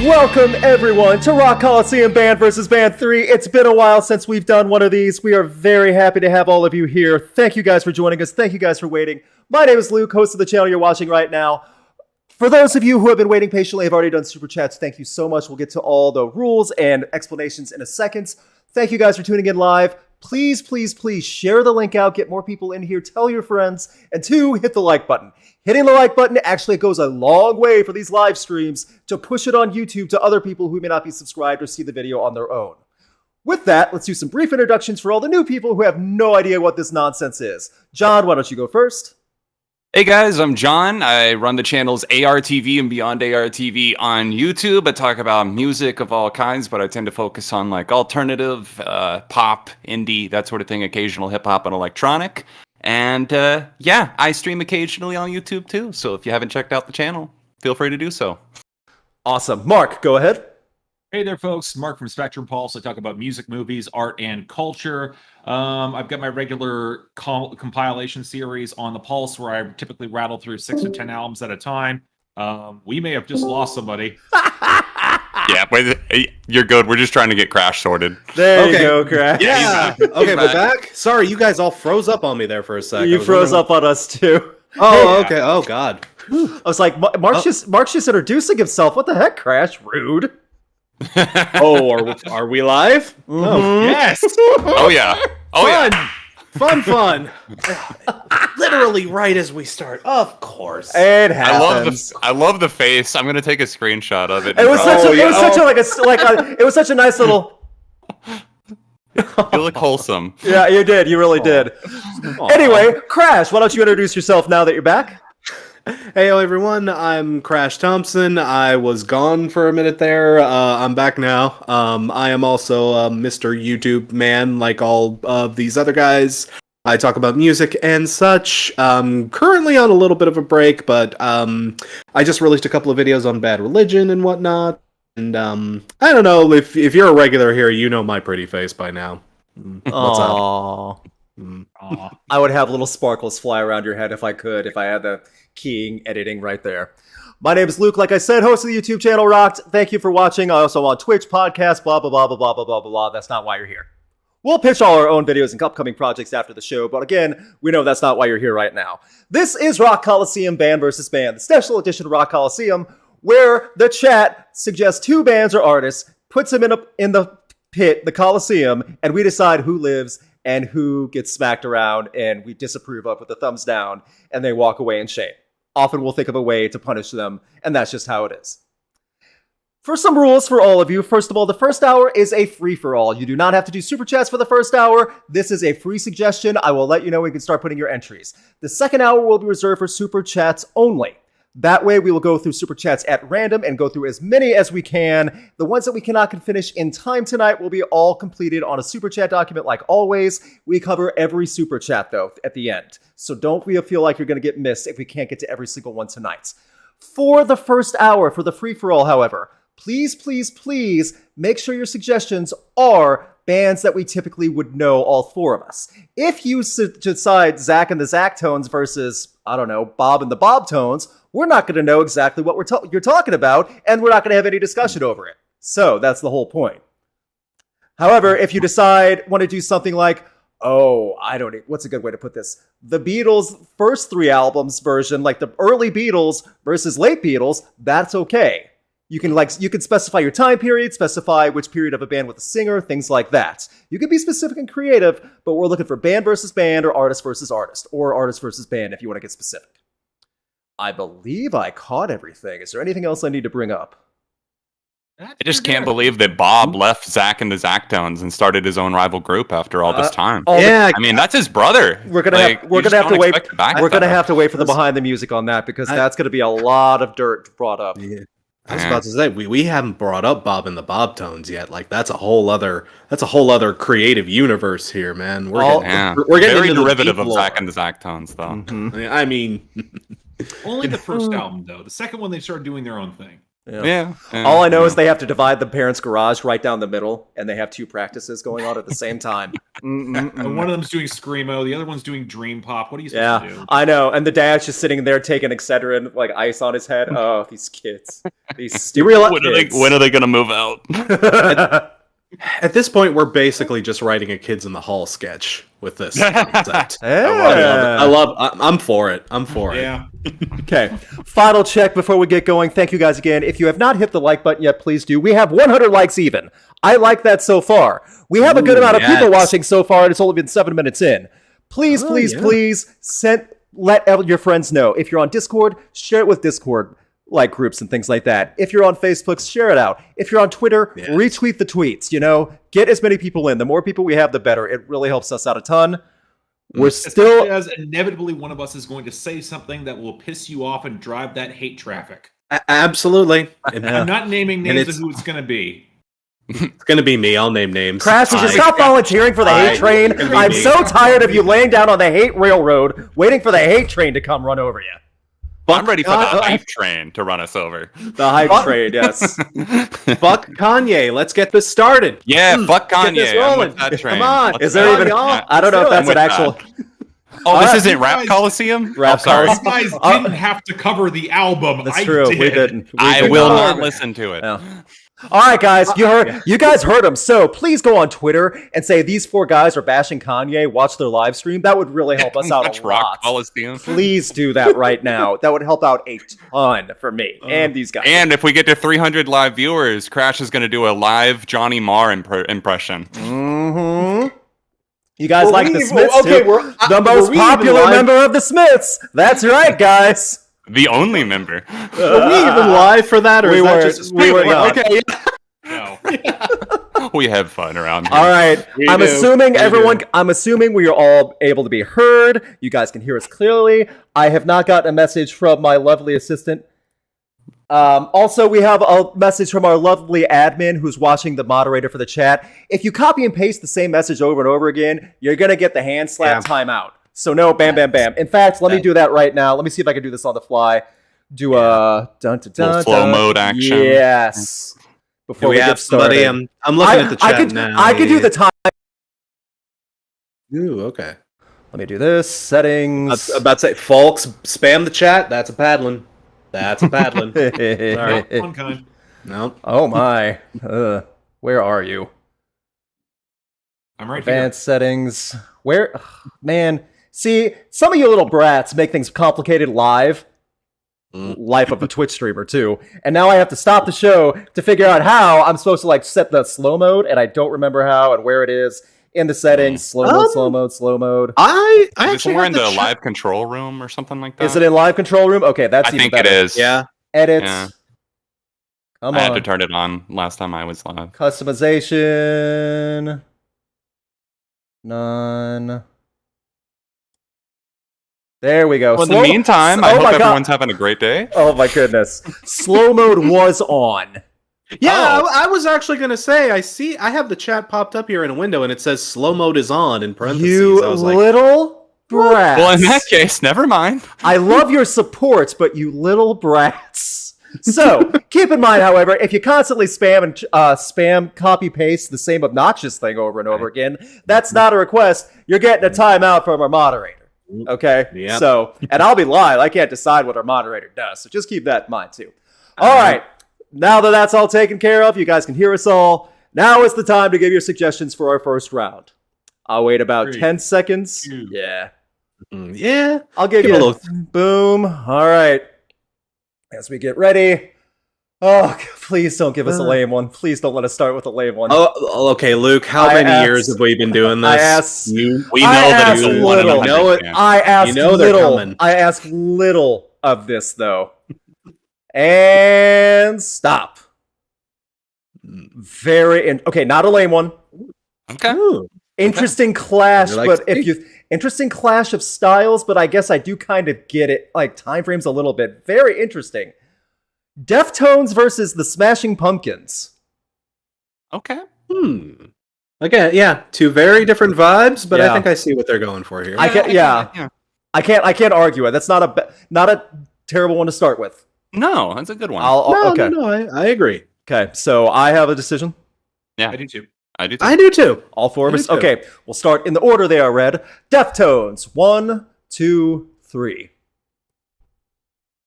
Welcome, everyone, to Rock Coliseum Band vs. Band 3. It's been a while since we've done one of these. We are very happy to have all of you here. Thank you guys for joining us. Thank you guys for waiting. My name is Luke, host of the channel you're watching right now. For those of you who have been waiting patiently, have already done super chats, thank you so much. We'll get to all the rules and explanations in a second. Thank you guys for tuning in live. Please, please, please share the link out, get more people in here, tell your friends, and 2, hit the like button. Hitting the like button actually goes a long way for these live streams to push it on YouTube to other people who may not be subscribed or see the video on their own. With that, let's do some brief introductions for all the new people who have no idea what this nonsense is. John, why don't you go first? Hey guys, I'm John. I run the channels ARTV and Beyond ARTV on YouTube. I talk about music of all kinds, but I tend to focus on like alternative, pop, indie, that sort of thing, occasional hip hop and electronic. And yeah, I stream occasionally on YouTube too. So if you haven't checked out the channel, feel free to do so. Awesome. Mark, go ahead. Hey there, folks. Mark from Spectrum Pulse. I talk about music, movies, art, and culture. I've got my regular compilation series on the Pulse where I typically rattle through 6 to 10 albums at a time. We may have just lost somebody. Yeah, but you're good. We're just trying to get Crash sorted. There you go, Crash. Yeah. Okay, we're back. Sorry, you guys all froze up on me there for a second. You froze up on us too. Oh, okay. Oh, God. I was like, Mark's just introducing himself. What the heck, Crash? Rude. Oh, are we live? Mm-hmm. Oh, Yes. Oh yeah. Oh yeah. Fun. Literally right as we start. Of course. It happens. I love the face. I'm gonna take a screenshot of it. It was such a nice little. You look wholesome. Yeah, you did. You really did. Anyway, Crash, why don't you introduce yourself now that you're back? Hey, everyone. I'm Crash Thompson. I was gone for a minute there. I'm back now. I am also Mr. YouTube man, like all of these other guys. I talk about music and such. Currently on a little bit of a break, but I just released a couple of videos on Bad Religion and whatnot. And I don't know, if you're a regular here, you know my pretty face by now. What's up? I would have little sparkles fly around your head if I could, if I had the keying editing right there. My name is Luke, like I said, host of the YouTube channel Rocked. Thank you for watching. I also on Twitch, podcast, blah, blah, blah, blah, blah, blah, blah, blah. That's not why you're here. We'll pitch all our own videos and upcoming projects after the show, but again, we know that's not why you're here right now. This is Rock Coliseum Band vs. Band, the special edition of Rock Coliseum, where the chat suggests 2 bands or artists, puts them in the pit, the Coliseum, and we decide who lives and who gets smacked around and we disapprove of with the thumbs down, and they walk away in shame. Often we'll think of a way to punish them, and that's just how it is. For some rules for all of you, first of all, the first hour is a free-for-all. You do not have to do super chats for the first hour. This is a free suggestion. I will let you know when you can start putting your entries. The second hour will be reserved for super chats only. That way, we will go through super chats at random and go through as many as we can. The ones that we cannot finish in time tonight will be all completed on a super chat document like always. We cover every super chat, though, at the end. So don't feel like you're going to get missed if we can't get to every single one tonight. For the first hour, for the free-for-all, however, please, please, please make sure your suggestions are bands that we typically would know, all 4 of us. If you decide Zach and the Zactones versus, I don't know, Bob and the Bobtones, we're not going to know exactly what you're talking about, and we're not going to have any discussion over it. So that's the whole point. However, if you want to do something like, what's a good way to put this? The Beatles' first 3 albums version, like the early Beatles versus late Beatles, that's okay. You can specify your time period, specify which period of a band with a singer, things like that. You can be specific and creative, but we're looking for band versus band or artist versus artist, or artist versus band if you want to get specific. I believe I caught everything. Is there anything else I need to bring up? I just can't believe that Bob left Zach and the Zactones and started his own rival group after all this time. Yeah, I mean, that's his brother. We're gonna have to wait. We're gonna have to wait for the behind the music on that because that's gonna be a lot of dirt brought up. Yeah. I was about to say we haven't brought up Bob and the Bobtones yet. Like that's a whole other creative universe here, man. We're getting very into derivative of Zach and the Zactones, though. Mm-hmm. I mean, Only the first album, though. The second one, they started doing their own thing. Yeah. All I know is they have to divide the parents' garage right down the middle, and they have 2 practices going on at the same time. And one of them's doing Screamo, the other one's doing Dream Pop. What are you supposed to do? I know. And the dad's just sitting there taking Excedrin, like ice on his head. Oh, these kids. These stupid kids. When are they going to move out? At this point, we're basically just writing a Kids in the Hall sketch with this concept. I'm for it. I'm for it. Yeah. Okay. Final check before we get going. Thank you guys again. If you have not hit the like button yet, please do. We have 100 likes even. I like that so far. We have a good amount of people watching so far, and it's only been 7 minutes in. Please, please let your friends know. If you're on Discord, share it with Discord like groups and things like that. If you're on Facebook, share it out. If you're on Twitter, retweet the tweets. Get as many people in. The more people we have, the better. It really helps us out a ton. We're still, as inevitably one of us is going to say something that will piss you off and drive that hate traffic. Absolutely. I'm not naming names of who it's going to be. It's going to be me. I'll name names. Chrches, just stop volunteering for the hate train. I'm so tired of you laying down on the hate railroad, waiting for the hate train to come run over you. I'm ready for the hype train to run us over. The hype train, yes. Fuck Kanye. Let's get this started. Yeah, fuck Kanye. Get this rolling. That train. Come on. Is there even? I don't know if that's an actual. Oh, this isn't Rap Coliseum? Rap sorry. You guys didn't have to cover the album. That's true. We didn't. I will not listen to it. Yeah. All right, guys, you guys heard him. So please go on Twitter and say these 4 guys are bashing Kanye. Watch their live stream. That would really help us out a lot. Coliseum. Please do that right now. That would help out a ton for me and these guys. And if we get to 300 live viewers, Crash is going to do a live Johnny Marr impression. Mm-hmm. You guys like the Smiths okay, too? The most popular member of the Smiths. That's right, guys. The only member. Were we even live for that, or we is that were, just we were not. Okay. No. We have fun around here. All right. I'm assuming we are all able to be heard. You guys can hear us clearly. I have not gotten a message from my lovely assistant. Also, we have a message from our lovely admin who's watching the moderator for the chat. If you copy and paste the same message over and over again, you're going to get the hand slap timeout. So no, bam, bam, bam. In fact, let me do that right now. Let me see if I can do this on the fly. Do a slow mode action. Yes. Before we get started, I'm looking at the chat now. I could do the time. Ooh, okay. Let me do this. Settings. I was about to say, folks, spam the chat. That's a paddling. That's a paddling. Sorry. One kind. No. Oh my. Where are you? I'm right Advanced settings. Where? Ugh, man. See, some of you little brats make things complicated live. Life of a Twitch streamer too. And now I have to stop the show to figure out how I'm supposed to set the slow mode, and I don't remember how and where it is in the settings. Slow mode. I actually somewhere in the live control room or something like that. Is it in live control room? Okay, that's even better. I think it is. Yeah. Edits. Yeah. Come I on. had to turn it on last time I was live. Customization. None. There we go. Well, in the meantime, I hope everyone's having a great day. Oh my goodness. Slow mode was on. Yeah, I was actually going to say, I have the chat popped up here in a window and it says slow mode is on in parentheses. You little brats. Well, in that case, never mind. I love your support, but you little brats. So, keep in mind, however, if you constantly spam copy paste the same obnoxious thing over and over again, that's not a request. You're getting a timeout from our moderator. Okay? Yep. So, and I'll be live. I can't decide what our moderator does. So just keep that in mind, too. All right. Now that that's all taken care of, you guys can hear us all. Now is the time to give your suggestions for our first round. I'll wait about 10 seconds. Yeah. Yeah. I'll give you a little boom. All right. As we get ready. Oh, please don't give us a lame one. Please don't let us start with a lame one. Oh, okay, Luke. How many years have we been doing this? We know that you want to know it. I asked little. I asked little of this though. And stop. Okay, not a lame one. Okay. Interesting clash, interesting clash of styles, but I guess I do kind of get it. Time frames a little bit. Very interesting. Deftones versus the Smashing Pumpkins. Okay. Okay, yeah, 2 very different vibes, but I think I see what they're going for here. I can't argue it. That's not a terrible one to start with. No, that's a good one. Okay. No, I agree. Okay, so I have a decision. Yeah, I do too. I do. Too. I do too. All four of I us. do too. Okay, we'll start in the order they are read. Deftones. 1, 2, 3.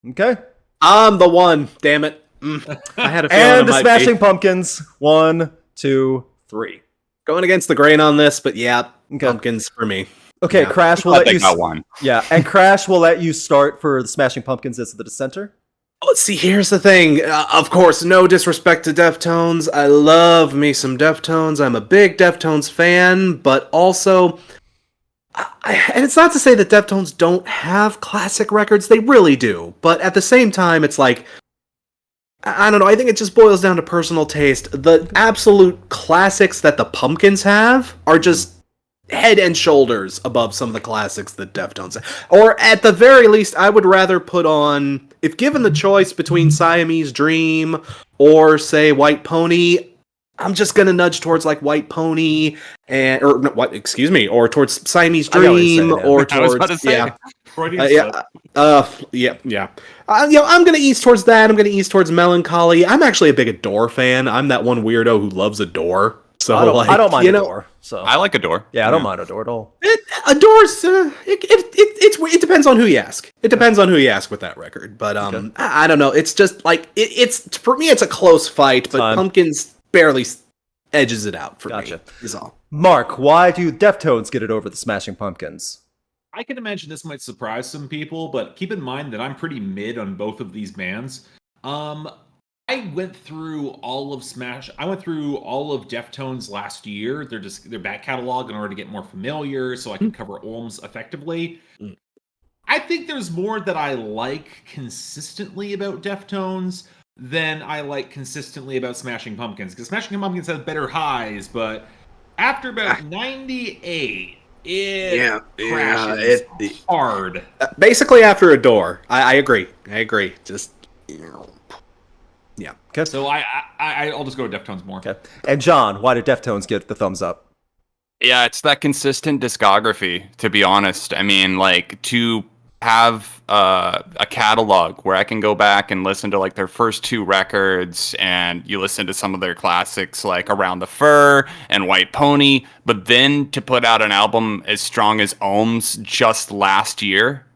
Okay. I'm the one. Damn it. I had a feeling And it the might Smashing be. Pumpkins. 1, 2, 3. Going against the grain on this, but yeah, Okay. Pumpkins for me. Okay, Yeah. Crash will I let think you. I won. Yeah, and Crash will let you start for the Smashing Pumpkins as the dissenter. Let's see, here's the thing. Of course, no disrespect to Deftones. I love me some Deftones. I'm a big Deftones fan, but also, and it's not to say that Deftones don't have classic records. They really do. But at the same time, it's like, I don't know. I think it just boils down to personal taste. The absolute classics that the Pumpkins have are just head and shoulders above some of the classics that Deftones have. Or at the very least, I would rather put on, if given the choice between Siamese Dream or, say, White Pony, I'm just gonna nudge towards like White Pony or towards Siamese I know what you're Dream, saying, yeah. or I was about towards to say. Freudian slip. I'm gonna ease towards that. I'm gonna ease towards Melancholy. I'm actually a big Adore fan. I'm that one weirdo who loves Adore. So I don't mind Adore. So I like Adore. yeah, I don't mind Adore at all. Adore's it depends on who you ask. It depends on who you ask with that record. But I don't know. It's just like it's for me. It's a close fight, but Time. Pumpkins barely edges it out for Gotcha. me. Is all. Mark, why do Deftones get it over the Smashing Pumpkins? I can imagine this might surprise some people, but keep in mind that I'm pretty mid on both of these bands. I went through all of Deftones last year. Their back catalog in order to get more familiar, so I can cover Olms effectively. I think there's more that I like consistently about Deftones than I like consistently about Smashing Pumpkins, because Smashing Pumpkins has better highs, but after about 98, it crashes hard. Basically, after Adore, I agree. Just yeah. Okay. So I'll just go with Deftones more. Okay. And John, why did Deftones get the thumbs up? Yeah, it's that consistent discography, to be honest. I mean, like, to have a catalog where I can go back and listen to, like, their first 2 records, and you listen to some of their classics, like Around the Fur and White Pony, but then to put out an album as strong as Ohms just last year,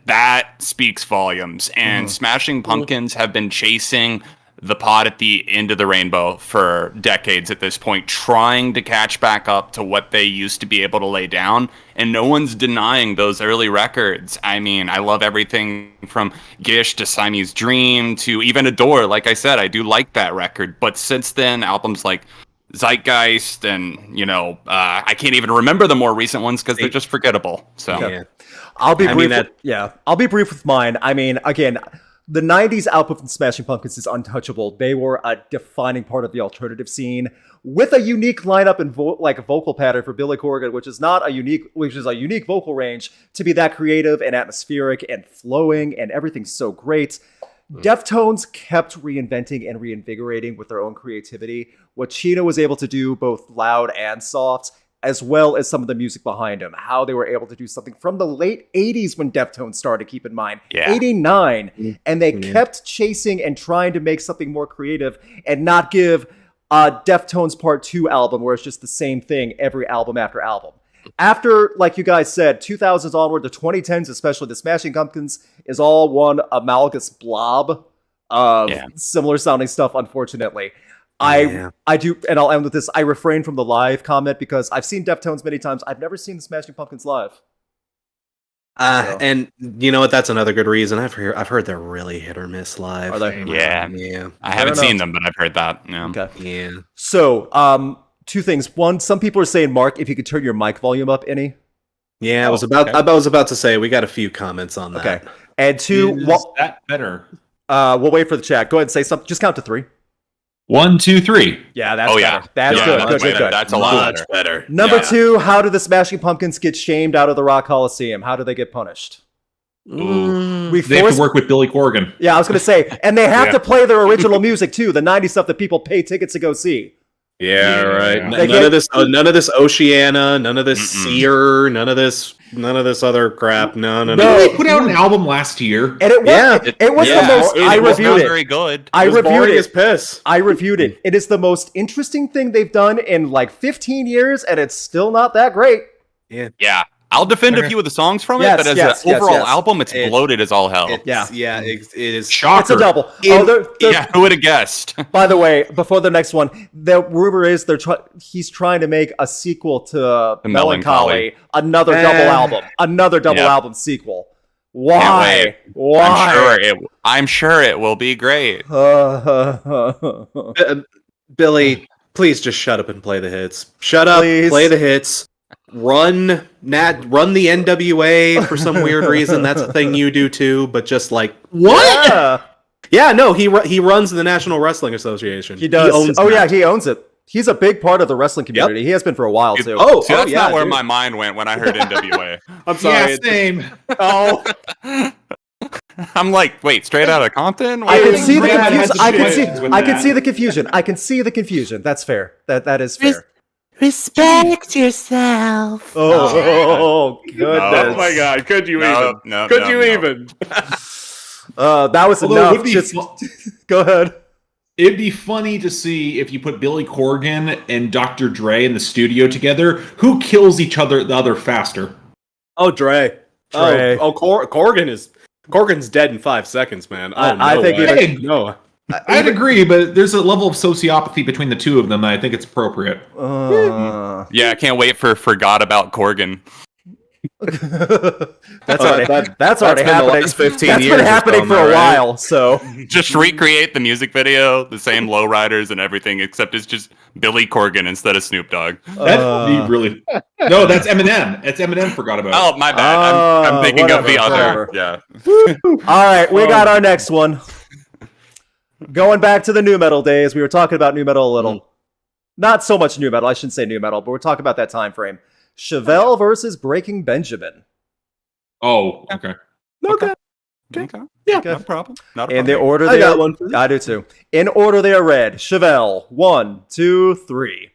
that speaks volumes. And Smashing Pumpkins have been chasing the pot at the end of the rainbow for decades at this point, trying to catch back up to what they used to be able to lay down, and no one's denying those early records. I mean, I love everything from Gish to Siamese Dream to even Adore. Like I said, I do like that record, but since then, albums like Zeitgeist and, I can't even remember the more recent ones because they're just forgettable. So Yeah. I'll be brief. mean, I'll be brief with mine. I mean, again, the 90s output from Smashing Pumpkins is untouchable. They were a defining part of the alternative scene with a unique lineup and vocal pattern for Billy Corgan, which is a unique vocal range to be that creative and atmospheric and flowing, and everything's so great. Deftones kept reinventing and reinvigorating with their own creativity. What Chino was able to do, both loud and soft, as well as some of the music behind him, how they were able to do something from the late 80s when Deftones started, keep in mind, 89, and they kept chasing and trying to make something more creative and not give a Deftones Part 2 album where it's just the same thing every album after album. After, like you guys said, 2000s onward, the 2010s, especially the Smashing Pumpkins, is all one amalgamous blob of similar sounding stuff, unfortunately. I do, and I'll end with this. I refrain from the live comment because I've seen Deftones many times. I've never seen the Smashing Pumpkins live. And you know what? That's another good reason. I've heard they're really hit or miss live. Are they? Yeah. I haven't seen them, but I've heard that. Yeah. Okay. Yeah. So, 2 things. One, some people are saying, Mark, if you could turn your mic volume up any. Yeah, I was about to say we got a few comments on that. Okay. And 2, Is that better? we'll wait for the chat. Go ahead and say something. Just count to 3. 1, 2, 3. Yeah, that's better. That's Yeah, good. that's Good. better. That's a lot better. Number 2, how do the Smashing Pumpkins get shamed out of the Rock Coliseum? How do they get punished? We They have to work with Billy Corgan. Yeah, I was going to say, and they have to play their original music too, the 90s stuff that people pay tickets to go see. Yeah, right. Yeah. None of this Oceana, none of this Seer, none of this other crap. No. They put out an album last year. And it was it was the most. I reviewed it. Very good. I reviewed it. As piss. I reviewed it. It is the most interesting thing they've done in like 15 years, and it's still not that great. Yeah. I'll defend a few of the songs from it, but as an overall album, it's bloated as all hell. It is Shocker. It's a double. Who would have guessed? By the way, before the next one, the rumor is he's trying to make a sequel to Melancholy, another double album sequel. Why? Why? I'm sure it will be great. Billy, please just shut up and play the hits. Shut up, play the hits. Run the NWA for some weird reason. That's a thing you do too, but just like what? Yeah, no, he runs the National Wrestling Association. He does. He owns it. He's a big part of the wrestling community. Yep. He has been for a while too. That's not where my mind went when I heard NWA. I'm sorry. Yeah, same. I'm like, wait, straight out of Compton? I can see the confusion. I can see the confusion. That's fair. That is fair. Respect yourself. Oh, goodness. Oh my God. Could you even? That was enough. Go ahead. It'd be funny to see if you put Billy Corgan and Dr. Dre in the studio together. Who kills the other faster? Oh, Dre. Corgan's dead in 5 seconds, man. I'd agree, but there's a level of sociopathy between the two of them that I think it's appropriate. Yeah, I can't wait for Forgot About Corgan. That's already happening. 15 That's years been happening for a while. So just recreate the music video, the same lowriders and everything, except it's just Billy Corgan instead of Snoop Dogg. Really? No, that's Eminem. It's Eminem. Forgot about. Oh, my bad. I'm thinking of the other. Yeah. All right, we got our next one. Going back to the nu metal days, we were talking about nu metal a little. Not so much nu metal. I shouldn't say nu metal, but we're talking about that time frame. Chevelle versus Breaking Benjamin. Oh, okay. Okay. Yeah, no problem. Not a problem. In the order I do too. In order they are read. Chevelle, 1, 2, 3.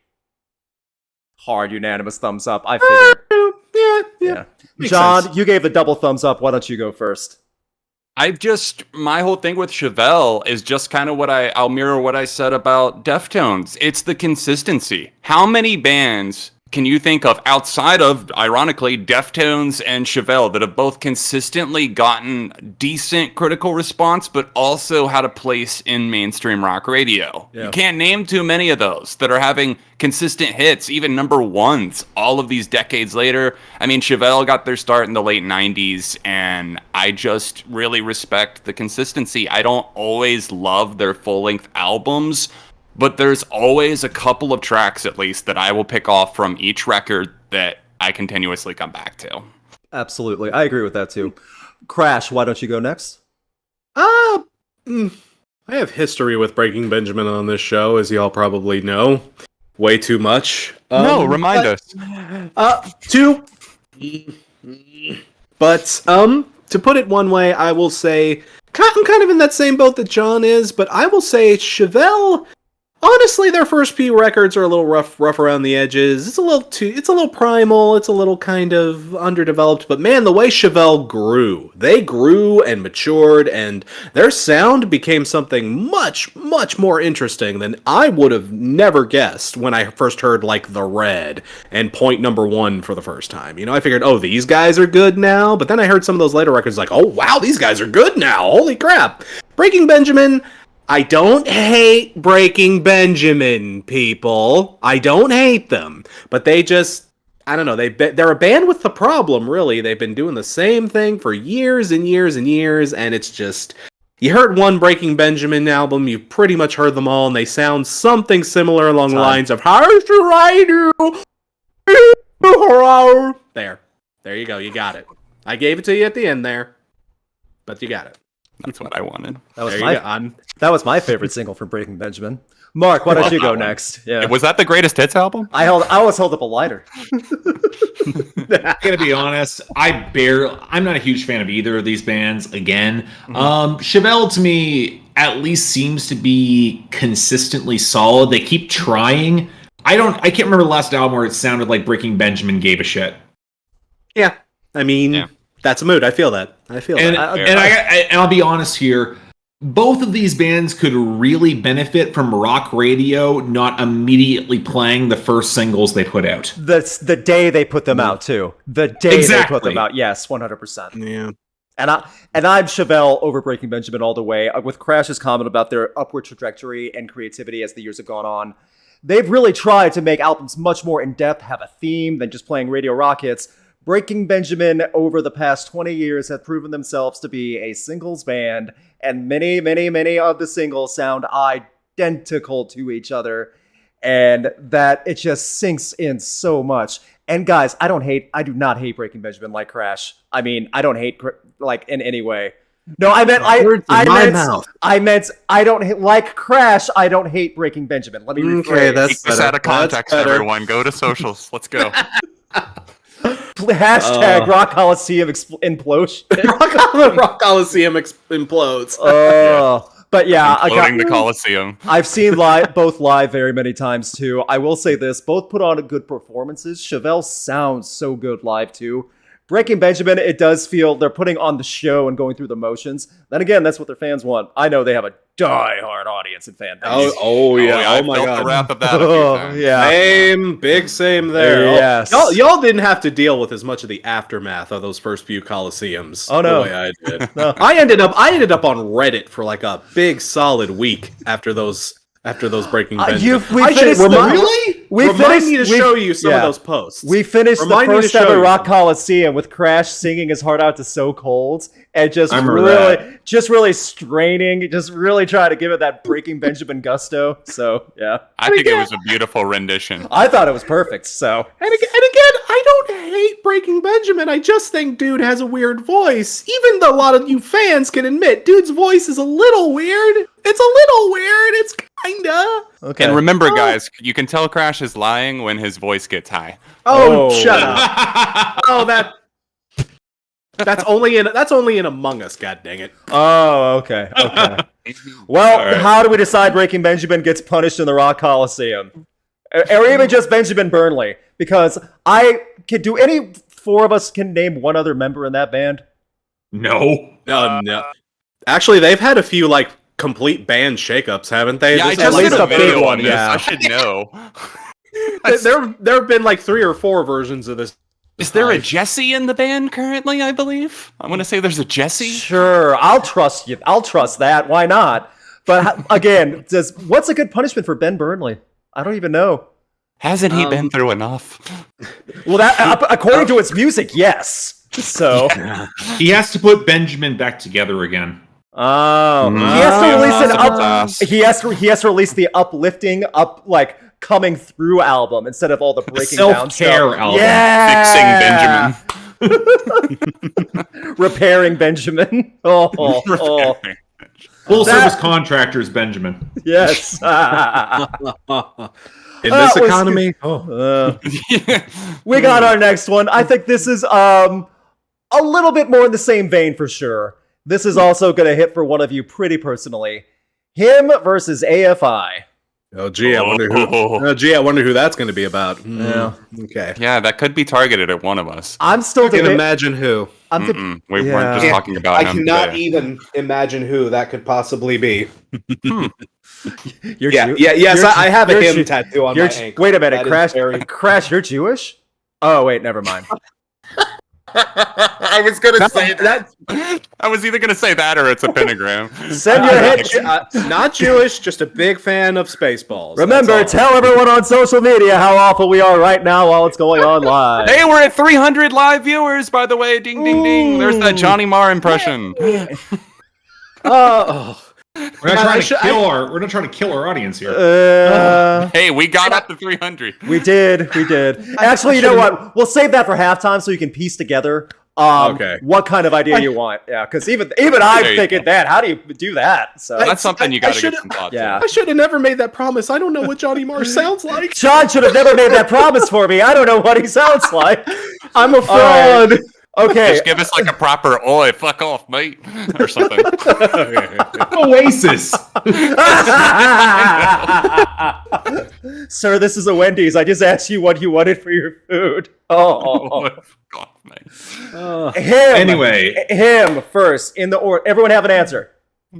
Hard unanimous thumbs up. I figured. Yeah. John, sense. You gave the double thumbs up. Why don't you go first? My whole thing with Chevelle is just kind of I'll mirror what I said about Deftones. It's the consistency. How many bands can you think of outside of, ironically, Deftones and Chevelle that have both consistently gotten decent critical response, but also had a place in mainstream rock radio? Yeah. You can't name too many of those that are having consistent hits, even number ones, all of these decades later. I mean, Chevelle got their start in the late 90s, and I just really respect the consistency. I don't always love their full-length albums, but there's always a couple of tracks, at least, that I will pick off from each record that I continuously come back to. Absolutely. I agree with that, too. Crash, why don't you go next? I have history with Breaking Benjamin on this show, as y'all probably know. Way too much. Remind us. But, to put it one way, I will say, I'm kind of in that same boat that John is, but I will say Chevelle... Honestly, their first few records are a little rough around the edges. It's a little primal. It's a little kind of underdeveloped. But man, the way Chevelle grew, they grew and matured, and their sound became something much, much more interesting than I would have never guessed when I first heard like The Red and Point Number 1 for the first time. You know, I figured, oh, these guys are good now. But then I heard some of those later records, like, oh wow, these guys are good now. Holy crap! Breaking Benjamin. I don't hate Breaking Benjamin, people. I don't hate them. But they just, I don't know, they're a band with the problem, really. They've been doing the same thing for years and years and years, and it's just, you heard one Breaking Benjamin album, you pretty much heard them all, and they sound something similar along the lines of, how should I do? There you go, you got it. I gave it to you at the end there, but you got it. That's what I wanted. That was my favorite single from Breaking Benjamin. Mark, why don't you go next? Yeah. Was that the greatest hits album? I always held up a lighter. I'm gonna be honest. I'm not a huge fan of either of these bands. Again, Chevelle to me, at least seems to be consistently solid. They keep trying. I can't remember the last album where it sounded like Breaking Benjamin gave a shit. Yeah, I mean, that's a mood. I feel that. And I'll be honest here. Both of these bands could really benefit from rock radio not immediately playing the first singles they put out. That's the day they put them out too. The day they put them out. Yes, 100%. Yeah. And I'm Chevelle over Breaking Benjamin all the way. With Chrach's comment about their upward trajectory and creativity as the years have gone on, they've really tried to make albums much more in-depth, have a theme than just playing radio rock hits. Breaking Benjamin over the past 20 years have proven themselves to be a singles band, and many, many, many of the singles sound identical to each other, and that it just sinks in so much. And guys, I do not hate Breaking Benjamin like Chvrches. I mean, I don't hate like in any way. No, I meant I don't hate, like Chvrches. I don't hate Breaking Benjamin. Let me rephrase. Okay, that's Take this out of context, everyone. Go to socials. Let's go. Hashtag Rock Coliseum implosion. Rock Coliseum implodes. But yeah, Imploding the Coliseum. I've seen both live very many times too. I will say this: both put on good performances. Chevelle sounds so good live too. Breaking Benjamin, it does feel they're putting on the show and going through the motions. Then again, that's what their fans want. I know they have a die-hard audience and fan base. Oh yeah! I my felt god! the wrath of that. A few times. Yeah. Same there. Yes. Y'all didn't have to deal with as much of the aftermath of those first few Coliseums. Oh no, the way I did. No. I ended up on Reddit for like a big solid week after those Breaking Benjamin. Remind me to show you some of those posts. We finished the first ever Rock Coliseum with Chvrches singing his heart out to So Cold, and just really straining, just really trying to give it that Breaking Benjamin gusto. So yeah, I think it was a beautiful rendition. I thought it was perfect. So and again, I don't hate Breaking Benjamin. I just think dude has a weird voice. Even though a lot of you fans can admit, dude's voice is a little weird. It's a little weird. It's kinda. Okay. And remember, guys, you can tell Chvrches is lying when his voice gets high. Oh, shut up. That's only in Among Us, god dang it. Oh, okay. Well, How do we decide Breaking Benjamin gets punished in the Rock Coliseum? Or even just Benjamin Burnley? Because do any four of us can name one other member in that band? No. No. Actually, they've had a few, like, complete band shakeups, haven't they? Yeah, I just did a big one. Yeah, I should know. there have been like 3 or 4 versions of this. Is there a Jesse in the band currently? I believe I'm going to say there's a Jesse. Sure, I'll trust you. I'll trust that. Why not? But again, what's a good punishment for Ben Burnley? I don't even know. Hasn't he been through enough? Well, that according to its music, yes. So he has to put Benjamin back together again. Oh, he has to release the uplifting, coming through album instead of all the breaking down stuff. Self-care album. Yeah! Fixing Benjamin. Repairing Benjamin. Oh. Full service contractors, Benjamin. Yes. In this economy. We got our next one. I think this is a little bit more in the same vein for sure. This is also going to hit for one of you pretty personally. Him versus AFI. Oh, gee, I wonder who that's going to be about. Yeah. Okay. Yeah, that could be targeted at one of us. I'm still can imagine who. We weren't just talking about him. I cannot even imagine who that could possibly be. I have a him tattoo on my ankle. Wait a minute, Chvrches, you're Jewish? Oh, wait, never mind. I was gonna say that. I was either gonna say that or it's a pentagram. Send your hit. Not Jewish, just a big fan of Spaceballs. Remember, tell everyone on social media how awful we are right now while it's going on live. Hey, we're at 300 live viewers, by the way. Ding, ding, ding. There's that Johnny Marr impression. We're not trying to kill our audience here. Hey, we got up to 300. We did. Actually, you know what? We'll save that for halftime so you can piece together what kind of idea you want. Yeah, because even I'm thinking that. How do you do that? So that's something you got to get some thought to. I should have never made that promise. I don't know what Johnny Marr sounds like. John should have never made that promise for me. I don't know what he sounds like. I'm a fraud. Okay. Just give us like a proper "Oi, fuck off, mate" or something. Oasis. Sir, this is a Wendy's. I just asked you what you wanted for your food. Oi, fuck off, mate. Him. Anyway. Him first in the order. Everyone have an answer.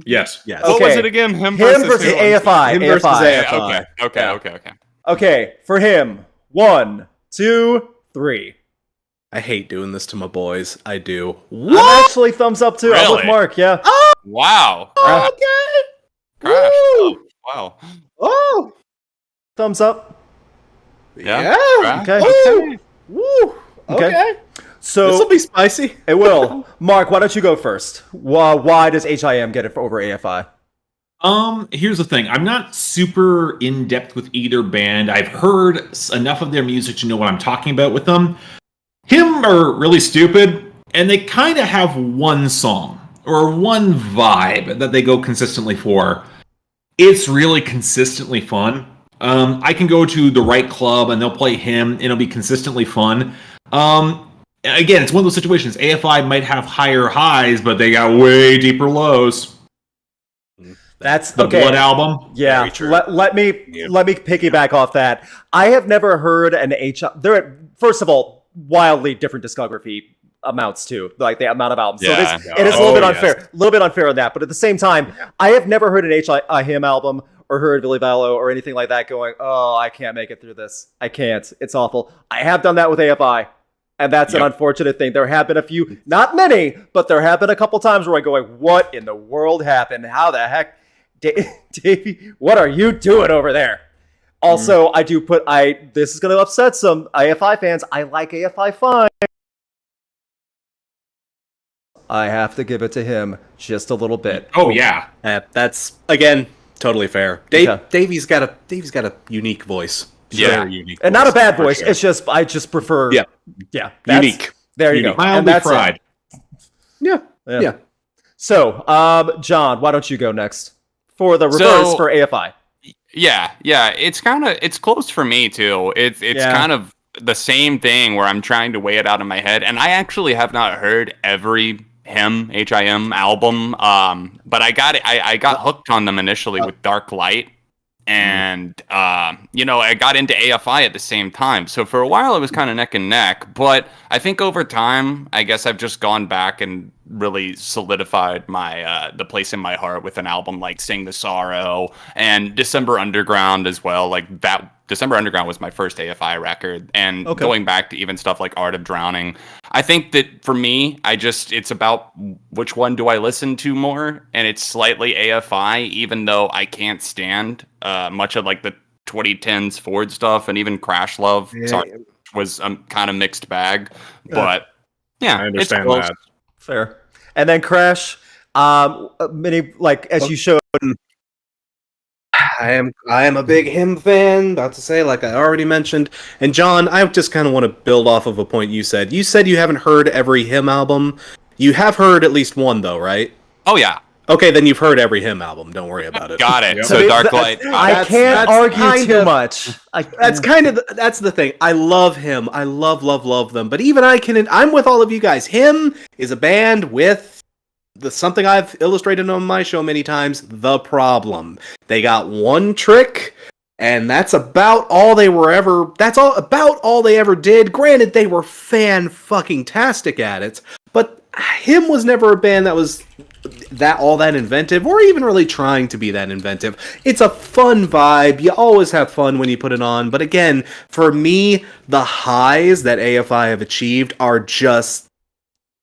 Yes. Yes. What Okay. was it again? Him Versus who? AFI. Him versus AFI. AFI. Okay. Okay, for him. 1, 2, 3. I hate doing this to my boys. I do. I'm actually thumbs up too. I'm with Really? Mark. Yeah. Wow. Okay. Crash. Woo! Wow. Oh. Thumbs up. Yeah. Okay. Okay. Woo. Okay. Okay. So This will be spicy. it will. Mark, why don't you go first? Why does HIM get it over AFI? Here's the thing. I'm not super in depth with either band. I've heard enough of their music to know what I'm talking about with them. Him are really stupid, and they kind of have one song or one vibe that they go consistently for. It's really consistently fun. I can go to the right club and they'll play him, and it'll be consistently fun. Again, it's one of those situations. AFI might have higher highs, but they got way deeper lows. That's The okay. Blood album. Yeah, Very true. let me piggyback off that. I have never heard an They're first of all wildly different discography amounts to like the amount of albums. Yeah. So it is a little bit unfair, a little bit unfair on that. But at the same time, I have never heard an HIM album or heard Billy Vallow or anything like that going, oh, I can't make it through this. I can't. It's awful. I have done that with AFI. And that's an unfortunate thing. There have been a few, not many, but there have been a couple times where I go like, what in the world happened? How the heck? Davey, what are you doing over there? Also, this is going to upset some AFI fans. I like AFI fine. I have to give it to him just a little bit. Oh yeah. That's again totally fair. Okay. Davey's got a unique voice. Yeah. Very unique. And not a bad for voice. sure. It's just, I just prefer. Yeah. Yeah. That's- Unique. There you Unique. go. And Mildly that's it. fried. Yeah. So, John, why don't you go next for the reverse So- for AFI? Yeah. It's close for me too. It's Yeah. kind of the same thing where I'm trying to weigh it out in my head, and I actually have not heard every HIM album. But I got hooked on them initially with Dark Light. And, I got into AFI at the same time. So for a while, it was kind of neck and neck. But I think over time, I guess I've just gone back and really solidified my the place in my heart with an album like Sing the Sorrow and December Underground as well. Like that, December Underground was my first AFI record. And going back to even stuff like Art of Drowning, I think that for me, it's about which one do I listen to more, and it's slightly AFI, even though I can't stand much of like the 2010s Ford stuff, and even Crash Love was kind of mixed bag. But yeah, I understand it's close. that. Fair. And then Crash, many like as you showed. I am a big him fan, about to say, like I already mentioned. And John, I just kind of want to build off of a point you said. You said you haven't heard every him album. You have heard at least one, though, right? Oh yeah, Okay, then you've heard every him album. Don't worry about it. got it. Yeah. So Dark Light. I can't that's argue kind too of- much. That's the thing. I love him. I love them. But even I'm with all of you guys. Him is a band with something I've illustrated on my show many times, the problem. They got one trick, and that's about all they ever did. Granted, they were fan-fucking-tastic at it, but him was never a band that was all that inventive, or even really trying to be that inventive. It's a fun vibe. You always have fun when you put it on, but again, for me, the highs that AFI have achieved are just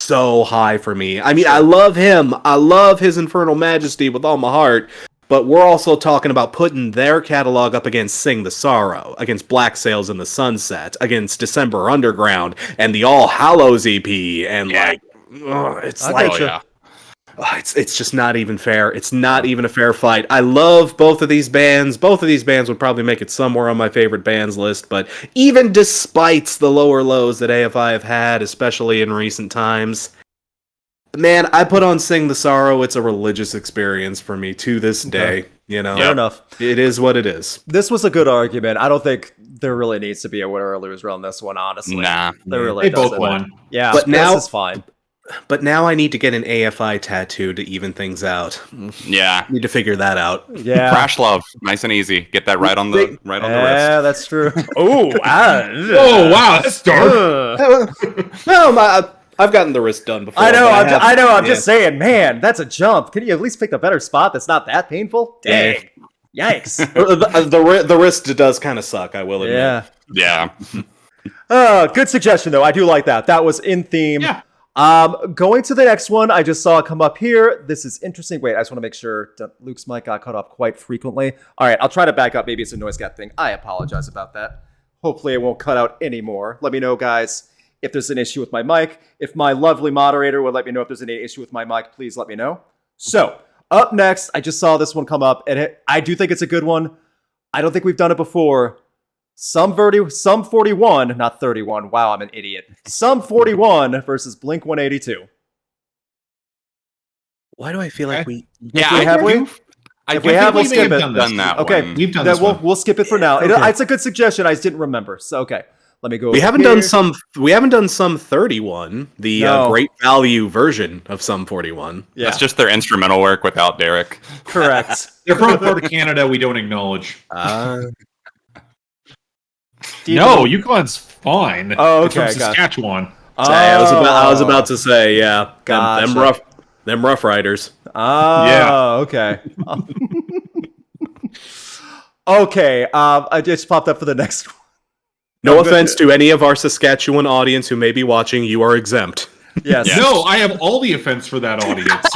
so high for me. I mean, I love him. I love his Infernal Majesty with all my heart, but we're also talking about putting their catalog up against Sing the Sorrow, against Black Sails in the Sunset, against December Underground, and the All Hallows EP, and it's just not even fair. It's not even a fair fight. I love both of these bands. Both of these bands would probably make it somewhere on my favorite bands list, but even despite the lower lows that AFI have had, especially in recent times, man, I put on Sing the Sorrow. It's a religious experience for me to this day. You know, Fair enough. it is what it is. This was a good argument. I don't think there really needs to be a winner or loser on this one, honestly. Nah. There really They both doesn't. won. Yeah, But now- this is fine. But now I need to get an AFI tattoo to even things out. Yeah. Need to figure that out. Yeah. Crash Love, nice and easy. Get that right on the wrist. Yeah, that's true. Oh wow, that's dark. No, I've gotten the wrist done before. I know. but I'm just saying, man, that's a jump. Can you at least pick a better spot that's not that painful? Dang. Yikes. the wrist does kind of suck. I will admit. Yeah. Yeah. Good suggestion, though. I do like that. That was in theme. Yeah. Going to the next one, I just saw it come up here. This is interesting. Wait, I just want to make sure that Luke's mic got cut off quite frequently. All right, I'll try to back up. Maybe it's a noise gap thing. I apologize about that. Hopefully it won't cut out anymore. Let me know, guys, if there's an issue with my mic. If my lovely moderator would let me know if there's any issue with my mic, please let me know. So, up next, I just saw this one come up, and I do think it's a good one. I don't think we've done it before. Some 41, not 31. Wow, I'm an idiot. Some 41 versus Blink 182. Why do I feel like we? Yeah, Have we? If we have, we'll skip it. Done that Okay, one. We've done then this one. we'll skip it for now. Okay. It's a good suggestion. I just didn't remember. So okay, let me go. We over haven't here. done some. We haven't done some 31. The No. great value version of some 41. Yeah, That's just their instrumental work without Derek. correct. They're from a part of Canada we don't acknowledge. No, Yukon's fine. Oh, It's from okay, got it. Saskatchewan. I was about to say, yeah, Gotcha. them rough riders. Oh, Yeah. okay. Okay, I just popped up for the next one. No offense to any of our Saskatchewan audience who may be watching, you are exempt. Yes. Yeah. No, I have all the offense for that audience.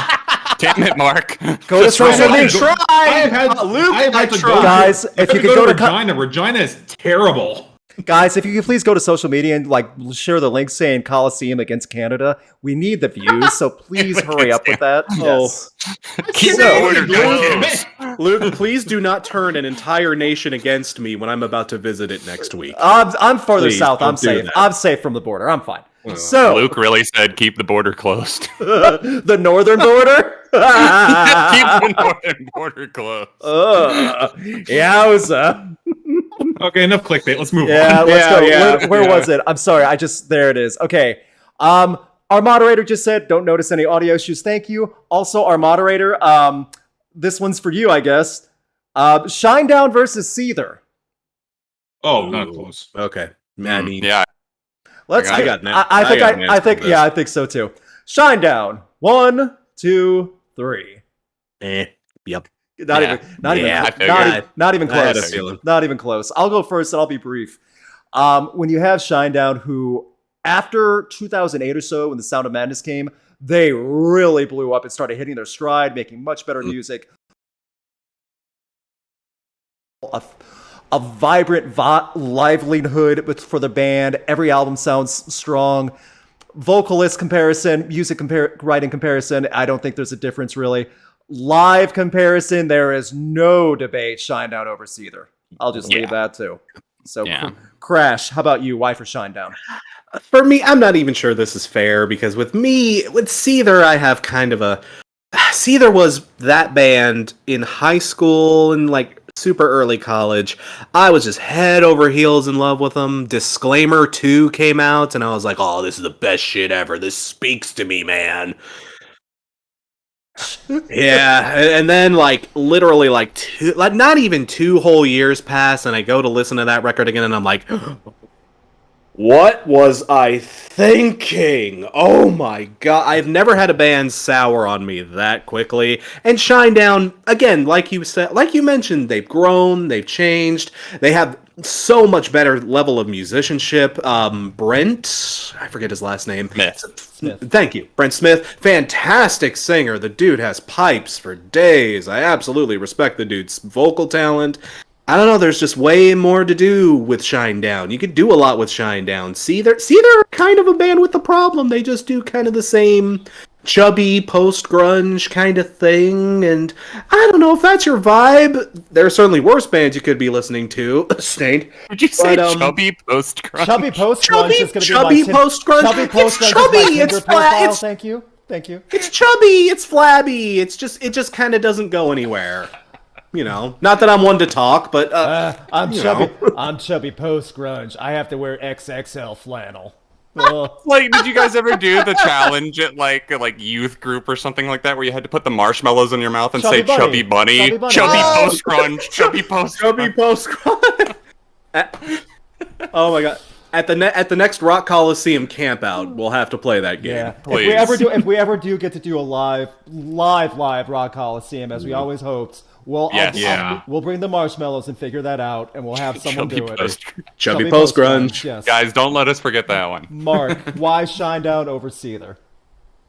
Damn it, Mark. Go to Just social try media. it. I have had Luke, I have had to tried. go. Guys, if you could go to Regina, Regina is terrible. Guys, if you could please go to social media and share the link saying Coliseum against Canada. We need the views, so please hurry up with that. Yes. Keep So- the order down. Luke, please do not turn an entire nation against me when I'm about to visit it next week. I'm farther Please, south. don't I'm do safe. that. I'm safe from the border. I'm fine. So, Luke really said keep the border closed. the northern border? Keep the northern border closed. Yowza. Okay, enough clickbait. Let's move Yeah, on. let's go. yeah, Where yeah. was it? I'm sorry. There it is. Okay. Our moderator just said, don't notice any audio issues. Thank you. Also, our moderator, this one's for you, I guess. Shinedown versus Seether. Oh, not close. Okay. I mean, Yeah. Let's. I got an I think. I got an answer I think. for this. Yeah, I think so too. Shinedown. 1, 2, 3. yep. Not Yeah. even. Not Yeah, I even. figured. Not even I had a close. feeling. Not even close. I'll go first, and I'll be brief. When you have Shinedown, who after 2008 or so, when the Sound of Madness came, they really blew up and started hitting their stride, making much better music. A vibrant livelihood for the band. Every album sounds strong. Vocalist comparison, music writing comparison, I don't think there's a difference really. Live comparison, there is no debate. Shinedown over Seether. I'll just leave that too. So, Yeah. Crash, how about you? Why for Shinedown? For me, I'm not even sure this is fair because with Seether, I have kind of a. Seether was that band in high school and like super early college. I was just head over heels in love with them. Disclaimer 2 came out, and I was like, oh, this is the best shit ever. This speaks to me, man. Yeah, and then like literally not even 2 whole years pass, and I go to listen to that record again, and I'm like, what was I thinking? Oh my god, I've never had a band sour on me that quickly. And Shinedown, again, like you mentioned, they've grown, they've changed, they have so much better level of musicianship. Brent, I forget his last name. Smith. Thank you, Brent Smith. Fantastic singer. The dude has pipes for days. I absolutely respect the dude's vocal talent. I don't know, there's just way more to do with Shinedown. You could do a lot with Shinedown. Seether are kind of a band with a problem. They just do kind of the same chubby post-grunge kind of thing, and I don't know if that's your vibe. There are certainly worse bands you could be listening to. Stained. Did you say But, chubby post-grunge? Chubby post-grunge is going to be chubby my post-grunge. Chubby It's post-grunge chubby, is my it's Tinder flat, profile. it's- Thank you. It's chubby, it's flabby, it just kind of doesn't go anywhere. not that I'm one to talk, but I'm you chubby. know. I'm chubby post grunge. I have to wear XXL flannel. Ugh. Like, did you guys ever do the challenge at like youth group or something like that, where you had to put the marshmallows in your mouth and say "chubby bunny," Chubby bunny. chubby Oh! post grunge, chubby post, Chubby post. Oh my god! At the next Rock Coliseum campout, we'll have to play that game. Yeah. Please. If we ever do get to do a live Rock Coliseum, as we always hoped, we'll we'll bring the marshmallows and figure that out, and we'll have someone Chubby do it. post. Chubby post grunge. Yes. Guys, don't let us forget that one. Mark, why Shinedown over Seether?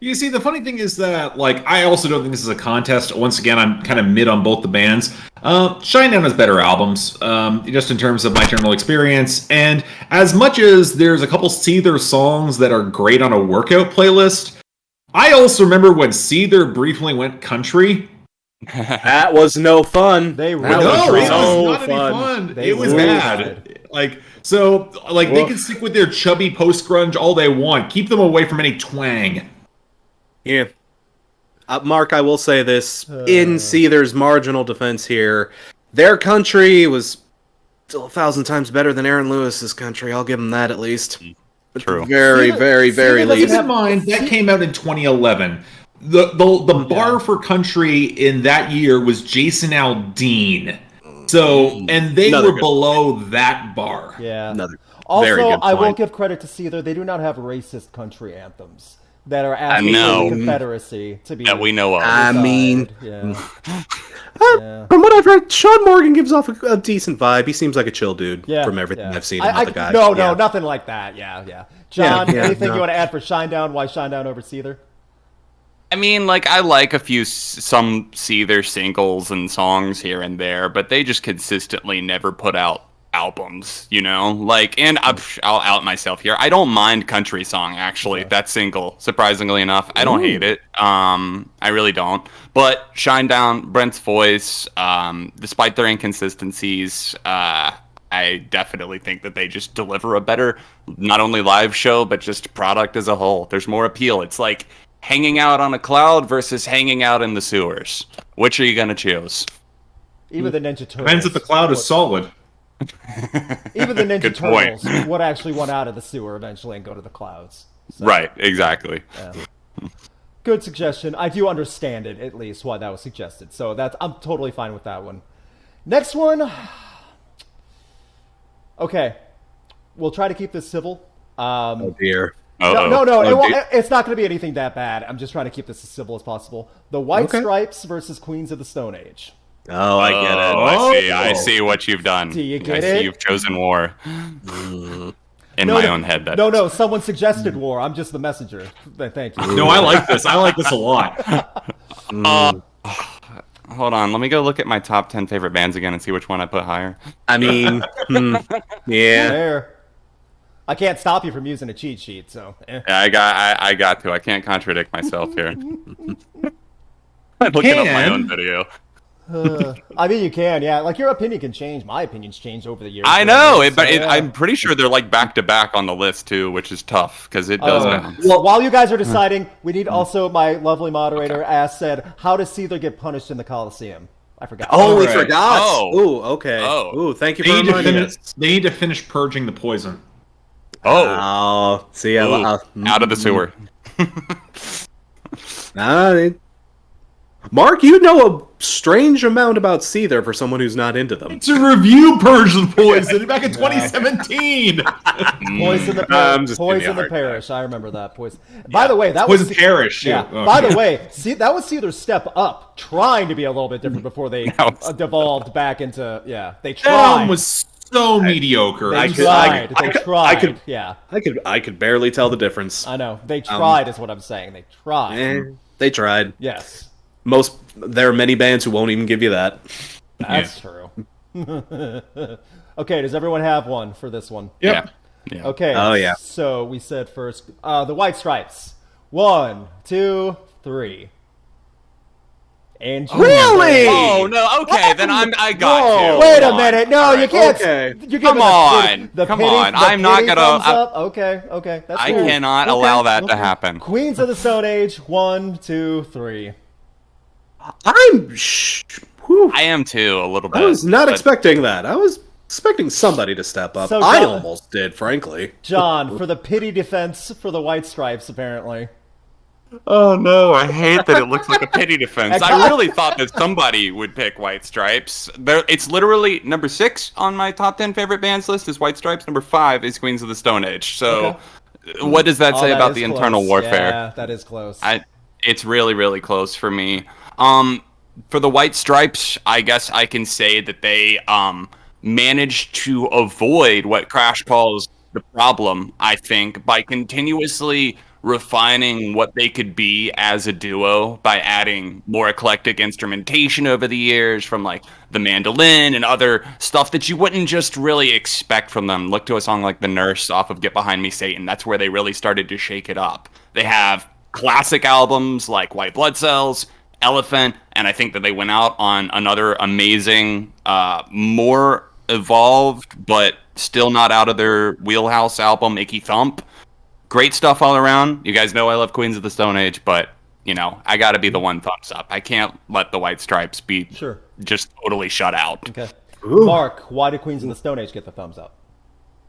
You see, the funny thing is that, like, I also don't think this is a contest. Once again, I'm kind of mid on both the bands. Shinedown has better albums, just in terms of my general experience. And as much as there's a couple Seether songs that are great on a workout playlist, I also remember when Seether briefly went country. That was no fun. They That really was No, it no was not any fun. They It was really bad. Like, so, like, they can stick with their chubby post-grunge all they want. Keep them away from any twang. Yeah. Mark, I will say this. In Seether's marginal defense here, their country was still 1,000 times better than Aaron Lewis's country. I'll give him that at least. True. Very, very, very Seether least. Keep in mind, that came out in 2011. The bar for country in that year was Jason Aldean. So, and they Another were good below that bar. Yeah. Another Also, very good I will point. give credit to Seether. They do not have racist country anthems that are asking know. for the Confederacy to be. That we know of. I mean, Yeah. Yeah. from what I've heard, Sean Morgan gives off a decent vibe. He seems like a chill dude Yeah, from everything yeah. I've seen about the guy. No, Yeah. nothing like that. Yeah. John, Yeah, anything no. you want to add for Shinedown? Why Shinedown over Seether? I mean, like, I like some Seether singles and songs here and there, but they just consistently never put out albums, you know? Like, and I'll out myself here. I don't mind Country Song, actually. That single, surprisingly enough. I don't hate it. I really don't. But Shinedown, Brent's voice, despite their inconsistencies, I definitely think that they just deliver a better, not only live show, but just product as a whole. There's more appeal. It's like hanging out on a cloud versus hanging out in the sewers. Which are you going to choose? Even the Ninja Turtles. Depends if the cloud is solid. Even the Ninja Good point. Turtles would actually want out of the sewer eventually and go to the clouds. So, Right, exactly. good suggestion. I do understand it, at least, why that was suggested. So I'm totally fine with that one. Next one. Okay. We'll try to keep this civil. Oh dear. No, Uh-oh. it's not going to be anything that bad. I'm just trying to keep this as civil as possible. The White Okay. Stripes versus Queens of the Stone Age. Oh, I get it. Oh, I see what you've done. Do you I get see it? you've chosen war. In my own head, that is. No, someone suggested war. I'm just the messenger. Thank you. No, I like this. I like this a lot. Hold on, let me go look at my top 10 favorite bands again and see which one I put higher. I mean, yeah. There. I can't stop you from using a cheat sheet, so. Yeah, I got to. I can't contradict myself here. I'm looking up my own video. I mean, you can, yeah. Like, your opinion can change. My opinion's changed over the years. I know, So, yeah. I'm pretty sure they're like back to back on the list too, which is tough because it does bounce. Well, while you guys are deciding, we need also, my lovely moderator said, how does Seether get punished in the Coliseum? I forgot. Oh, we Right. forgot. Oh. Ooh, okay. Oh. Ooh, thank you They for need, to reminding finish, us. they need to finish purging the poison. Oh, See, Ooh, out of the sewer. Mark, you know a strange amount about Seether for someone who's not into them. To review Purge the Poison back in 2017. Poison the, I'm just giving you a Poison the hard Parish. I remember that. Poison. By the way, that Poison was Parish. Yeah. Oh, By the shit. way, see, that was Seether's step up, trying to be a little bit different before they devolved back into. Yeah, they That tried. album was so mediocre. They I tried. Yeah, I could barely tell the difference. I know. They tried, is what I'm saying. They tried. They tried. Yes, There are many bands who won't even give you that. that's true. Okay, does everyone have one for this one? Yep. Yeah. Okay. Oh, yeah. So we said first, the White Stripes. 1, 2, 3. And Really? Oh no. Okay, then I got Whoa. you. Wait a Come on. minute! No, you can't. okay. You're Come giving on. the Come pity, on. the I'm not pity gonna- thumbs I- up. Okay. That's I fair. cannot Okay, allow that to okay. happen. Queens of the Stone Age. 1, 2, 3. Whew. I am too, a little bit. I was not but- expecting that. I was expecting somebody to step up. So, I John- almost did, frankly. John, for the pity defense for the White Stripes, apparently. Oh no, I hate that it looks like a pity defense. I really thought that somebody would pick White Stripes. It's literally number 6 on my top 10 favorite bands list is White Stripes. Number 5 is Queens of the Stone Age. So, what does that say about the internal warfare? Yeah, that is close. It's really, really close for me. For the White Stripes, I guess I can say that they managed to avoid what Crash calls the problem, I think, by continuously refining what they could be as a duo by adding more eclectic instrumentation over the years from like the mandolin and other stuff that you wouldn't just really expect from them. Look to a song like The Nurse off of Get Behind Me, Satan. That's where they really started to shake it up. They have classic albums like White Blood Cells, Elephant, and I think that they went out on another amazing, more evolved, but still not out of their wheelhouse album, Icky Thump. Great stuff all around. You guys know I love Queens of the Stone Age, but, you know, I gotta be the one thumbs up. I can't let the White Stripes be just totally shut out. Okay. Mark, why did Queens of the Stone Age get the thumbs up?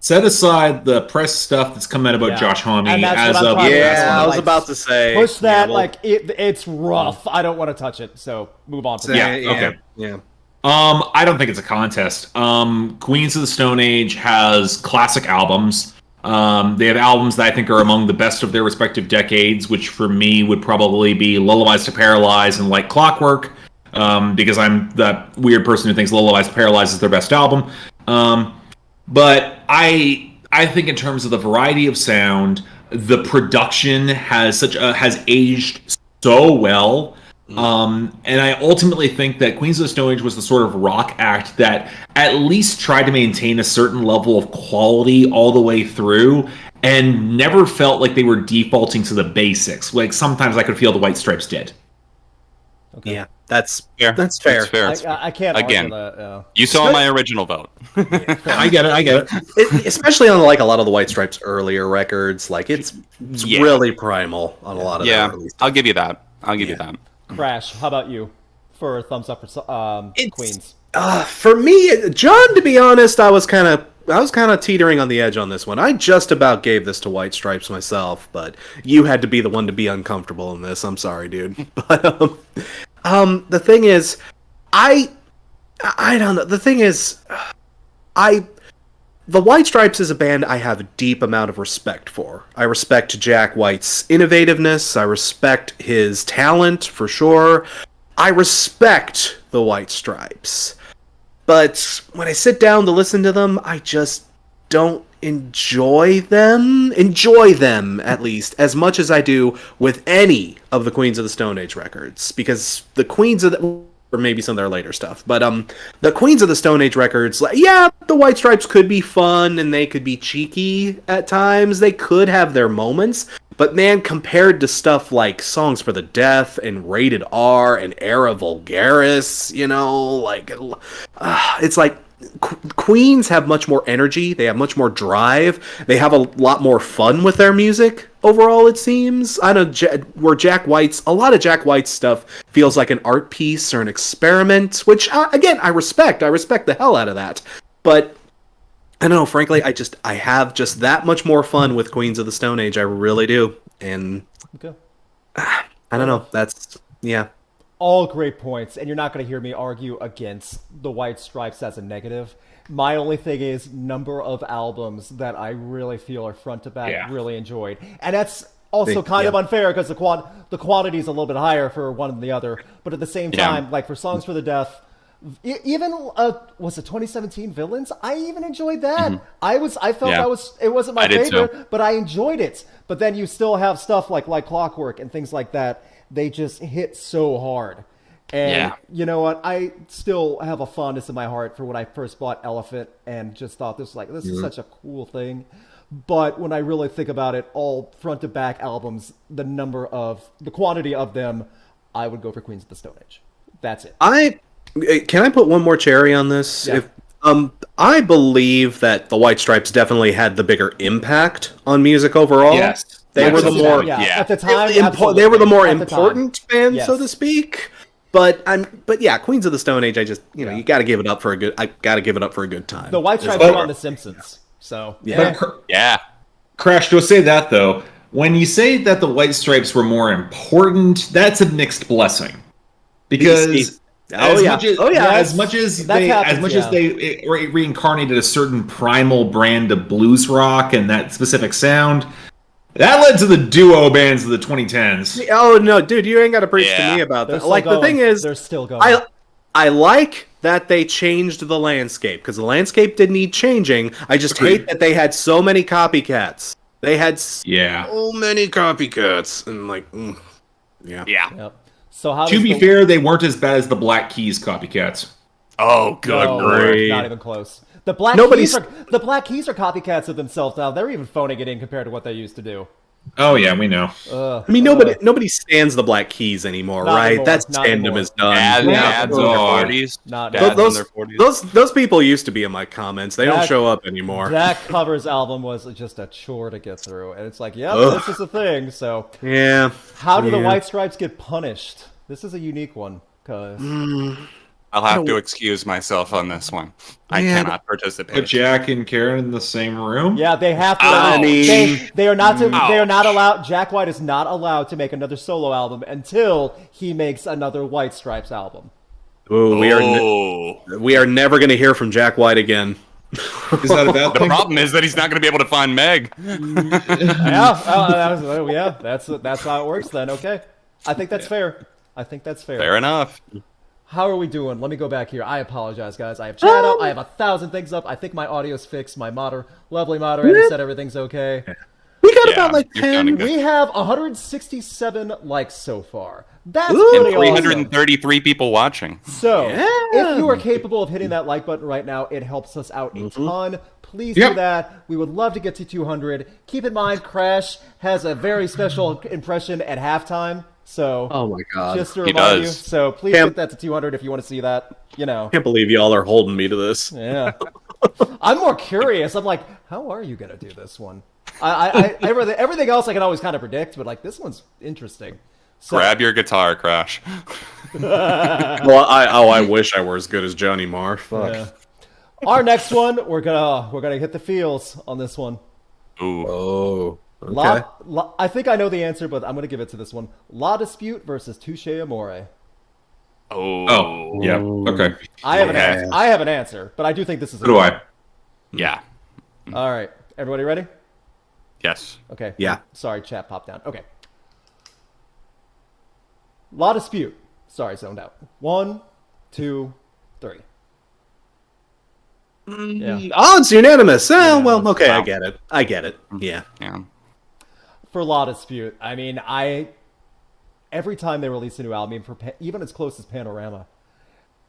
Set aside the press stuff that's come out about Josh Homme And that's as what I'm of trying to Yeah, I was like, about to say. push that. yeah, Like it's rough. I don't want to touch it. So move on from that. okay. Yeah. I don't think it's a contest. Queens of the Stone Age has classic albums. They have albums that I think are among the best of their respective decades, which for me would probably be Lullabies to Paralyze and Like Clockwork, because I'm that weird person who thinks Lullabies to Paralyze is their best album. But I think in terms of the variety of sound, the production has aged so well. And I ultimately think that Queens of the Stone Age was the sort of rock act that at least tried to maintain a certain level of quality all the way through and never felt like they were defaulting to the basics. Like sometimes I could feel the White Stripes did. Okay. Yeah, that's Fair. That's fair. That's fair. I can't Again, argue that. You saw my original vote. I get it. Especially on like a lot of the White Stripes earlier records, like it's really primal on a lot of their early stuff. I'll give you that. I'll give you that. Crash, how about you for a thumbs up for Queens? For me, John, to be honest, I was kind of teetering on the edge on this one. I just about gave this to White Stripes myself, but you had to be the one to be uncomfortable in this. I'm sorry, dude. But the thing is, I don't know. The thing is, the White Stripes is a band I have a deep amount of respect for. I respect Jack White's innovativeness. I respect his talent, for sure. I respect the White Stripes. But when I sit down to listen to them, I just don't enjoy them. Enjoy them, at least, as much as I do with any of the Queens of the Stone Age records. Because the Queens of the... or maybe some of their later stuff. But the Queens of the Stone Age records, like, yeah, the White Stripes could be fun and they could be cheeky at times. They could have their moments. But man, compared to stuff like Songs for the Deaf and Rated R and Era Vulgaris, you know, like, it's like Queens have much more energy. They have much more drive. They have a lot more fun with their music overall, it seems. I know where a lot of Jack White's stuff feels like an art piece or an experiment, which, again, I respect. I respect the hell out of that. But I don't know, frankly, I have just that much more fun with Queens of the Stone Age. I really do. And I don't know. That's, yeah. All great points, and you're not going to hear me argue against the White Stripes as a negative. My only thing is number of albums that I really feel are front to back, really enjoyed. And that's also kind of unfair because the quantity is a little bit higher for one than the other. But at the same time, like for Songs for the Deaf, even was it 2017 Villains? I even enjoyed that. Mm-hmm. It wasn't my favorite, but I enjoyed it. But then you still have stuff like Clockwork and things like that. They just hit so hard. And you know what? I still have a fondness in my heart for when I first bought Elephant and just thought this is such a cool thing. But when I really think about it, all front to back albums, the quantity of them, I would go for Queens of the Stone Age. That's it. Can I put one more cherry on this? Yeah. I believe that the White Stripes definitely had the bigger impact on music overall. Yes. They were the more at the time. they were the more important band, Yes. so to speak. But yeah, Queens of the Stone Age. I just you got to give it up for a good. I got to give it up for a good time. The White Stripes were on The Simpsons, so Yeah. Crash, to say that though, when you say that the White Stripes were more important, that's a mixed blessing. Because as much as they reincarnated a certain primal brand of blues rock and that specific sound, that led to the duo bands of the 2010s. Oh no, dude, you ain't got to preach to me about that. Like the thing is, they're still going. I like that they changed the landscape because the landscape didn't need changing. I just hate that they had so many copycats. They had so many copycats, and Yeah. Yep. So how? To be fair, they weren't as bad as the Black Keys copycats. Oh, good grief. Not even close. The Black Keys are copycats of themselves now. They're even phoning it in compared to what they used to do. Oh yeah, we know. I mean, nobody stands the Black Keys anymore, right? That fandom is done. Dads in their 40s. Those people used to be in my comments. They don't show up anymore. That Covers album was just a chore to get through, and it's like, this is a thing. So how do the White Stripes get punished? This is a unique one because. I'll have to excuse myself on this one. I cannot participate. Put Jack and Karen in the same room? Yeah, they have to. They are not to. They are not allowed. Jack White is not allowed to make another solo album until he makes another White Stripes album. Ooh, we are never going to hear from Jack White again. Is that a bad thing? The problem is that he's not going to be able to find Meg. That's how it works then. Okay, I think that's fair. Fair enough. How are we doing? Let me go back here. I apologize, guys. I have chat up. I have 1,000 things up. I think my audio's fixed. My lovely moderator said everything's okay. We got about 10. We have 167 likes so far. That's pretty awesome. 333 people watching. So, if you are capable of hitting that like button right now, it helps us out a ton. Please do that. We would love to get to 200. Keep in mind, Crash has a very special impression at halftime. So, oh my god, just to remind you. So please get that to 200 if you want to see that. Can't believe y'all are holding me to this. Yeah, I'm more curious. I'm like, how are you gonna do this one? Everything else I can always kind of predict, but this one's interesting. So, grab your guitar, Crash. Well, I wish I were as good as Johnny Marr. Fuck. Yeah. Our next one, we're gonna hit the feels on this one. Ooh. Oh. Okay. I think I know the answer, but I'm going to give it to this one. La Dispute versus Touche Amore. Oh, yeah. Okay. I have an answer, but I do think this is. So do I? Yeah. All right. Everybody ready? Yes. Okay. Yeah. Sorry, chat popped down. Okay. La Dispute. Sorry, zoned out. 1, 2, 3. Yeah. Oh, it's unanimous. Well, okay, wow. I get it. Yeah. For La Dispute, I mean, every time they release a new album, even as close as Panorama,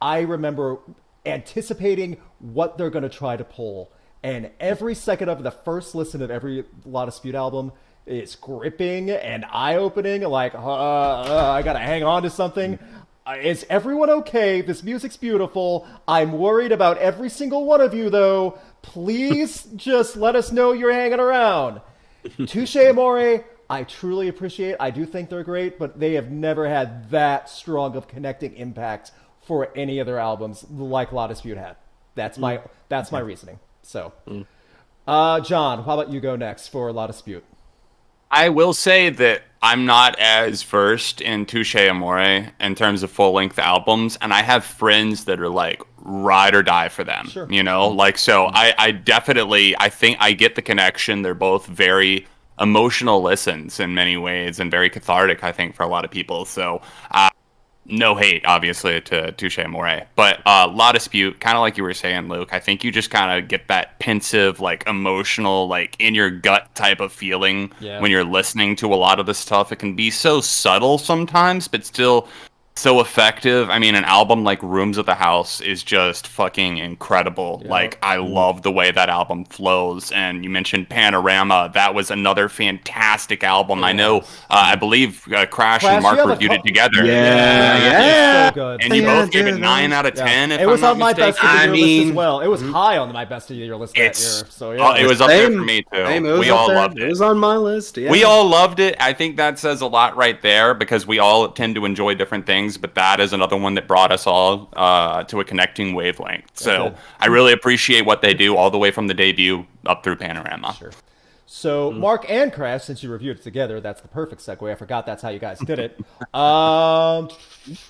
I remember anticipating what they're going to try to pull. And every second of the first listen of every La Dispute album is gripping and eye-opening, like, I got to hang on to something. Is everyone okay? This music's beautiful. I'm worried about every single one of you, though. Please just let us know you're hanging around. Touche Amore, I truly appreciate. I do think they're great, but they have never had that strong of connecting impact for any of their albums like La Dispute had. That's my reasoning. So, John, how about you go next for La Dispute? I will say that I'm not as versed in Touche Amore in terms of full-length albums, and I have friends that are like ride or die for them. Sure. So I think I get the connection. They're both very emotional listens in many ways and very cathartic, I think, for a lot of people. So no hate, obviously, to Touche Amore. But La Dispute, kind of like you were saying, Luke, I think you just kind of get that pensive, like, emotional, like, in your gut type of feeling when you're listening to a lot of the stuff. It can be so subtle sometimes, but still so effective. I mean, an album like Rooms of the House is just fucking incredible. Yeah. Like, I love the way that album flows. And you mentioned Panorama. That was another fantastic album. Yeah. I know, I believe Crash and Mark reviewed it together. Yeah. So good. And you both gave it 9 out of 10. It was on my best of the year list as well. It was high on my best of the year list that year. So it was up there for me too. We all loved it. It was on my list. Yeah. We all loved it. I think that says a lot right there because we all tend to enjoy different things. things, but that is another one that brought us all to a connecting wavelength. So I really appreciate what they do all the way from the debut up through Panorama. Sure. So, Mark and Crash, since you reviewed it together, that's the perfect segue. I forgot that's how you guys did it.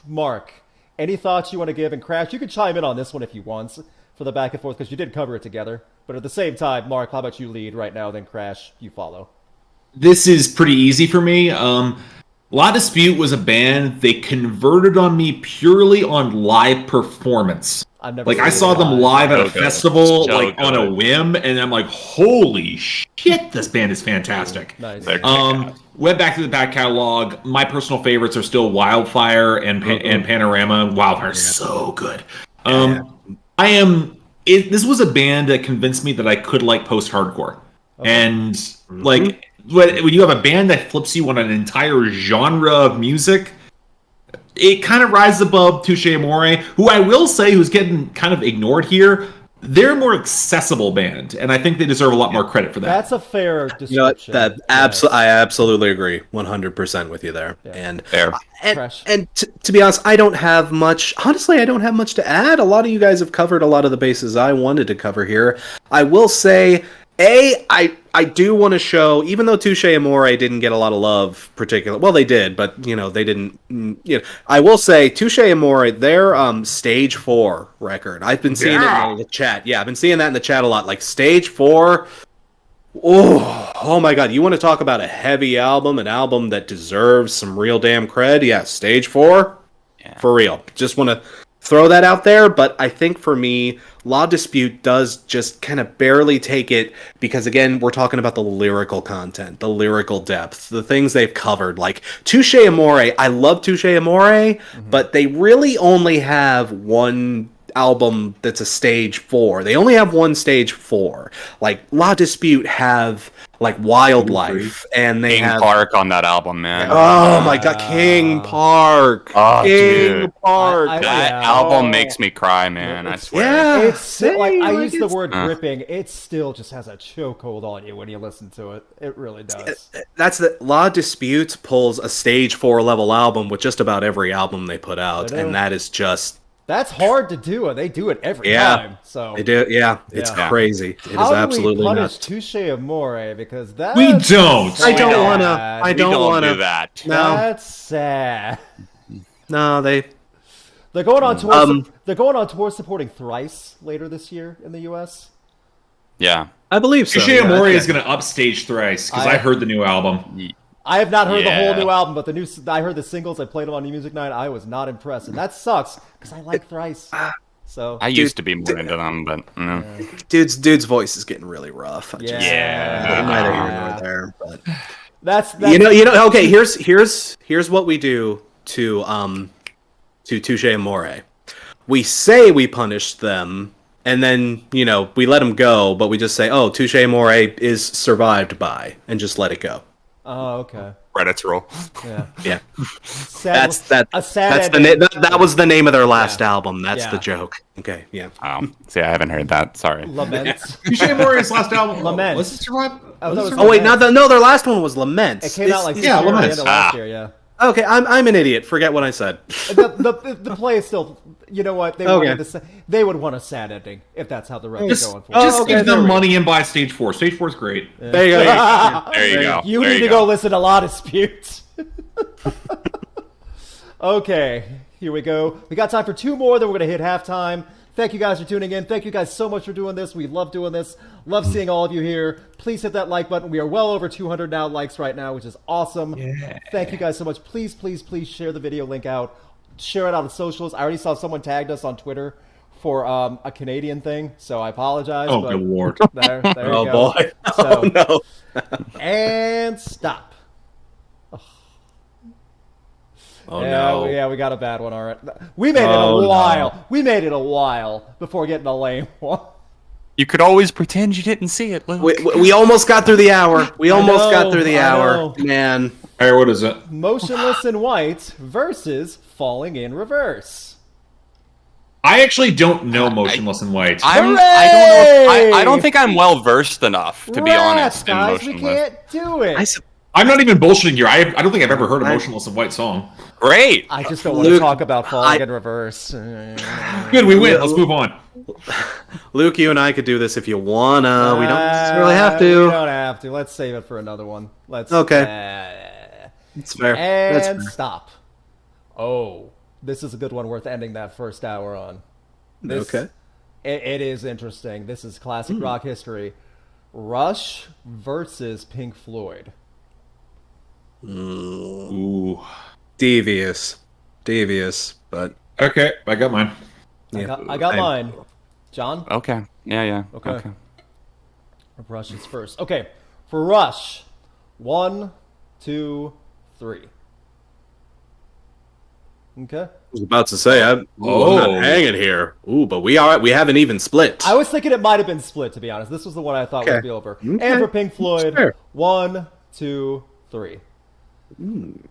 Mark, any thoughts you want to give? And Crash, you can chime in on this one if you want for the back and forth, because you did cover it together. But at the same time, Mark, how about you lead right now, then Crash, you follow. This is pretty easy for me. La Dispute was a band they converted on me purely on live performance. I've never I saw them live at a festival, So on a whim, and I'm like, holy shit, this band is fantastic. Nice. Went back to the back catalog. My personal favorites are still Wildfire and Panorama. Wildfire is so good. This was a band that convinced me that I could like post-hardcore. Okay. And when you have a band that flips you on an entire genre of music, it kind of rises above Touche Amore, who I will say who's getting kind of ignored here. They're a more accessible band, and I think they deserve a lot more credit for that. That's a fair description. I absolutely agree 100% with you there. Yeah. And Fair. And to be honest, I don't have much. Honestly, I don't have much to add. A lot of you guys have covered a lot of the bases I wanted to cover here. I will say, I do want to show, even though Touche Amore didn't get a lot of love, well, they did, but they didn't. I will say Touche Amore, their Stage 4 record. I've been seeing it in the chat. Yeah, I've been seeing that in the chat a lot. Like Stage 4. Oh my God! You want to talk about a heavy album, an album that deserves some real damn cred? Yeah, Stage 4, for real. Just want to throw that out there, but I think for me, La Dispute does just kind of barely take it because, again, we're talking about the lyrical content, the lyrical depth, the things they've covered. Like Touche Amore, I love Touche Amore, but they really only have one album that's a Stage 4. They only have one Stage 4. Like La Dispute have like Wildlife, and they King have Park on that album, man. Oh my God, King Park. King Park. That album makes me cry, man. I swear. Yeah, It's like I use the word gripping. It still just has a chokehold on you when you listen to it. It really does. That's the La Dispute pulls a Stage 4 level album with just about every album they put out, and that is just. That's hard to do, and they do it every time. So they do, it's crazy. It is absolutely How do we punish nuts. Touche Amore? Because that We don't. I don't want to. I don't want do to. that. No, That's sad. no, They're going on tour. They're going on tour supporting Thrice later this year in the U.S. Yeah. I believe so. Touche Amore is going to upstage Thrice because I heard the new album. I have not heard the whole new album, but I heard the singles. I played them on New Music Night. I was not impressed, and that sucks because I like Thrice. So I used to be more into them, but dude's voice is getting really rough. Yeah. Neither here nor there. But that's Okay, here's what we do to Touche Amore. We say we punished them, and then we let them go, but we just say, "Oh, Touche Amore is survived by," and just let it go. Oh, okay. credits roll. Yeah. That's that was the name of their last album. That's the joke. Okay, yeah. Oh, see, I haven't heard that. Sorry. Laments. Touche Amore's last album. Lament. Was it Survive? Oh wait, no, their last one was Laments. It came out like Laments. last year. Yeah. Okay, I'm an idiot. Forget what I said. The play is still. You know what? They would want a sad ending if that's how the record's going for. Just give them money and buy Stage 4. Stage 4 is great. There you go. There you go. You need to go listen to Law Disputes. Okay, here we go. We got time for 2 more, then we're going to hit halftime. Thank you guys for tuning in. Thank you guys so much for doing this. We love doing this. Love seeing all of you here. Please hit that like button. We are well over 200 now likes right now, which is awesome. Yeah. Thank you guys so much. Please, please, please share the video link out. Share it out on socials. I already saw someone tagged us on Twitter for a Canadian thing, so I apologize. Oh, good lord. There you go. Oh, boy. So, no. And stop. No. Yeah, we got a bad one, all right. We made it a while. No. We made it a while before getting a lame one. You could always pretend you didn't see it, Luke. We almost got through the hour. Man. All right, what is it? Motionless in White versus Falling in Reverse. I actually don't know Motionless in White. I don't think I'm well versed enough to be honest. Guys, we can't do it. I'm not even bullshitting you. I don't think I've ever heard a Motionless in White song. great. I just don't want to Luke, talk about Falling in Reverse. Good, we win. Let's move on. Luke, you and I could do this if you wanna. We don't necessarily have to. We don't have to. Let's save it for another one. Okay. It's fair. That's And fair. stop. Oh, this is a good one worth ending that first hour on. Okay. It is interesting. This is classic rock history. Rush versus Pink Floyd. Ooh. Devious, but Okay, I got mine. I got mine. John? Okay. Yeah. Okay. Rush is first. Okay, for Rush, 1, 2, 3. Okay. I was about to say I'm not hanging here. Ooh, but we haven't even split. I was thinking it might have been split, to be honest. This was the one I thought would be over. Okay. And for Pink Floyd, Fair. 1, 2, 3.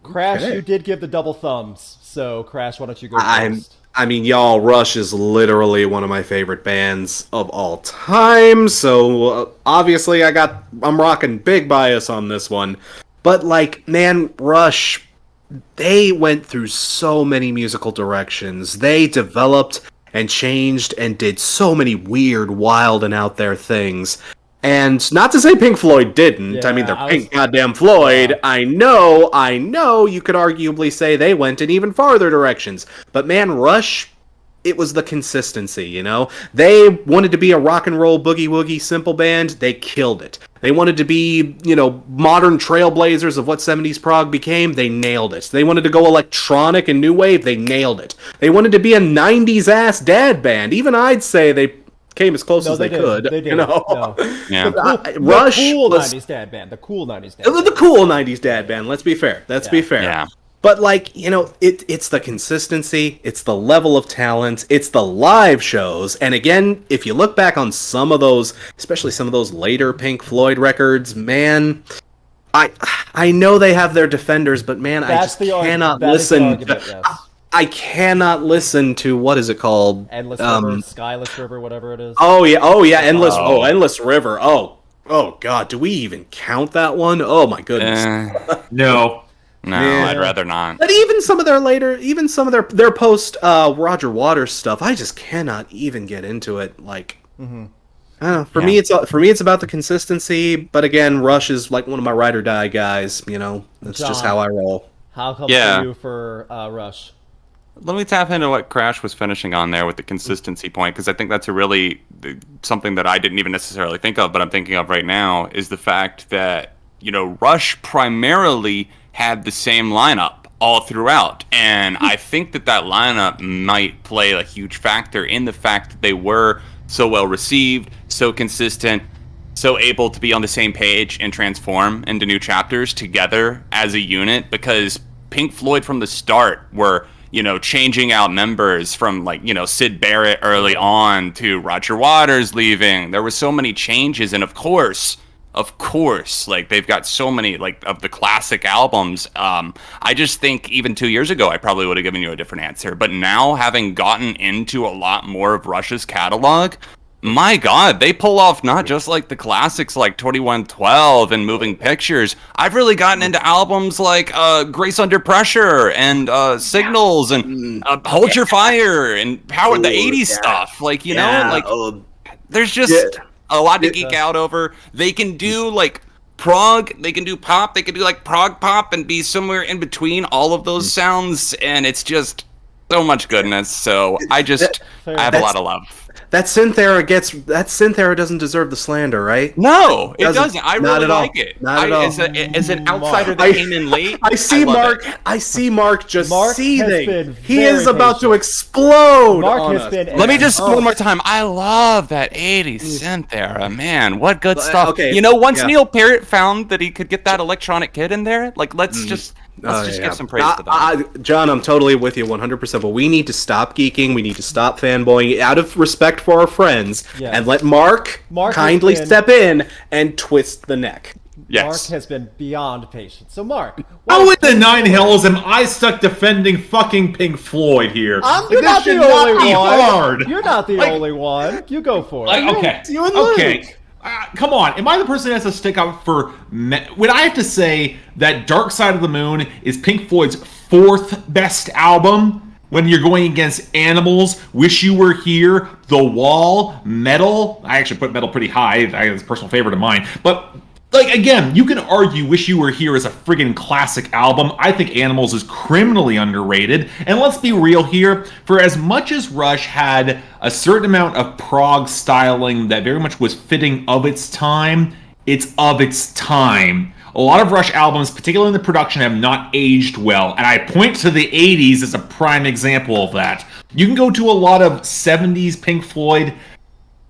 Crash, okay. you did give the double thumbs. So, Crash, why don't you go first? I mean, y'all, Rush is literally one of my favorite bands of all time. So obviously, I'm rocking big bias on this one. But like, man, Rush, they went through so many musical directions. They developed and changed and did so many weird, wild, and out there things. And not to say Pink Floyd didn't. Yeah, I mean, they're Pink goddamn Floyd. Yeah. I know, you could arguably say they went in even farther directions. But man, Rush, it was the consistency, you know? They wanted to be a rock and roll boogie woogie simple band. They killed it. They wanted to be, modern trailblazers of what 70s prog became. They nailed it. They wanted to go electronic and new wave. They nailed it. They wanted to be a 90s ass dad band. Even I'd say they came as close as they could. They did. You know? No. Yeah. Rush the cool was 90s dad band. The cool 90s dad band. the cool 90s dad band. Let's be fair. Be fair. Yeah. But it's the consistency, it's the level of talent, it's the live shows. And again, if you look back on some of those, especially some of those later Pink Floyd records, man, I know they have their defenders, but man, I just cannot listen. I cannot listen to, what is it called? Endless River, Skyless River, whatever it is. Oh yeah, Endless River. Oh God, do we even count that one? Oh my goodness. No. No, Yeah. I'd rather not. But even some of their post Roger Waters stuff, I just cannot even get into it. Like, I don't know. For me, it's about the consistency. But again, Rush is like one of my ride or die guys. That's just how I roll. How come for you for Rush? Let me tap into what Crash was finishing on there with the consistency point, because I think that's something that I didn't even necessarily think of, but I'm thinking of right now, is the fact that, Rush primarily had the same lineup all throughout. And I think that lineup might play a huge factor in the fact that they were so well received, so consistent, so able to be on the same page and transform into new chapters together as a unit, because Pink Floyd from the start were changing out members from Syd Barrett early on to Roger Waters leaving. There were so many changes, and of course, they've got so many of the classic albums. I just think even 2 years ago, I probably would have given you a different answer. But now, having gotten into a lot more of Rush's catalog, my God, they pull off not just the classics like 2112 and Moving Pictures. I've really gotten into albums like Grace Under Pressure and Signals and Hold Your Fire and Power, the 80s stuff. There's just a lot to geek out over. They can do prog, they can do pop, they can do prog pop and be somewhere in between all of those sounds, and it's just so much goodness. So I have a lot of love. That synth era doesn't deserve the slander, right? No, it doesn't. I really like it. Not at all. As an outsider that came in late, I see Mark just seething. He is about to explode. Let me just one more time. I love that 80s synth era, man. What good stuff. Okay. Once Neil Peart found that he could get that electronic kid in there, let's just give some praise to them. John, I'm totally with you 100%, but we need to stop geeking. We need to stop fanboying out of respect for our friends and let Mark kindly step in and twist the neck. Yes. Mark has been beyond patient. So, Mark, how in the nine hells am I stuck defending fucking Pink Floyd here? You're not the only one. You're not the only one. You go for it. Okay. You and Luke. Okay. Come on, am I the person that has to stick up for... When I have to say that Dark Side of the Moon is Pink Floyd's fourth best album when you're going against Animals, Wish You Were Here, The Wall, Metal. I actually put Metal pretty high. It's a personal favorite of mine. But, like, again, you can argue Wish You Were Here is a friggin' classic album. I think Animals is criminally underrated. And let's be real here. For as much as Rush had a certain amount of prog styling that very much was fitting of its time, it's of its time. A lot of Rush albums, particularly in the production, have not aged well. And I point to the 80s as a prime example of that. You can go to a lot of 70s Pink Floyd.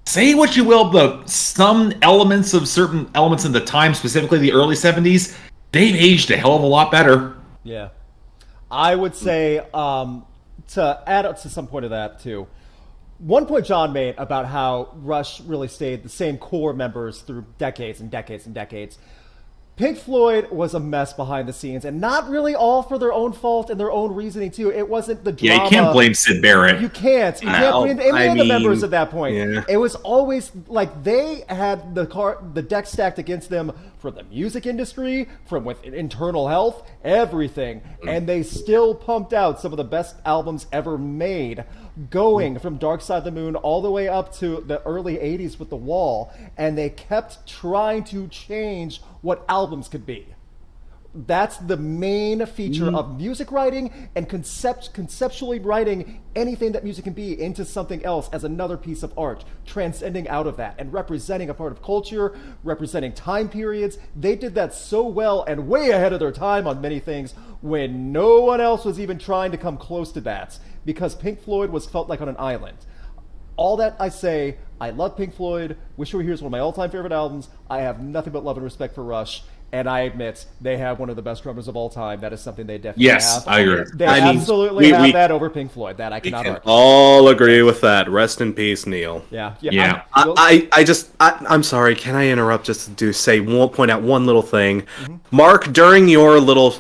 Say what you will, but some elements of certain elements in the time, specifically the early 70s, they've aged a hell of a lot better. Yeah. I would say, to add up to some point of that, too, one point John made about how Rush really stayed the same core members through decades and decades and decades. Pink Floyd was a mess behind the scenes, and not really all for their own fault and their own reasoning, too. It wasn't the drama. Yeah, you can't blame Sid Barrett. You can't. You can't blame any of the members at that point. Yeah. It was always like they had the deck stacked against them from the music industry, from with internal health, everything. And they still pumped out some of the best albums ever made, going from Dark Side of the Moon all the way up to the early 80s with The Wall. And they kept trying to change what albums could be. That's the main feature of music writing and conceptually writing anything that music can be into something else as another piece of art, transcending out of that and representing a part of culture, representing time periods. They did that so well and way ahead of their time on many things when no one else was even trying to come close to that, because Pink Floyd was felt like on an island. All that I say, I love Pink Floyd. Wish You Were Here is one of my all-time favorite albums. I have nothing but love and respect for Rush. And I admit, they have one of the best drummers of all time. That is something they definitely have. Yes, I agree. They absolutely have that over Pink Floyd. That I We cannot can argue. all agree with that. Rest in peace, Neil. Yeah. I'm sorry. Can I interrupt just to point out one little thing? Mark, during your little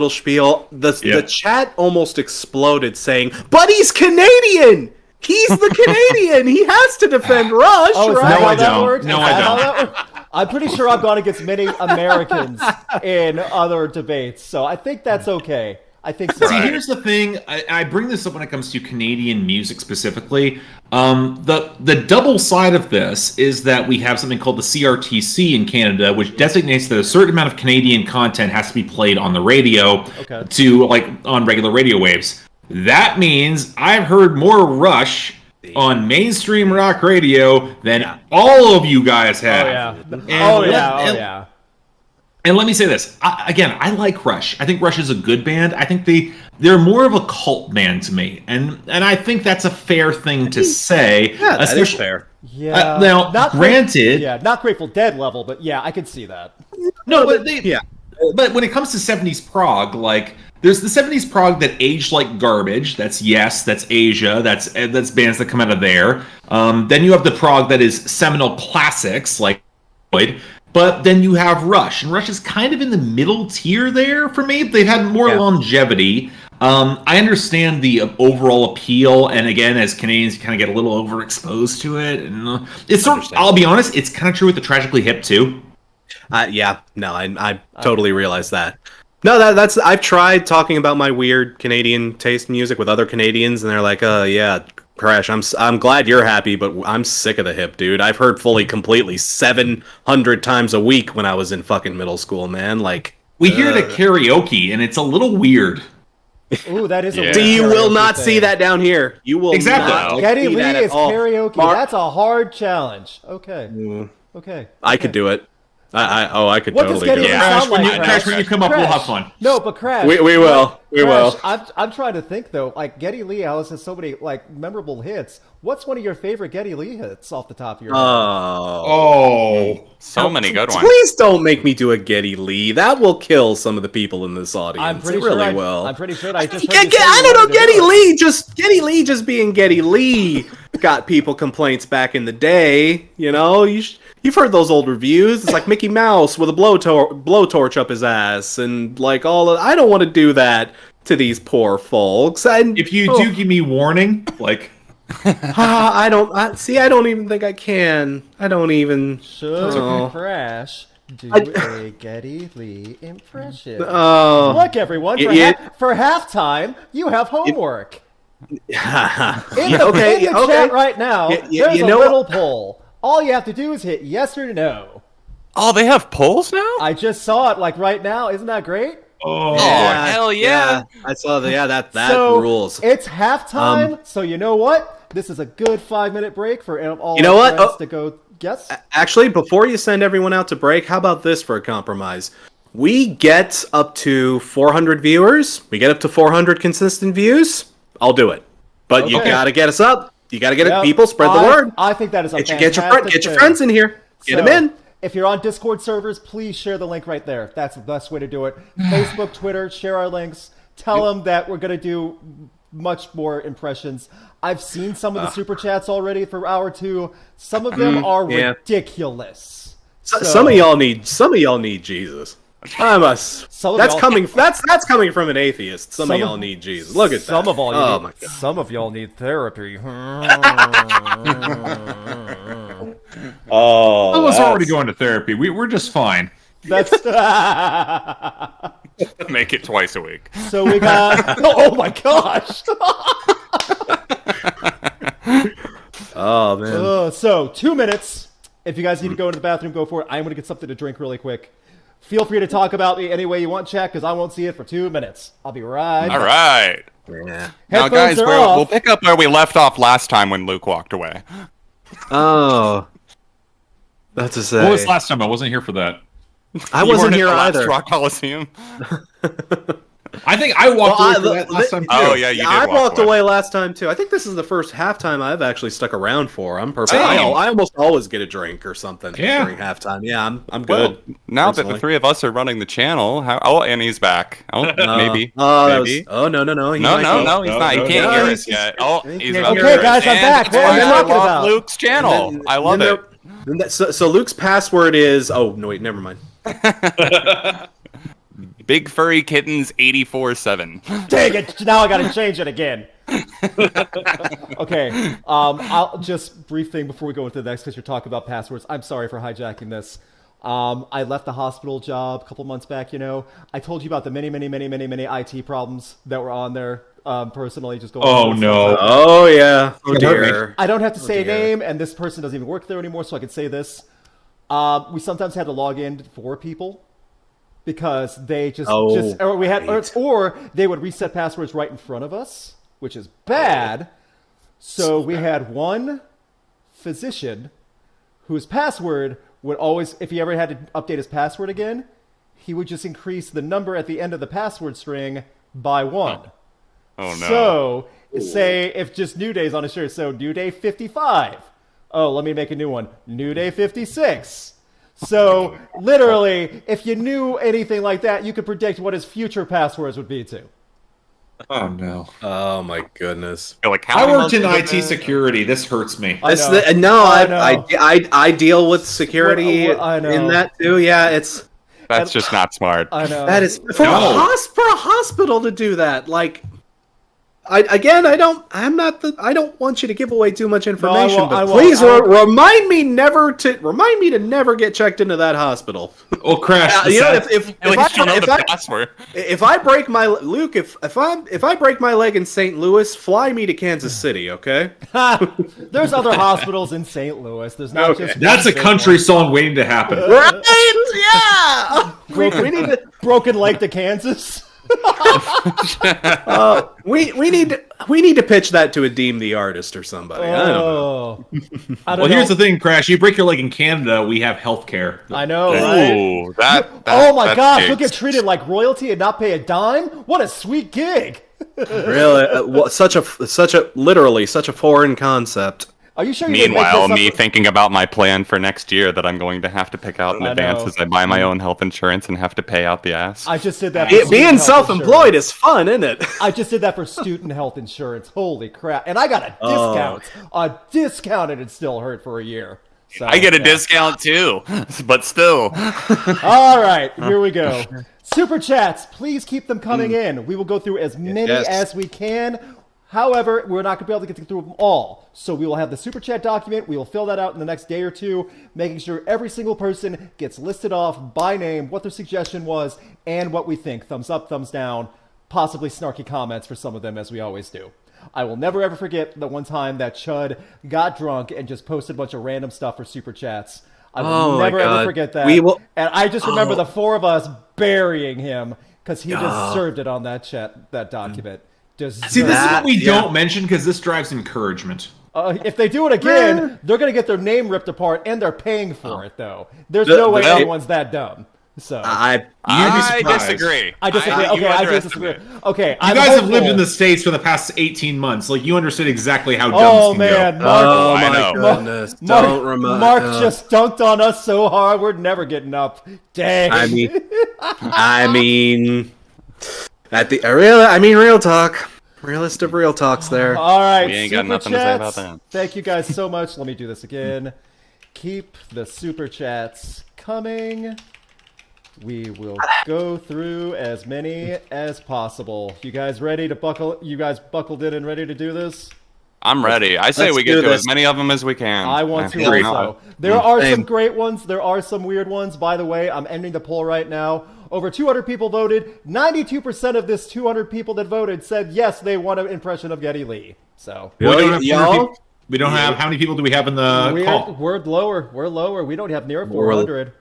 spiel, the chat almost exploded, saying, "But he's Canadian. He's the Canadian. He has to defend Rush, Oh, is right?" that No, how I that don't. works? No, Is I that how don't. that works? I'm pretty sure I've gone against many Americans in other debates, so I think that's okay. I think so. See, here's the thing. I bring this up when it comes to Canadian music specifically. The double side of this is that we have something called the CRTC in Canada, which designates that a certain amount of Canadian content has to be played on the radio on regular radio waves. That means I've heard more Rush on mainstream rock radio than all of you guys have. Oh yeah. And let me say this. I like Rush. I think Rush is a good band. I think they're more of a cult band to me. And I think that's a fair thing to say. Yeah, that is fair. Yeah. Now, granted... not Grateful Dead level, but yeah, I could see that. No, but when it comes to 70s prog, like... There's the 70s prog that aged like garbage. That's Yes, that's Asia, that's bands that come out of there. Then you have the prog that is seminal classics like Floyd. But then you have Rush, and Rush is kind of in the middle tier there for me. They've had more longevity. I understand the overall appeal, and again, as Canadians, you kind of get a little overexposed to it. And it's I'll be honest, it's kind of true with the Tragically Hip too. I totally realize that. No, that's I've tried talking about my weird Canadian taste in music with other Canadians, and they're like, Crash, I'm glad you're happy, but I'm sick of the hip, dude. I've heard Fully Completely 700 times a week when I was in fucking middle school, man. Like, we hear it at karaoke, and it's a little weird. Ooh, that is a weird you will not thing. see that down here. You will not Geddy see Lee that at is all. karaoke. That's a hard challenge. Okay. I could do it. I could What does totally do Geddy it. Lee sound like? Crash, when you come up, we'll have fun. No, but Crash. We will. We will. I'm trying to think though. Like Geddy Lee has so many like memorable hits. What's one of your favorite Geddy Lee hits off the top of your head? So many good ones. Please don't make me do a Geddy Lee. That will kill some of the people in this audience. I'm pretty it sure really will. I'm pretty sure I just. I don't know. Geddy Lee just being Geddy Lee got people complaints back in the day. You know, you've heard those old reviews. It's like Mickey Mouse with a blowtorch up his ass, and like I don't want to do that to these poor folks. And if you do give me warning, like. I don't even think I can. I don't even. Should Crash do a Geddy Lee impression. Oh, Look, everyone, for halftime, you have homework. In the chat right now, there's a little poll. All you have to do is hit yes or no. Oh, they have polls now? I just saw it, like, right now. Isn't that great? Oh, hell yeah. I saw that. Yeah, that So, rules. It's halftime, so you know what? This is a good 5-minute break for all You know our what? friends to go. Yes? Actually, before you send everyone out to break, how about this for a compromise? We get up to 400 viewers. We get up to 400 consistent views. I'll do it. But you gotta get us up. You gotta get it. People spread the word. I think that is a Get your fantastic friends in here. Get them in. If you're on Discord servers, please share the link right there. That's the best way to do it. Facebook, Twitter, share our links. Tell them that we're going to do much more impressions. I've seen some of the super chats already for hour 2. Some of them are ridiculous. Some of y'all need Jesus. That's coming from an atheist. Some of y'all need Jesus. Look at that. Some of y'all need therapy. Oh, I was already going to therapy. We're just fine. That's Make it twice a week. So we got. Oh my gosh! Oh man. So 2 minutes. If you guys need to go into the bathroom, go for it. I'm going to get something to drink really quick. Feel free to talk about me any way you want, chat, because I won't see it for 2 minutes. I'll be right. All right. Yeah. Now, guys, we'll pick up where we left off last time when Luke walked away. Oh. That's to say. What was last time? I wasn't here for that. I wasn't here either. Rock Coliseum. I think I walked away for that last time too. Oh yeah, you did. I walked away last time too. I think this is the first halftime I've actually stuck around for. I'm perfect. I almost always get a drink or something during halftime. Yeah, I'm good. Well, now that the three of us are running the channel, and he's back. Oh, maybe. No. He's No, not. He can't hear us yet. Oh, he's about Okay, guys, I'm back. What are we talking about? Luke's channel. I love it. So Luke's password is. Oh no, wait, never mind. Big Furry Kittens 84-7. Dang it! Now I gotta change it again. Okay. I'll just brief thing before we go into the next, because you're talking about passwords. I'm sorry for hijacking this. I left the hospital job a couple months back. I told you about the many IT problems that were on there. Personally, just going. Oh no! Oh yeah! Oh dear! I don't have to say a name, and this person doesn't even work there anymore, so I can say this. We sometimes had to log in for people because they or they would reset passwords right in front of us, which is bad. So we had one physician whose password would always, if he ever had to update his password again, he would just increase the number at the end of the password string by 1. Oh no! So say if just New Day's on a shirt, so New Day 55. Oh, let me make a new one. New Day 56. So, literally, if you knew anything like that, you could predict what his future passwords would be too. Oh no! Oh my goodness! I worked in IT security. This hurts me. I deal with security in that too. Yeah, that's just not smart. I know. That is for a hospital to do that. Like, I don't want you to give away too much information, but please remind me to never get checked into that hospital. Well, Crash. If I break my if I break my leg in St. Louis, fly me to Kansas City, okay? There's other hospitals in St. Louis. There's not just that's a country song waiting to happen. Right? Yeah. Broken leg to Kansas. We need to pitch that to a Deem the Artist or somebody. I don't know. Well, here's the thing, Crash. You break your leg in Canada, we have health care. I know, right? Oh my gosh, you'll get treated like royalty and not pay a dime? What a sweet gig. Really? Such a foreign concept. Are you sure? Meanwhile, me thinking about my plan for next year that I'm going to have to pick out in advance as I buy my own health insurance and have to pay out the ass. I just did that. Being self-employed is fun, isn't it? I just did that for student health insurance. Holy crap! And I got a discount, and it still hurt for a year. So, I get a discount too, but still. All right, here we go. Super chats, please keep them coming in. We will go through as many as we can. However, we're not going to be able to get through them all. So we will have the Super Chat document. We will fill that out in the next day or two, making sure every single person gets listed off by name, what their suggestion was, and what we think. Thumbs up, thumbs down, possibly snarky comments for some of them, as we always do. I will never ever forget the one time that Chud got drunk and just posted a bunch of random stuff for Super Chats. I will never ever forget that. And I just remember the four of us burying him because he deserved it on that document. See, this is what we don't mention because this drives encouragement. If they do it again, they're going to get their name ripped apart, and they're paying for it, though. There's no way anyone's that dumb. So I disagree. I disagree. I disagree. Okay, you guys have lived in the States for the past 18 months. Like, you understood exactly how dumb can go. Mark, my goodness! Don't remember. Mark just dunked on us so hard, we're never getting up. Dang. I mean, real talk. Realist of real talks there. All right, we ain't got nothing to say about that. Thank you guys so much. Let me do this again. Keep the super chats coming. We will go through as many as possible. You guys ready to buckle? You guys buckled in and ready to do this? I'm ready. I say we get to as many of them as we can. I want to also. There are some great ones. There are some weird ones. By the way, I'm ending the poll right now. Over 200 people voted. 92% of this 200 people that voted said yes, they want an impression of Geddy Lee. So we don't have. How many people do we have in the call? We're lower. We're lower. We don't have near 400.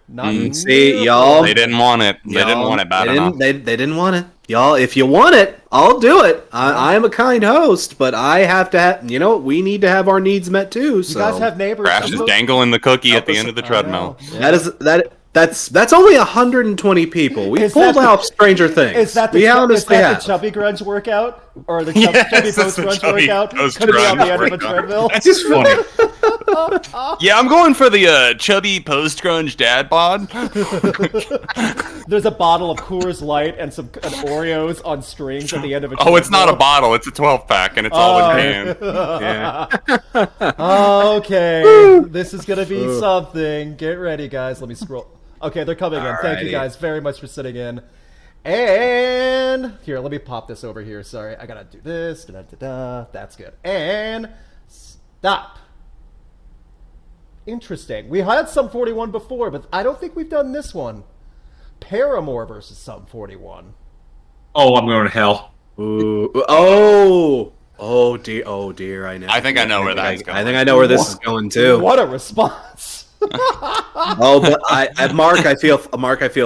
See, y'all. They didn't want it. They didn't want it bad enough. They didn't want it. Y'all, if you want it, I'll do it. I am a kind host, but I have to have, we need to have our needs met too. So. You guys have neighbors. Crash is dangling the cookie at the end of the treadmill. Yeah. That's only 120 people. We pulled out Stranger Things. Is that the Chubby Grunge workout? Or the Chubby Post Grunge workout? Could be on the end of a treadmill? That's just funny. Yeah, I'm going for the Chubby Post Grunge dad bod. There's a bottle of Coors Light and some Oreos on strings at the end of a treadmill. Oh, it's not a bottle. It's a 12-pack, and it's all in can. Okay. This is going to be something. Get ready, guys. Let me scroll. Okay, they're coming in. Thank you guys very much for sitting in. And here, let me pop this over here. Sorry, I gotta do this. That's good. And stop. Interesting. We had Sum 41 before, but I don't think we've done this one. Paramore versus Sum 41. Oh, I'm going to hell. Ooh. Oh dear. I know. I think I know where that's going. I think I know where this is going too. What a response. But Mark, I feel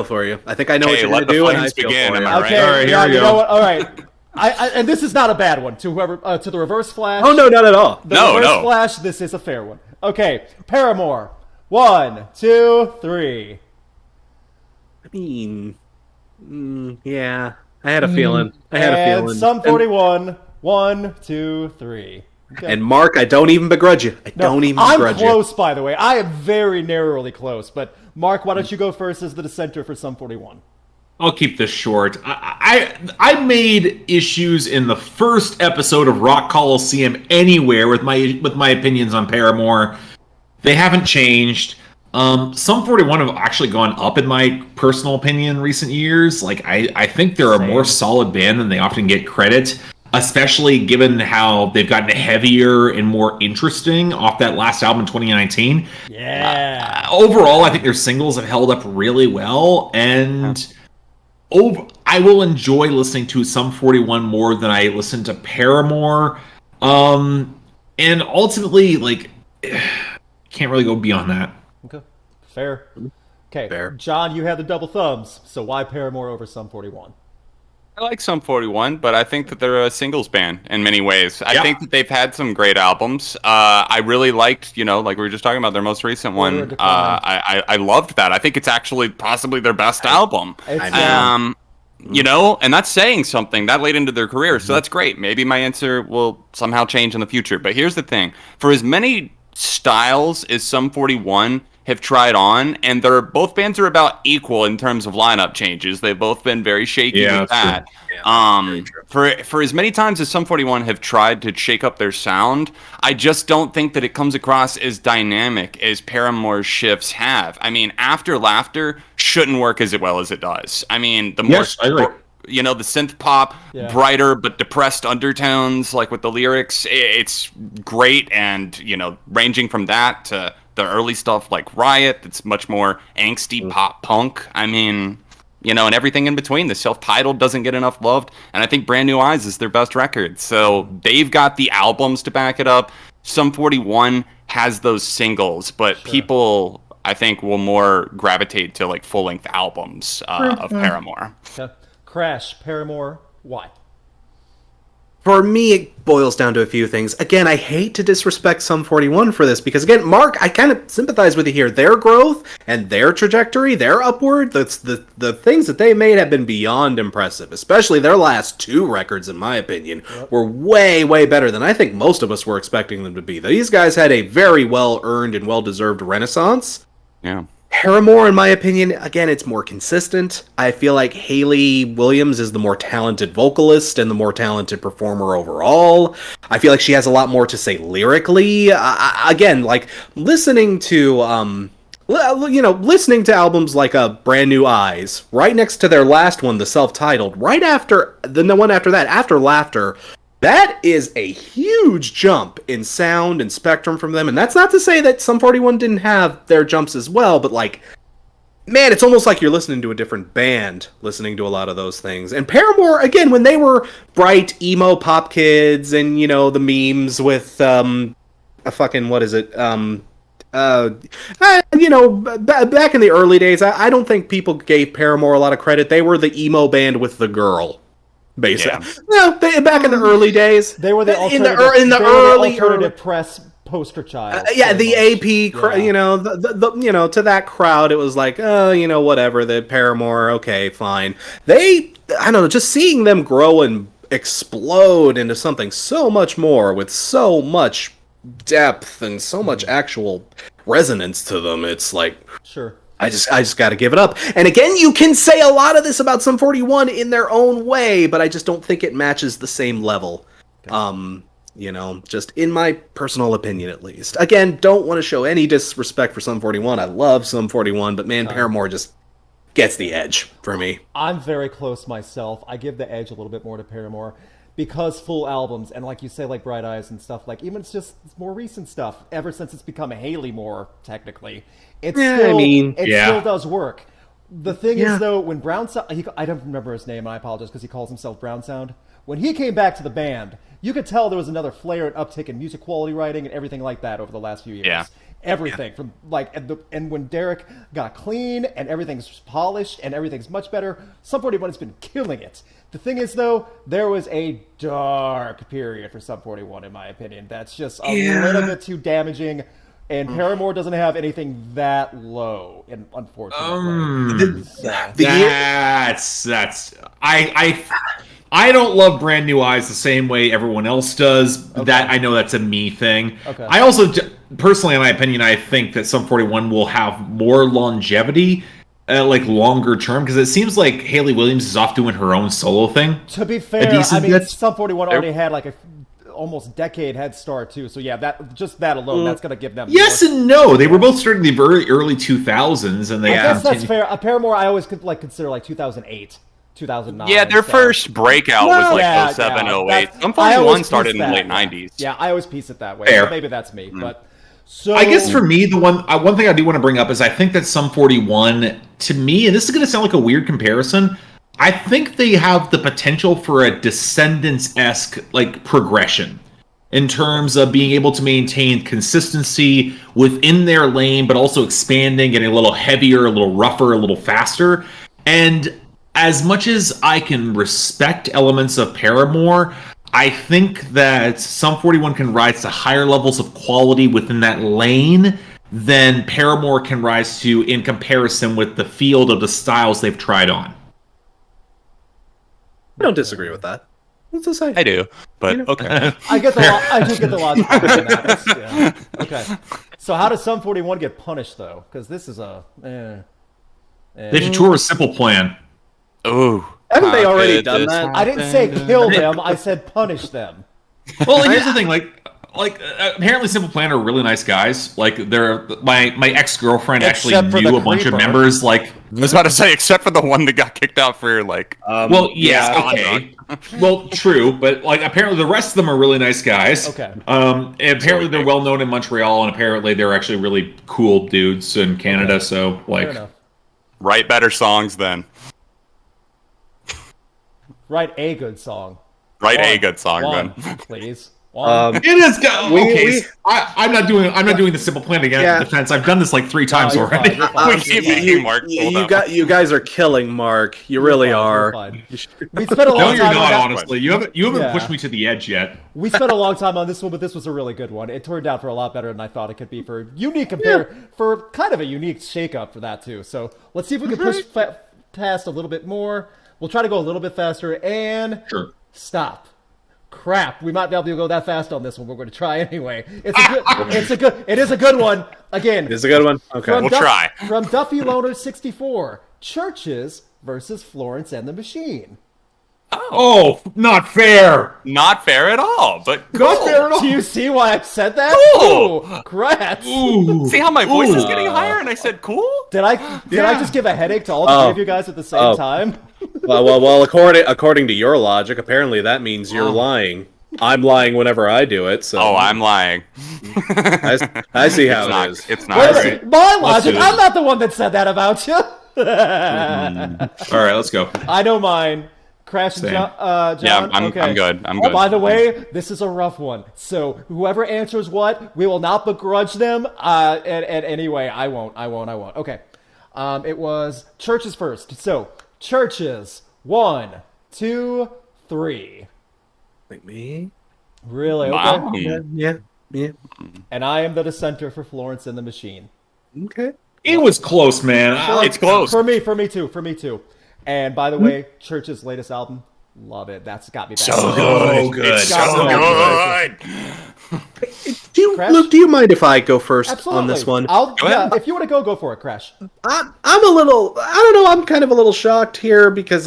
for you. I think I know what you're going to do, and I feel for you. Am I right? Okay, all right, here we go. You know what? All right. And this is not a bad one. To whoever, to the Reverse Flash. Oh no, not at all. The Reverse Flash. This is a fair one. Okay, Paramore. 1, 2, 3. I mean, yeah. I had a feeling. And Sum 41. 1, 2, 3. Okay. And Mark, I don't even begrudge you. I'm close, by the way. I am very narrowly close. But Mark, why don't you go first as the dissenter for Sum 41? I'll keep this short. I made issues in the first episode of Rock Coliseum anywhere with my opinions on Paramore. They haven't changed. Sum 41 have actually gone up in my personal opinion in recent years. Like I think they're a more solid band than they often get credit, especially given how they've gotten heavier and more interesting off that last album in 2019. Yeah. Overall, I think their singles have held up really well, and I will enjoy listening to Sum 41 more than I listen to Paramore. And ultimately, can't really go beyond that. Okay. Fair. Okay. Fair. John, you had the double thumbs, so why Paramore over Sum 41? I like Sum 41, but I think that they're a singles band in many ways. I think that they've had some great albums. I really liked, like we were just talking about, their most recent one. I loved that. I think it's actually possibly their best album. And that's saying something that late into their career, so that's great. Maybe my answer will somehow change in the future. But here's the thing. For as many styles as Sum 41 have tried on, and both bands are about equal in terms of lineup changes. They've both been very shaky with that. Yeah, for as many times as Sum 41 have tried to shake up their sound, I just don't think that it comes across as dynamic as Paramore's shifts have. I mean, After Laughter shouldn't work as well as it does. I mean, you know, the synth pop, brighter but depressed undertones, like with the lyrics. It's great, and, you know, ranging from that to the early stuff like Riot, that's much more angsty pop punk. I mean, you know, and everything in between. The self-titled doesn't get enough loved, and I think Brand New Eyes is their best record. So they've got the albums to back it up. Sum 41 has those singles, but people, I think, will more gravitate to like full-length albums of Paramore. Okay. Crash, Paramore, why? For me, it boils down to a few things. Again, I hate to disrespect Sum 41 for this, because again, Mark, I kind of sympathize with you here. Their growth and their trajectory, their upward, the things that they made have been beyond impressive. Especially their last 2 records, in my opinion, were way, way better than I think most of us were expecting them to be. These guys had a very well-earned and well-deserved renaissance. Yeah. Paramore, in my opinion, again, it's more consistent. I feel like Hayley Williams is the more talented vocalist and the more talented performer overall. I feel like she has a lot more to say lyrically. Again, like listening to listening to albums like Brand New Eyes, right next to their last one, the self-titled, right after the one after that, After Laughter. That is a huge jump in sound and spectrum from them, and that's not to say that Sum 41 didn't have their jumps as well, but like, man, it's almost like you're listening to a different band, listening to a lot of those things. And Paramore, again, when they were bright, emo pop kids, and, you know, the memes with, back in the early days, I don't think people gave Paramore a lot of credit. They were the emo band with the girl. Basically, back in the early days, they were the alternative press poster child. The AP, to that crowd, it was like, whatever. The Paramore, okay, fine. I don't know, just seeing them grow and explode into something so much more with so much depth and so much actual resonance to them. It's like, sure. I just got to give it up. And again, you can say a lot of this about Sum 41 in their own way, but I just don't think it matches the same level. Okay. Just in my personal opinion, at least. Again, don't want to show any disrespect for Sum 41. I love Sum 41, but man, Paramore just gets the edge for me. I'm very close myself. I give the edge a little bit more to Paramore because full albums, and like you say, like Bright Eyes and stuff, like even it's more recent stuff, ever since it's become a Haley more, technically. It still does work. The thing is, though, when Brown Sound... I don't remember his name, and I apologize, because he calls himself Brown Sound. When he came back to the band, you could tell there was another flare and uptick in music quality writing and everything like that over the last few years. Yeah. Everything. From and when Derek got clean, and everything's polished, and everything's much better, Sum 41 has been killing it. The thing is, though, there was a dark period for Sum 41, in my opinion. That's just a little bit too damaging. And Paramore doesn't have anything that low, and unfortunately. I don't love Brand New Eyes the same way everyone else does. Okay. That I know that's a me thing. Okay. I also, personally, in my opinion, I think that Sum 41 will have more longevity, longer term, because it seems like Hayley Williams is off doing her own solo thing. To be fair, Sum 41 already had like almost decade head start too, so that alone, that's gonna give them yes more. And no. They were both starting the very early 2000s, and they I guess that's fair. Paramore, I always could consider 2008, 2009. Yeah, their first breakout was 07, 08. Sum 41 started in the late 90s. Yeah, I always piece it that way. So maybe that's me, but so I guess for me, the one thing I do want to bring up is I think that Sum 41, to me, and this is going to sound like a weird comparison, I think they have the potential for a Descendants-esque progression in terms of being able to maintain consistency within their lane, but also expanding, getting a little heavier, a little rougher, a little faster. And as much as I can respect elements of Paramore, I think that Sum 41 can rise to higher levels of quality within that lane than Paramore can rise to in comparison with the field of the styles they've tried on. I don't disagree with that. What's to say? I do, but okay. I do get the logic behind that. Okay. So how does Sum 41 get punished, though? Because this is They should tour a Simple Plan. Oh. Haven't they already done that? I didn't say kill them. I said punish them. Well, here's the thing. apparently Simple Plan are really nice guys. Like they're my ex-girlfriend actually Except for knew the a bunch of creeper. members. Like, I was about to say, except for the one that got kicked out for like. well, yeah, Scott okay. Well, true, but like apparently the rest of them are really nice guys. Okay. And apparently they're well known in Montreal, and apparently they're actually really cool dudes in Canada. Okay. So Fair like, enough. Write better songs then. Write a good song. Write a One. good song One, then. please. One. it is okay. we- I'm not doing the Simple Plan again Yeah. defense. I've done this like 3 times you're already. fine, you're fine. We keep making Mark pull that one. you guys are killing Mark. You really You're are. fine. We spent a No, long you're time on not. that. Honestly, you haven't Yeah. pushed me to the edge yet. We spent a long time on this one, but this was a really good one. It turned out for a lot better than I thought it could be for for kind of a unique shakeup for that too. So let's see if we can push past a little bit more. We'll try to go a little bit faster and Sure. stop. Crap, we might not be able to go that fast on this one. We're going to try anyway. It is a good one. Again, It's a good one. Okay. from We'll try. From Duffy Loner 64, Chvrches versus Florence and the Machine. Oh, not fair. Not fair at all, but Not fair at all. Do you see why I said that? Cool. Ooh, congrats. Ooh. see how my voice is getting higher and I said cool? Did I just give a headache to all three of you guys at the same time? Well, according to your logic, apparently that means you're lying. I'm lying whenever I do it, so Oh, I'm lying. I see how It's not, it is. it's not Where's great. my logic? do this. I'm not the one that said that about you. All right, let's go. I know mine. Crash and Same. John. Yeah, I'm okay. good. I'm Oh, good. by the way, this is a rough one. So whoever answers what, we will not begrudge them. And anyway, I won't. Okay. It was Chvrches first. So Chvrches. 1, 2, 3. Like me? Really? Okay. Wow. Yeah. And I am the dissenter for Florence and the Machine. Okay. It was close, man. It's close. For me too. And by the way, Chvrches' latest album, love it. That's got me back. So good. It's Got so me good. Crash? Luke, do you mind if I go first Absolutely. on this one? Go ahead. If you want to go for it, Crash. I'm a little, I don't know, I'm kind of a little shocked here because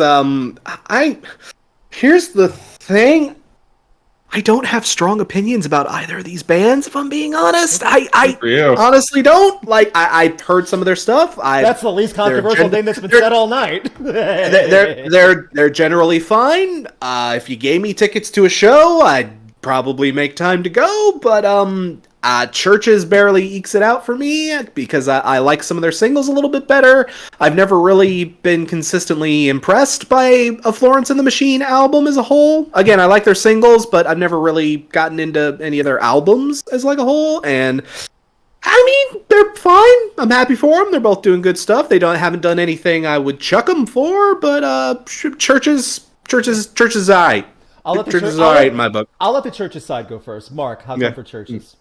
here's the thing. I don't have strong opinions about either of these bands, if I'm being honest. I for you. honestly don't. Like, I've heard some of their stuff. That's the least controversial thing that's been said all night. They're generally fine. If you gave me tickets to a show, I'd probably make time to go, but Chvrches barely ekes it out for me because I like some of their singles a little bit better. I've never really been consistently impressed by a Florence and the Machine album as a whole. Again, I like their singles, but I've never really gotten into any of their albums as like a whole, and I mean, they're fine. I'm happy for them. They're both doing good stuff. They haven't done anything I would chuck them for, but Chvrches is alright. Chvrches is alright in my book. I'll let the Chvrches side go first. Mark, how's Yeah. it for Chvrches?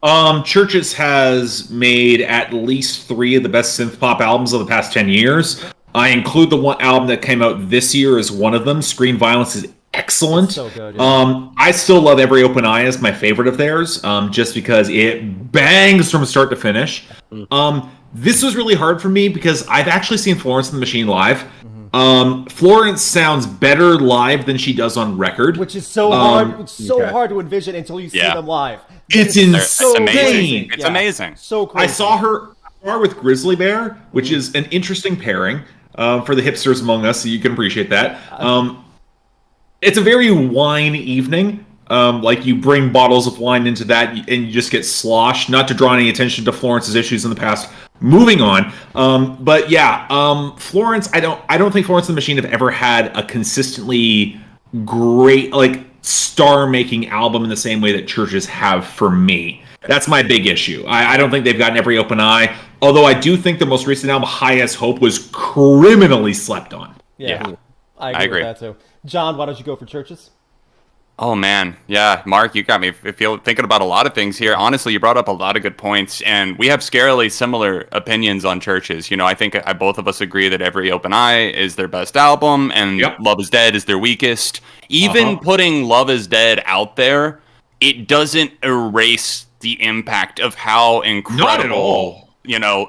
Chvrches has made at least 3 of the best synth pop albums of the past 10 years. I include the one album that came out this year as one of them. Screen Violence is excellent. So good, yeah. I still love Every Open Eye as my favorite of theirs, just because it bangs from start to finish. This was really hard for me because I've actually seen Florence and the Machine live. Florence sounds better live than she does on record. Which is so hard. It's so okay. hard to envision until you see Yeah. them live. It's It's amazing. crazy. It's Yeah. amazing. So crazy. I saw her with Grizzly Bear, which is an interesting pairing for the hipsters among us, so you can appreciate that. It's a very wine evening. Like you bring bottles of wine into that and you just get sloshed, not to draw any attention to Florence's issues in the past. Moving on. But yeah, Florence, I don't think Florence and the Machine have ever had a consistently great, like, star-making album in the same way that Chvrches have for me. That's my big issue. I don't think they've gotten Every Open Eye, although I do think the most recent album, High as Hope, was criminally slept on. Yeah. Yeah. I I agree agree. with that too. John, why don't you go for Chvrches? Oh man, yeah, Mark, you got me thinking about a lot of things here. Honestly, you brought up a lot of good points, and we have scarily similar opinions on Chvrches. You know, I think both of us agree that Every Open Eye is their best album, and Yep. Love Is Dead is their weakest. Even putting Love Is Dead out there, it doesn't erase the impact of how incredible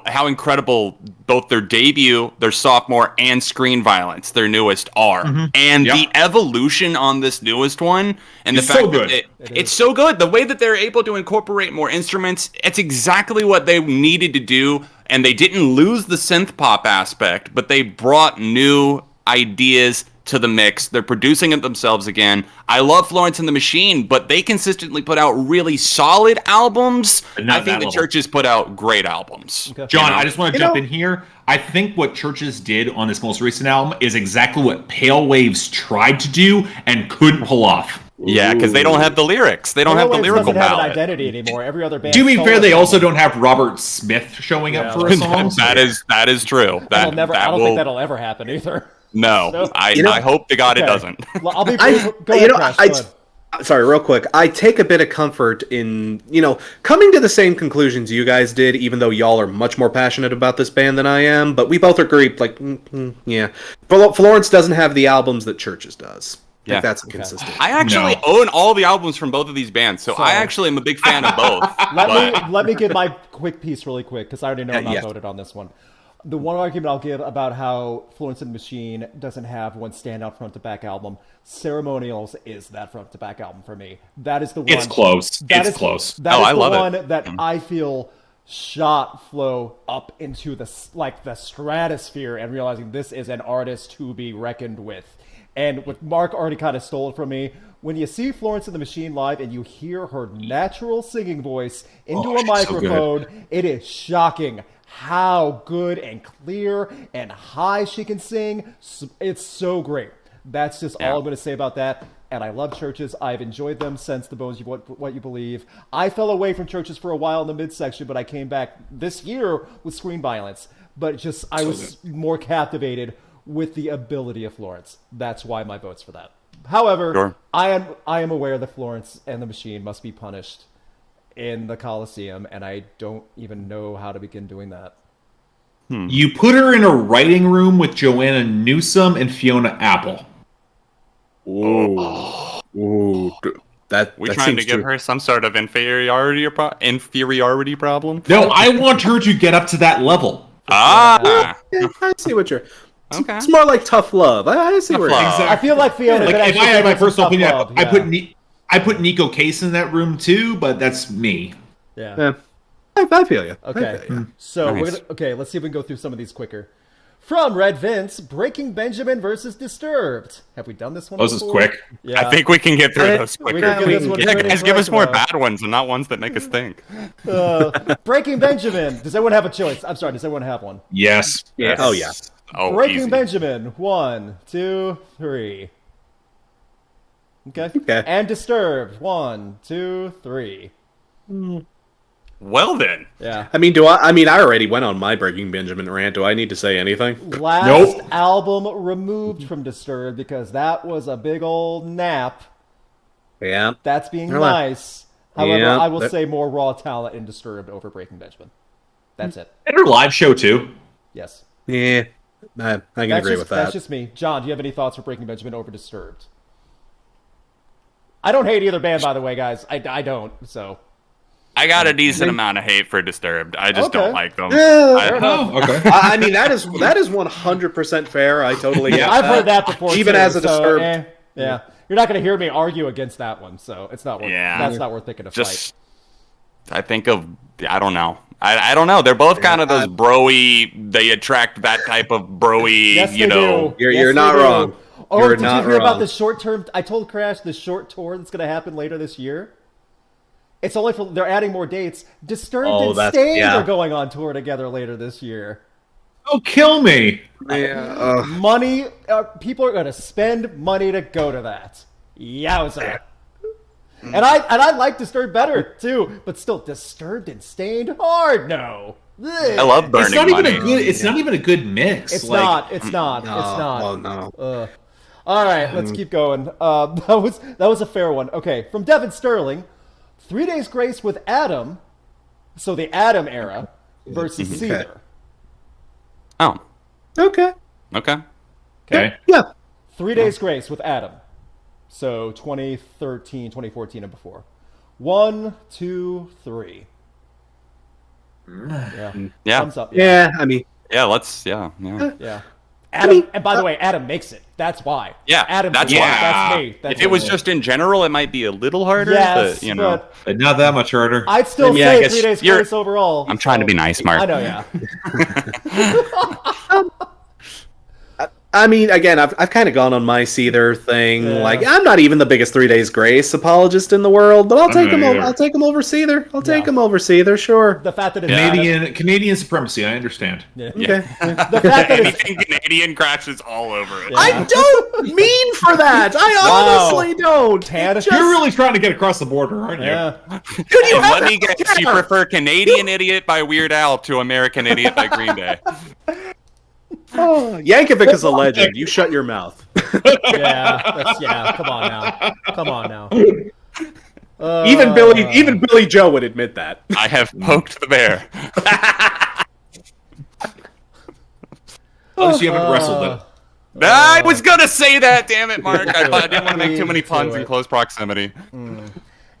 how incredible both their debut, their sophomore, and Screen Violence, their newest, are. And the evolution on this newest one, and the fact that it's so good. The way that they're able to incorporate more instruments, it's exactly what they needed to do. And they didn't lose the synth pop aspect, but they brought new ideas to the mix. They're producing it themselves again. I love Florence and the Machine, but they consistently put out really solid albums. I think the Chvrches put out great albums. Okay. John, I just want to jump in here. I think what Chvrches did on this most recent album is exactly what Pale Waves tried to do and couldn't pull off. Yeah, because they don't have the lyrics. They don't have the lyrical ballad. Have an identity anymore. Every other band. To be fair, they also don't have Robert Smith showing up for a song. That is true. I don't think that'll ever happen either. No, I hope to God it doesn't. I'll be brief. Sorry, real quick. I take a bit of comfort in, coming to the same conclusions you guys did, even though y'all are much more passionate about this band than I am. But we both agree, yeah. Florence doesn't have the albums that Chvrches does. I think that's consistent. I actually own all the albums from both of these bands, so I actually am a big fan of both. Let me give my quick piece really quick, because I already know I'm not voted on this one. The one argument I'll give about how Florence and the Machine doesn't have one standout front-to-back album, Ceremonials is that front-to-back album for me. That is the one. It's close. That is the one that I feel shot Flo up into the stratosphere and realizing this is an artist to be reckoned with. And what Mark already kind of stole it from me, when you see Florence and the Machine live and you hear her natural singing voice into a microphone, it is shocking how good and clear and high she can sing. It's so great. That's just all I'm going to say about that. And I love Chvrches. I've enjoyed them since The Bones of What You Believe. I fell away from Chvrches for a while in the midsection, but I came back this year with Screen Violence. But I was more captivated with the ability of Florence. That's why my vote's for that. However, I am aware that Florence and the Machine must be punished in the Coliseum, and I don't even know how to begin doing that. You put her in a writing room with Joanna Newsom and Fiona Apple. Ooh. That trying to give her some sort of inferiority problem? No, I want her to get up to that level. I see what you're... Okay. It's more like tough love. I see where exactly. I feel like Fiona. If I had my personal opinion, I put Nico Case in that room too, but that's me. Yeah. I feel you. Okay. So nice. Let's see if we can go through some of these quicker. From Red Vince, Breaking Benjamin versus Disturbed. Have we done this one? This is quick. Yeah. I think we can get through those quicker. Guys, give us more bad ones and not ones that make us think. Breaking Benjamin. Does everyone have a choice? I'm sorry. Does everyone have one? Yes. Oh yeah. Oh, Breaking easy. Benjamin. 1, 2, 3. Okay. And Disturbed. 1, 2, 3. Well then. Yeah. I I already went on my Breaking Benjamin rant. Do I need to say anything? Last album removed from Disturbed because that was a big old nap. Yeah. That's being nice. However, I will say more raw talent in Disturbed over Breaking Benjamin. That's it. And her live show too. Yes. Yeah. I can agree with that. That's just me. John, do you have any thoughts for Breaking Benjamin over Disturbed? I don't hate either band, by the way, guys. I don't, so... I got a decent amount of hate for Disturbed. I just don't like them. Okay. That is 100% fair. I totally get I've heard that before, even too, as a Disturbed. Yeah. You're not going to hear me argue against that one, so it's not worth that's not worth thinking of fight. I think of... I don't know. I don't know. They're both kind of those bro-y... They attract that type of bro-y, yes, do. You're not wrong. Oh, did you hear about the short term? I told Crash the short tour that's going to happen later this year. It's only they're adding more dates. Disturbed and Stained are going on tour together later this year. Oh, kill me! Yeah. Money. People are going to spend money to go to that. Yowza. And I like Disturbed better too, but still, Disturbed and Stained hard. No. I love burning money. It's not even a good mix. It's not. Oh no. All right, let's keep going. That was a fair one. Okay, from Devin Sterling, 3 Days Grace with Adam. So the Adam era versus Seether. Oh. Okay. Yeah. 3 Days Grace with Adam. So 2013, 2014, and before. 1, 2, 3. Yeah. Yeah. Thumbs up. Yeah, I mean, Yeah, let's. Yeah. Yeah. Adam, and by the way, Adam makes it. That's why. Yeah, Adam. that's why. why. That's me. That's If it was me. just in general, it might be a little harder. Yes, but, you know, But not that much harder. I'd still Yeah, I say guess 3 days you're- grace overall. I'm trying to be nice, Mark. I know, yeah. I mean, again, I've kind of gone on my Seether thing. Yeah. Like, I'm not even the biggest 3 days grace apologist in the world, but I'll take him over. either. I'll take him over Seether. I'll take Yeah. him over Seether. Sure. The fact that it's Canadian supremacy. I understand. Yeah. Okay. The fact that it's Anything Canadian crashes all over it. Yeah. I don't mean for that. I honestly don't. Canada. You're really trying to get across the border, aren't you? Yeah. Dude, you Let me guess. You prefer Canadian Idiot by Weird Al to American Idiot by Green Day. Yankovic is a legend. You shut your mouth. Yeah. Come on now. Come on now. Even Billy Joe would admit that. I have poked the bear. At least you haven't wrestled it. I was gonna say that. Damn it, Mark. I didn't want to make too many Please puns do in it. close proximity.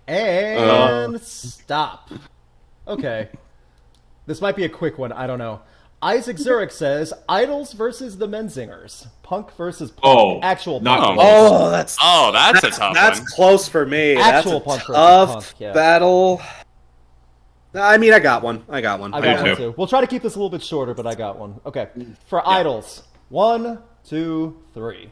And stop. Okay. This might be a quick one. I don't know. Isaac Zurich says Idols versus the Menzingers. Punk versus punk. Oh, Actual not punk. Oh, that's That's a tough that's one. close for me. Actual That's punk a versus tough punk, yeah. battle. I mean, I got one. I Me got one too. too. We'll try to keep this a little bit shorter, but I got one. Okay. For Idols. 1, 2, 3.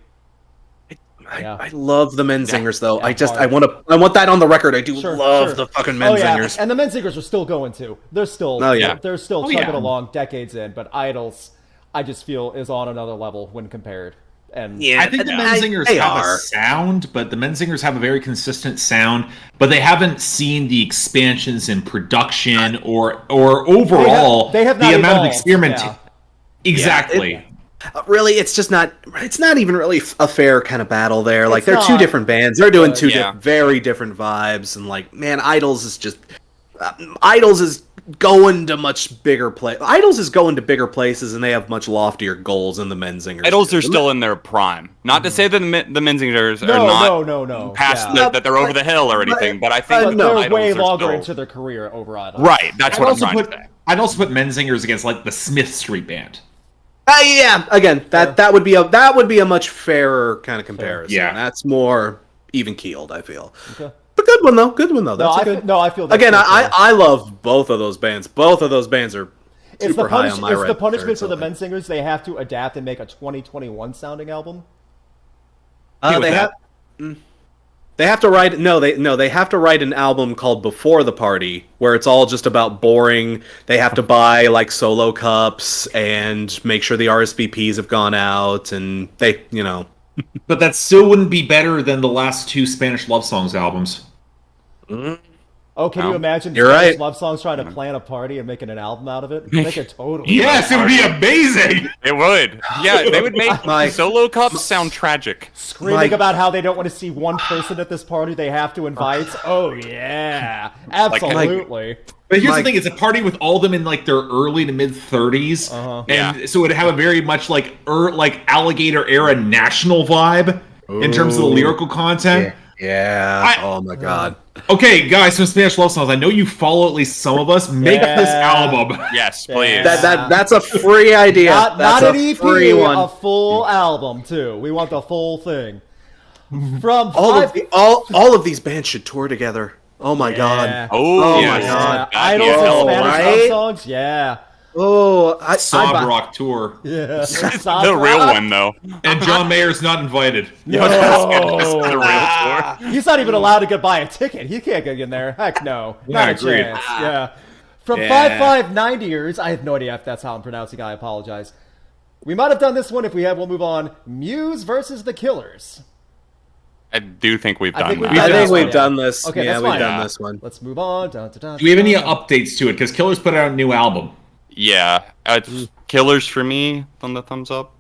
Yeah. I love the Menzingers though. Yeah, I want that on the record. I do Sure, love sure. the fucking Oh yeah, Menzingers. and the Menzingers are still going too. They're still, Oh, yeah. they're still Oh, chugging yeah. along decades in. But Idols, I just feel is on another level when compared. And Yeah, I think the Menzingers they have are. a sound, but the Menzingers have a very consistent sound, but they haven't seen the expansions in production or overall they have not the amount of evolved, experiment. yeah. Exactly. Really, it's just not. It's not even really a fair kind of battle there. Like It's they're two not. different bands. They're doing two Yeah. very different vibes, and like, man, Idols is just. Idols is going to much bigger play. Idols is going to bigger places, and they have much loftier goals than the Menzingers. Idols do. are still in their prime. Not to say that the Menzingers are no, not no. past Yeah. that they're over the hill or anything, but I think But the they're Idols way are longer still... into their career over Idols. Right, that's what I'm trying to say. I'd also put Menzingers against like the Smith Street Band. Yeah. Again, that would be a much fairer kind of comparison. Yeah. That's more even keeled. I feel. Okay. But good one though. Good one though. That's I feel that's Again, good, too. I love both of those bands. Both of those bands are It's super the, high on my it's the red punishment for the card, Menzingers. They have to adapt and make a 2021 sounding album. Deal with they that. have. They have to write they have to write an album called Before the Party where it's all just about boring. They have to buy like solo cups and make sure the RSVPs have gone out and they, But that still wouldn't be better than the last two Spanish love songs albums. Oh, can you imagine You're Spanish right. love songs trying to plan a party and making an album out of it? They could totally. Yes, it would be amazing. It would. Yeah, they would make My- solo cups sound tragic. Screaming My- about how they don't want to see one person at this party they have to invite. Oh yeah, absolutely. But here's Like- the thing: it's a party with all of them in like their early to mid 30s, and so it'd have a very much like alligator era national vibe in terms of the lyrical content. Yeah. Oh my god. Okay, guys, some Spanish love songs. I know you follow at least some of us. Make this album. Yes, please. That's a free idea. Not That's an a EP, free one. a full album too. We want the full thing. From all of these bands should tour together. Oh my god. Oh, my yes. God. That'd be Idols a and hell of a Spanish right? love songs. Yeah, Oh, Sob Rock tour, yeah. The real one, though. and John Mayer's not invited. The real tour. He's not even allowed to buy a ticket. He can't get in there. Heck no. Not a agreed. chance. Yeah. From Yeah. 5590ers, I have no idea if that's how I'm pronouncing it. I apologize. We might have done this one. If we have, we'll move on. Muse versus the Killers. I do think we've I done think we've that. I done think this one, we've yeah. done this. Okay, yeah, that's we've fine. done this one. Let's move on. Dun, dun, dun, Do we have any dun. updates to it? Because Killers put out a new album. Yeah, it's Killers for me on the thumbs up.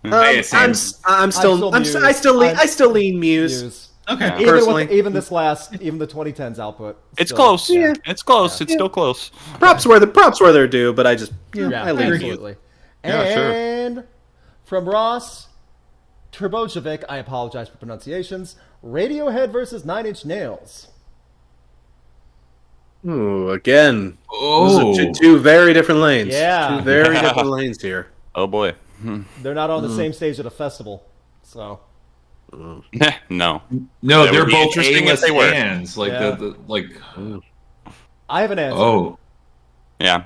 Hey, same. I still lean Muse. Muse. Okay. Yeah. Even Personally. with even the 2010s output. It's still- close. Yeah. It's close. It's still close. Props where they're due, but I just Yeah, I lean Muse. absolutely. Yeah, sure. And from Ross Trbojevic, I apologize for pronunciations. Radiohead versus Nine Inch Nails. Ooh, again. Oh, Those are two very different lanes. Yeah. Two very different lanes here. Oh boy. They're not on the same stage at a festival, so. No. no, That they're would be both interesting if A-list they were. bands. Like Yeah. like. I have an answer. Oh, Yeah.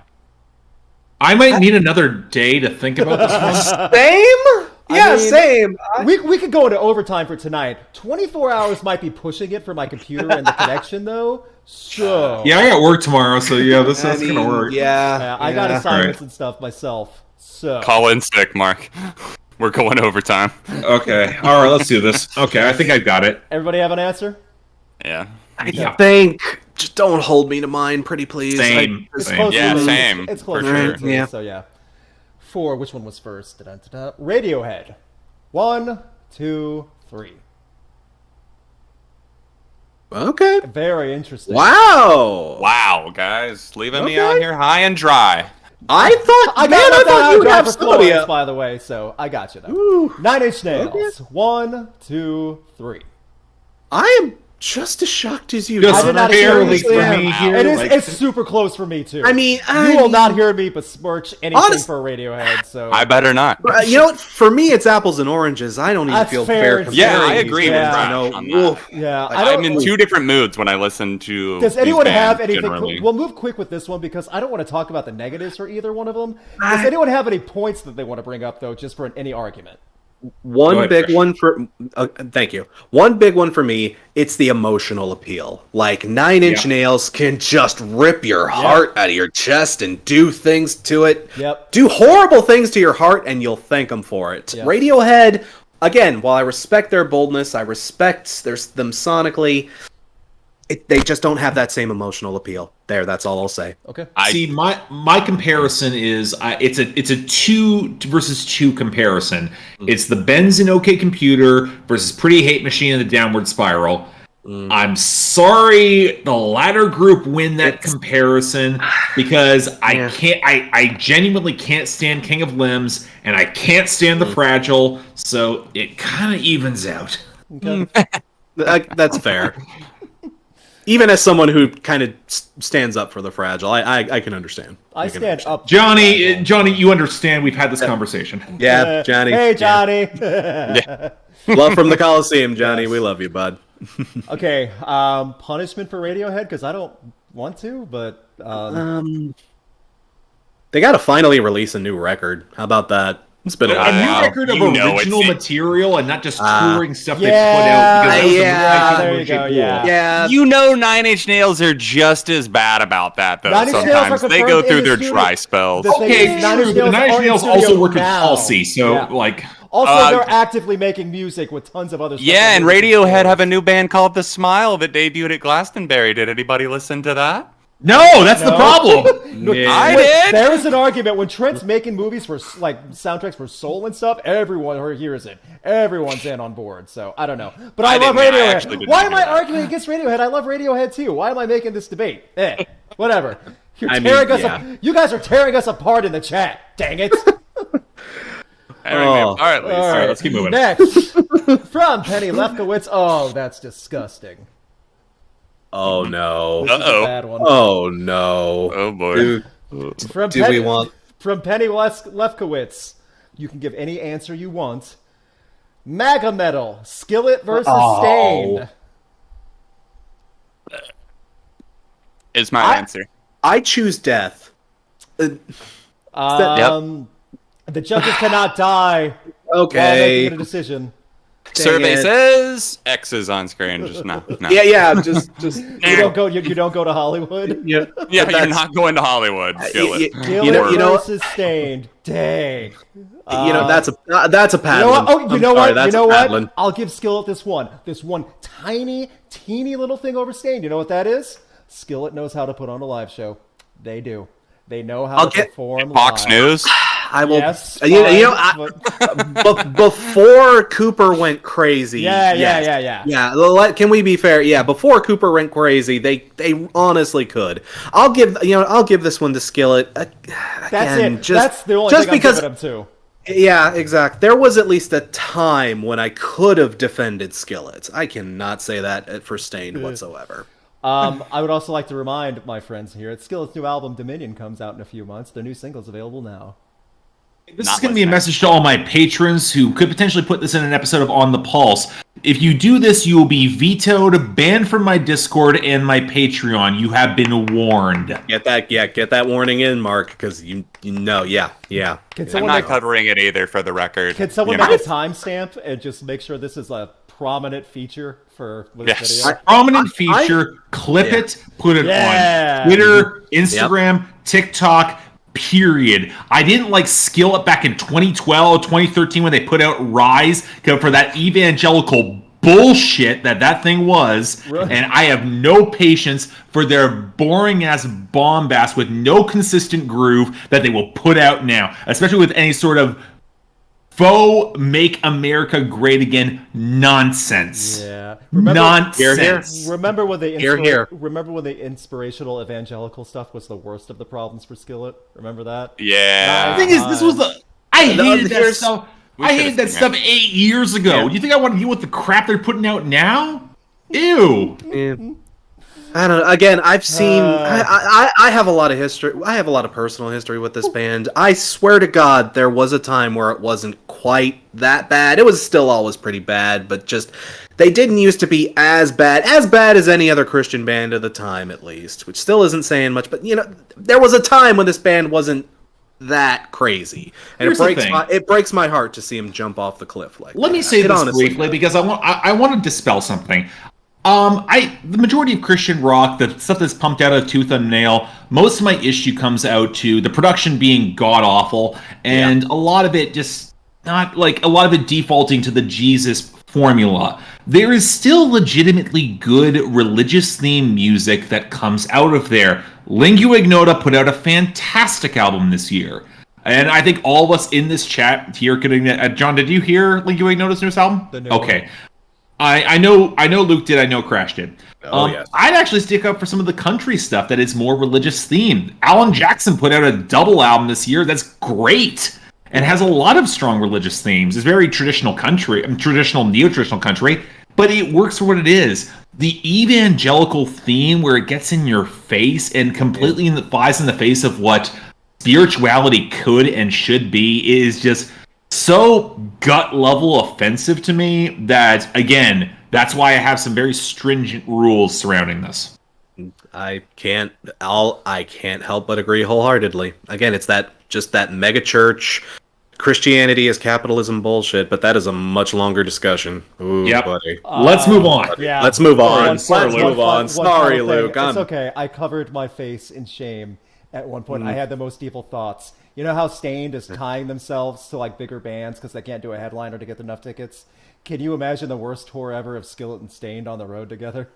I might need another day to think about this one. Same? Yeah, mean, same. We could go into overtime for tonight. 24 hours might be pushing it for my computer and the connection, though. So Yeah, I got work tomorrow, so yeah, that's I gonna mean, work. Yeah. I got yeah. assignments Alright. and stuff myself. So Call in sick, Mark. We're going overtime. Okay, all right, let's do this. Okay, I think I got it. everybody have an answer? Yeah. I think. Just don't hold me to mine, pretty please. Same. It's Same. close Yeah, to me. same, It's close for to me, sure. too, Yeah. So yeah. 4. Which one was first? Da-da-da-da. Radiohead. 1, 2, 3. Okay. Very interesting. Wow. Wow, guys. Leaving me Okay. out here high and dry. I thought, I man, got I left out thought you would drive have for somebody Florence, up. by the way, so I got you though. Ooh. 9 Inch Nails. Okay. 1, 2, 3. I am just as shocked as you. Just I John. did not barely hear for it. me Wow. here. It is. like- It's super close for me too. I mean, you will not hear me besmirch anything Honest- for Radiohead. So I better not. You know what? For me, it's apples and oranges. I don't even That's feel fair. fair. Yeah, I comparing agree these with Yeah. things, Brad you know, on that. woof. yeah, I don't. I'm in two different moods when I listen to. Does these anyone have bands, anything? generally. We'll move quick with this one because I don't want to talk about the negatives for either one of them. Does anyone have any points that they want to bring up though, just for any argument? Go One ahead, big Trish. one for thank you. One big one for me. It's the emotional appeal. Like 9 Inch Yeah. Nails can just rip your heart out of your chest and do things to it. Yep. Do horrible things to your heart, and you'll thank them for it. Yeah. Radiohead, again, while I respect their boldness, I respect them sonically. They just don't have that same emotional appeal. That's all I'll say. Okay. See, my comparison is it's a 2 versus 2 comparison. It's the Benz and OK Computer versus Pretty Hate Machine and the Downward Spiral. I'm sorry the latter group win that comparison because I genuinely can't stand King of Limbs and I can't stand the Fragile, so it kind of evens out. Okay. That's fair. Even as someone who kind of stands up for the Fragile, I can understand. I can stand understand. up. Johnny, you understand we've had this conversation. Yeah, Johnny. Hey, Yeah. Johnny. Love from the Coliseum, Johnny. We love you, bud. Okay. Punishment for Radiohead because I don't want to, but They got to finally release a new record. How about that? It's been a A while. new record of You know original it's- material and not just touring stuff yeah, they put out. Because that was the yeah, movie there you go, cool. yeah. Yeah, You know, 9 Inch Nails are just as bad about that, though. 9 Inch Nails are Sometimes they confirmed go in through the their studio. dry spells. The thing Okay, is, Nine Inch true, but the Nails Nine are Inch in Nails studio also work with now. Halsey, so Yeah. like, Also, they're actively making music with tons of other stuff. Yeah, that and we can Radiohead explore. have a new band called The Smile that debuted at Glastonbury. Did anybody listen to that? no, that's the No. problem. No, Yeah. I wait, did. There is an argument when Trent's making movies for like soundtracks for Soul and stuff. Everyone hears it. Everyone's in on board. So I don't know, but I love didn't- I actually Radiohead. didn't Why hear am I that. arguing against Radiohead? I love Radiohead too. Why am I making this debate? Whatever. You're I mean, tearing us. yeah. You guys are tearing us apart in the chat. Dang it. All right, Lisa. All right, let's keep moving. Next, from Penny Lefkowitz. Oh, that's disgusting. Oh no. This is a Uh-oh. bad one. Oh no. Oh, boy. Dude, From do we want? From Penny Lefkowitz, you can give any answer you want. MAGA Metal, Skillet versus Stain. Is my answer. I choose death. The judges cannot die while Okay. making a decision. Survey it. says X is on screen. Just no. Yeah. Just. You don't go. You don't go to Hollywood. Yeah. Yeah, But you're that's- not going to Hollywood. Skillet. Skillet You know. versus Stained. Dang. That's a bad You know what? one. Oh, you I'm know sorry, what? That's You know a bad what? one. I'll give Skillet this one. This one tiny, teeny little thing over Stained. You know what that is? Skillet knows how to put on a live show. They do. They know how I'll to get perform Fox live. News. I will. Yes. You know. fine, but- Before Cooper went crazy. Yeah. Yeah. Can we be fair? Yeah. Before Cooper went crazy, they honestly could. I'll give this one to Skillet. That's Again, it. That's the only thing because I'm giving him to. Yeah, exactly. There was at least a time when I could have defended Skillet. I cannot say that for Stained whatsoever. I would also like to remind my friends here that Skillet's new album Dominion comes out in a few months. Their new single's available now. This is going to be a message to all my patrons who could potentially put this in an episode of On the Pulse. If you do this, you will be vetoed, banned from my Discord and my Patreon. You have been warned. Get that warning in, Mark, because you know, yeah. I'm not covering it either, for the record. Can someone make a timestamp and just make sure this is a prominent feature for this video? Prominent feature, clip it, put it on Twitter, Instagram, TikTok, period. I didn't like Skillet back in 2012, 2013 when they put out Rise for that evangelical bullshit that thing was. Really? And I have no patience for their boring ass bombast with no consistent groove that they will put out now, especially with any sort of faux make America great again nonsense. Yeah. Nonsense. Remember when the inspirational evangelical stuff was the worst of the problems for Skillet? Remember that? Yeah. The thing is, this was I hated that stuff. I hated that stuff 8 years ago. Yeah. Do you think I want to deal with the crap they're putting out now? Ew. Yeah. I don't know. Again, I've seen. I have a lot of history. I have a lot of personal history with this band. I swear to God, there was a time where it wasn't quite that bad. It was still always pretty bad, but just they didn't used to be as bad as any other Christian band of the time, at least. Which still isn't saying much, but there was a time when this band wasn't that crazy, and it breaks my heart to see him jump off the cliff like. Let me say this briefly because I want to dispel something. The majority of Christian rock, the stuff that's pumped out of tooth and nail, most of my issue comes out to the production being god awful, and a lot of it just defaulting to the Jesus formula. There is still legitimately good religious themed music that comes out of there. Lingua Ignota put out a fantastic album this year. And I think all of us in this chat here John, did you hear Lingua Ignota's newest album? Okay. I know Luke did, I know Crash did. Yes. I'd actually stick up for some of the country stuff that is more religious themed. Alan Jackson put out a double album this year that's great and has a lot of strong religious themes. It's very traditional country, neo-traditional country, but it works for what it is. The evangelical theme where it gets in your face and completely flies in the face of what spirituality could and should be is just so gut level offensive to me that, again, that's why I have some very stringent rules surrounding this. I can't help but agree wholeheartedly. Again, it's that mega church Christianity is capitalism bullshit, but that is a much longer discussion. Ooh, buddy. Let's move on. Yeah. Let's move on. Sorry, Luke. It's okay. I covered my face in shame at one point. I had the most evil thoughts. You know how Stained is tying themselves to bigger bands because they can't do a headliner to get enough tickets? Can you imagine the worst tour ever of Skillet and Stained on the road together?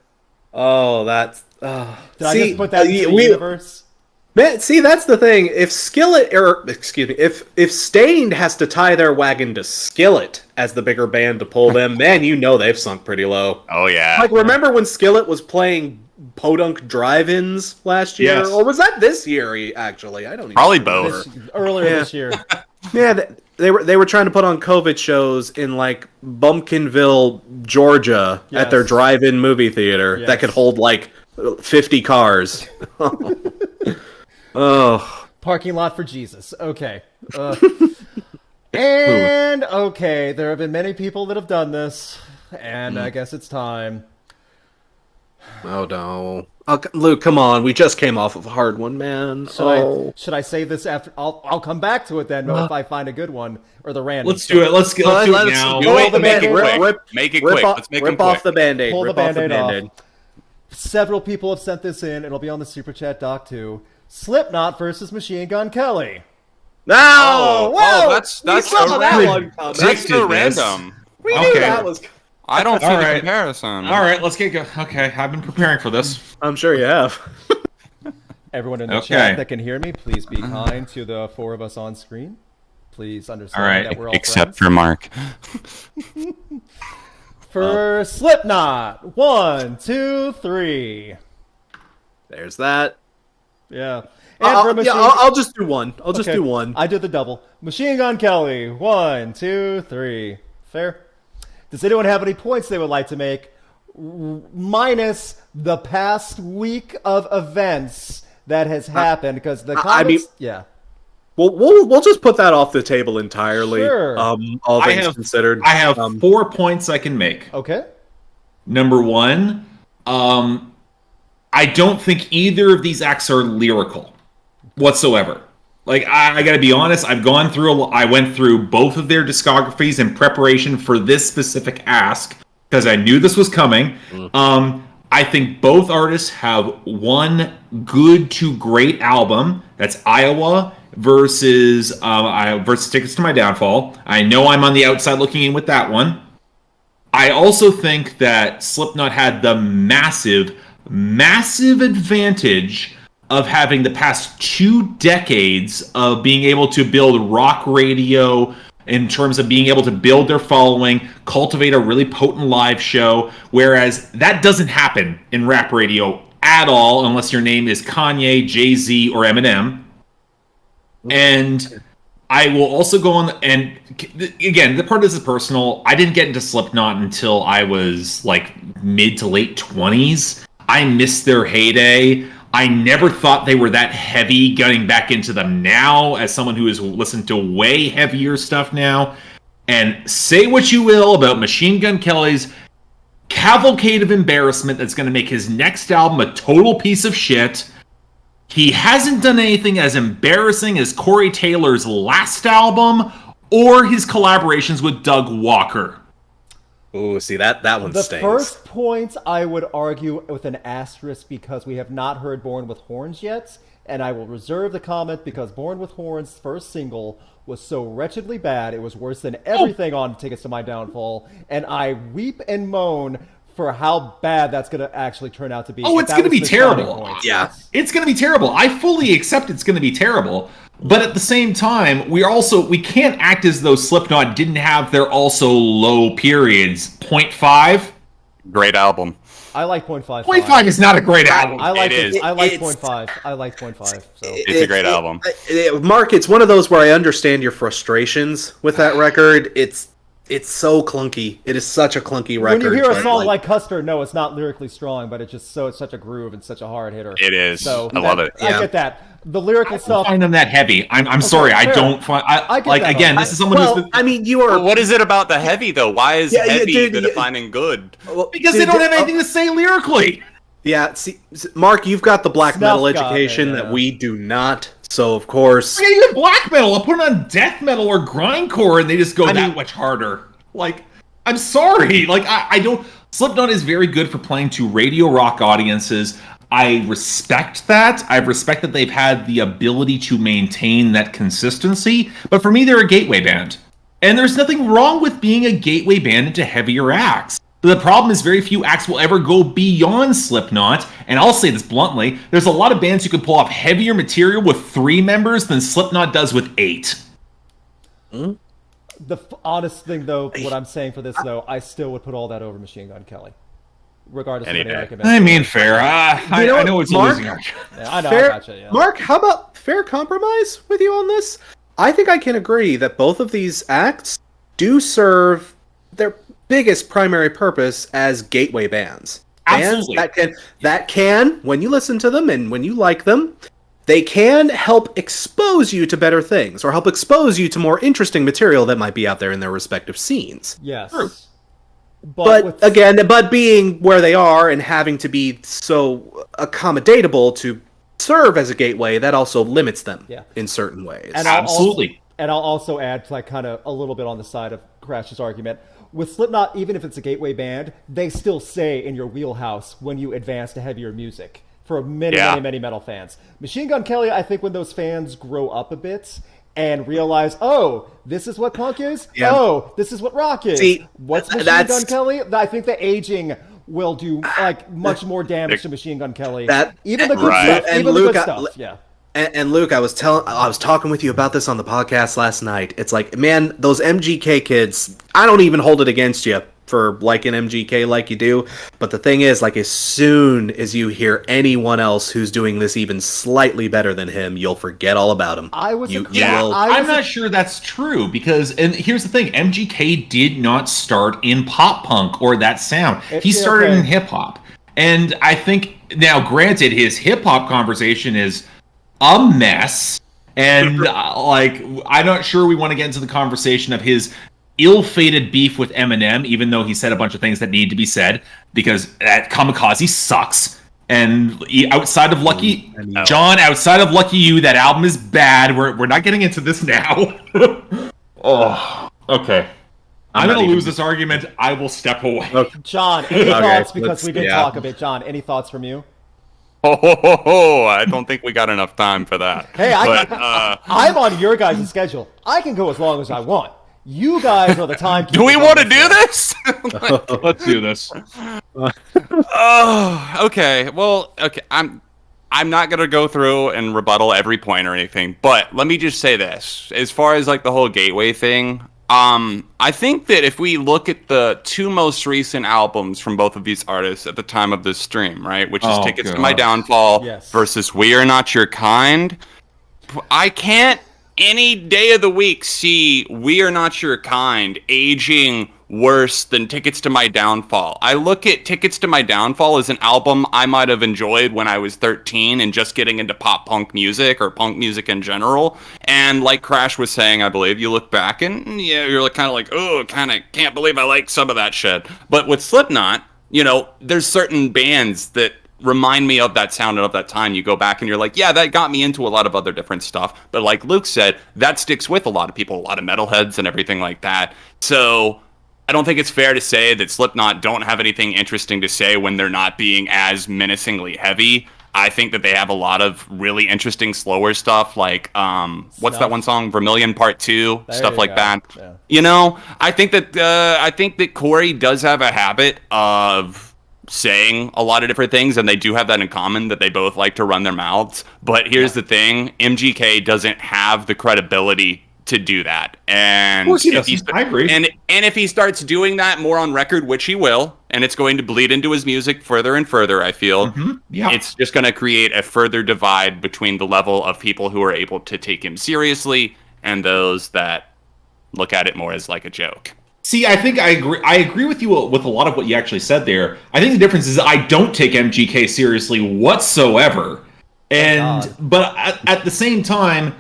Oh, that's... Did I just put that into the universe? Man, see, that's the thing. If if Stained has to tie their wagon to Skillet as the bigger band to pull them, man, they've sunk pretty low. Oh, yeah. Remember when Skillet was playing Podunk drive-ins last year? Yes. Or was that this year, actually? I don't even Probably both. Earlier this year. Yeah, they were trying to put on COVID shows in Bumpkinville, Georgia, at their drive-in movie theater that could hold 50 cars. Oh, parking lot for Jesus. Okay. And okay, there have been many people that have done this, and I guess it's time. Oh no, Luke, come on! We just came off of a hard one, man. Should I save this after? I'll come back to it then if I find a good one or the random. Let's do it. Let's do it now. Make it quick. Make it quick. Let's make them quick. Rip off the Band-Aid. Pull the Band-Aid off. Several people have sent this in. It'll be on the Super Chat doc too. Slipknot versus Machine Gun Kelly. No! That's so random. We knew that was... I don't see the comparison. All right, let's get going. Okay, I've been preparing for this. I'm sure you have. Everyone in the chat that can hear me, please be kind to the four of us on screen. Please understand that we're all except friends. for Mark. For Slipknot, 1, 2, 3. There's that. Yeah. And I'll just do one. I'll just do one. I did the double. Machine Gun Kelly, 1, 2, 3. Fair? Does anyone have any points they would like to make? minus the past week of events that has happened, because the comments, yeah. We'll just put that off the table entirely. Sure. All things considered. I have 4 points I can make. Okay. Number one, I don't think either of these acts are lyrical whatsoever. Like, I gotta be honest, I went through both of their discographies in preparation for this specific ask, because I knew this was coming. I think both artists have one good to great album. That's Iowa versus Tickets to My Downfall. I know I'm on the outside looking in with that one. I also think that Slipknot had the massive advantage of having the past 2 decades of being able to build rock radio in terms of being able to build their following, cultivate a really potent live show, whereas that doesn't happen in rap radio at all unless your name is Kanye, Jay-Z, or Eminem. And I will also go on, and again, the part of this is personal. I didn't get into Slipknot until I was like mid to late 20s. I missed their heyday. I never thought they were that heavy, getting back into them now as someone who has listened to way heavier stuff now. And say what you will about Machine Gun Kelly's cavalcade of embarrassment that's going to make his next album a total piece of shit. He hasn't done anything as embarrassing as Corey Taylor's last album or his collaborations with Doug Walker. Ooh, see, that one The stings. first point I would argue with an asterisk, because we have not heard Born with Horns yet, and I will reserve the comment because Born with Horns' first single was so wretchedly bad, it was worse than everything on Tickets to My Downfall, and I weep and moan for how bad that's going to actually turn out to be. Oh, it's going to be terrible. Yeah. It's going to be terrible. I fully accept it's going to be terrible. But at the same time, we can't act as though Slipknot didn't have their also low periods. 0.5? Great album. I like 0.5. 0.5 is not a great album. I like It is. I like It's- 0.5. I like 0.5. So It's a great album. Mark, it's one of those where I understand your frustrations with that record. It's so clunky. It is such a clunky record. when you hear a but, song like Custer, no, it's not lyrically strong, but it's such a groove and such a hard hitter. It is. So I love it. I Yeah. get that. The lyrical I stuff. find them that heavy. I'm sorry. I fair. don't find. I get Like that, again, though. this is someone well, who's I mean, you are Well, what is it about the heavy though? Why is Yeah, yeah, heavy dude, the yeah. defining good? because they don't have anything to say lyrically. Yeah, see, Mark, you've got the black Snuff metal God, education yeah. that we do not. So of course, Forget even black metal. I'll put it on death metal or grindcore, and they just go that much harder. Like, I'm sorry. Like, I don't. Slipknot is very good for playing to radio rock audiences. I respect that. I respect that they've had the ability to maintain that consistency. But for me, they're a gateway band. And there's nothing wrong with being a gateway band into heavier acts. The problem is very few acts will ever go beyond Slipknot. And I'll say this bluntly, there's a lot of bands who can pull off heavier material with 3 members than Slipknot does with 8. The honest thing, though, what I'm saying for this, though, I still would put all that over Machine Gun Kelly, regardless Any of any day. recommend. I mean, fair. I know what, know it's Mark? a losing argument. Yeah, I know. fair, I gotcha. Yeah. Mark, how about fair compromise with you on this? I think I can agree that both of these acts do serve their biggest primary purpose as gateway bands. Absolutely. Bands that can, when you listen to them and when you like them, they can help expose you to better things or help expose you to more interesting material that might be out there in their respective scenes. Yes. True. But again, being where they are and having to be so accommodatable to serve as a gateway, that also limits them in certain ways. And Absolutely. I'll also add, like, kind of a little bit on the side of Chvrches' argument. With Slipknot, even if it's a gateway band, they still stay in your wheelhouse when you advance to heavier music. For many metal fans. Machine Gun Kelly, I think when those fans grow up a bit and realize, oh, this is what punk is? Yeah. Oh, this is what rock is. See, What's Machine that's- Gun Kelly? I think the aging will do like much more damage to Machine Gun Kelly. Even the good Right. stuff. And Even Luke, the good stuff. Yeah. And Luke, I was talking with you about this on the podcast last night. It's like, man, those MGK kids, I don't even hold it against you. for liking MGK like you do. But the thing is, like, as soon as you hear anyone else who's doing this even slightly better than him, you'll forget all about him. I'm not sure that's true because, and here's the thing, MGK did not start in pop punk or that sound. He started in hip hop. And I think, now granted, his hip hop conversation is a mess. And like, I'm not sure we want to get into the conversation of his ill-fated beef with Eminem, even though he said a bunch of things that need to be said, because that Kamikaze sucks. And outside of Lucky John, outside of Lucky You, that album is bad. We're not getting into this now. Oh, okay. I'm going to lose this argument. I will step away. Okay. John, any thoughts? Because we did talk a bit. John, any thoughts from you? I don't think we got enough time for that. Hey, I'm on your guys' schedule. I can go as long as I want. You guys are the timekeepers. Do we want to do this? Let's do this. Oh, okay. Well, okay. I'm not gonna go through and rebuttal every point or anything, but let me just say this: as far as like the whole Gateway thing, I think that if we look at the two most recent albums from both of these artists at the time of this stream, right, which is Tickets to My Downfall versus We Are Not Your Kind, I can't any day of the week see We Are Not Your Kind aging worse than Tickets to My Downfall. I look at Tickets to My Downfall as an album I might have enjoyed when I was 13 and just getting into pop punk music or punk music in general. And like Crash was saying, I believe, you look back and yeah, you're like, kind of like, oh, kind of can't believe I like some of that shit. But with Slipknot, you know, there's certain bands that remind me of that sound and of that time. You go back and you're like, yeah, that got me into a lot of other different stuff. But like Luke said, that sticks with a lot of people, a lot of metalheads and everything like that. So I don't think it's fair to say that Slipknot don't have anything interesting to say when they're not being as menacingly heavy. I think that they have a lot of really interesting slower stuff, like what's that one song, Vermilion Part 2, stuff like that. Yeah. You know, I think that Corey does have a habit of saying a lot of different things, and they do have that in common, that they both like to run their mouths. But here's the thing, MGK doesn't have the credibility to do that. And I agree. And if he starts doing that more on record, which he will, and it's going to bleed into his music further and further, I feel, it's just going to create a further divide between the level of people who are able to take him seriously and those that look at it more as like a joke. See, I think I agree with you with a lot of what you actually said there. I think the difference is I don't take MGK seriously whatsoever. But at the same time,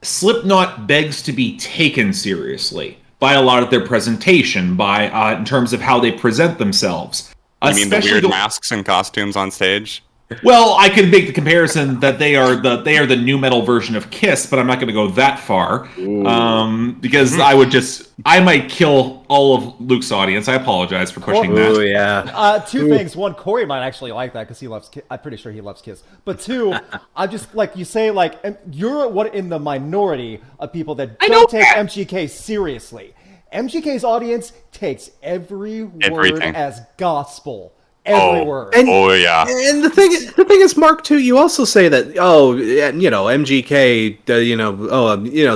Slipknot begs to be taken seriously by a lot of their presentation, by in terms of how they present themselves. You mean the weird masks and costumes on stage? Well, I could make the comparison that they are the new metal version of Kiss, but I'm not going to go that far because I might kill all of Luke's audience. I apologize for pushing that. Oh yeah. Two things. One, Corey might actually like that because he loves. I'm pretty sure he loves Kiss. But two, I just like you say, like you're in the minority of people that don't take MGK seriously. MGK's audience takes every word as gospel. Every word. And the thing is, Mark, too, you also say that, MGK,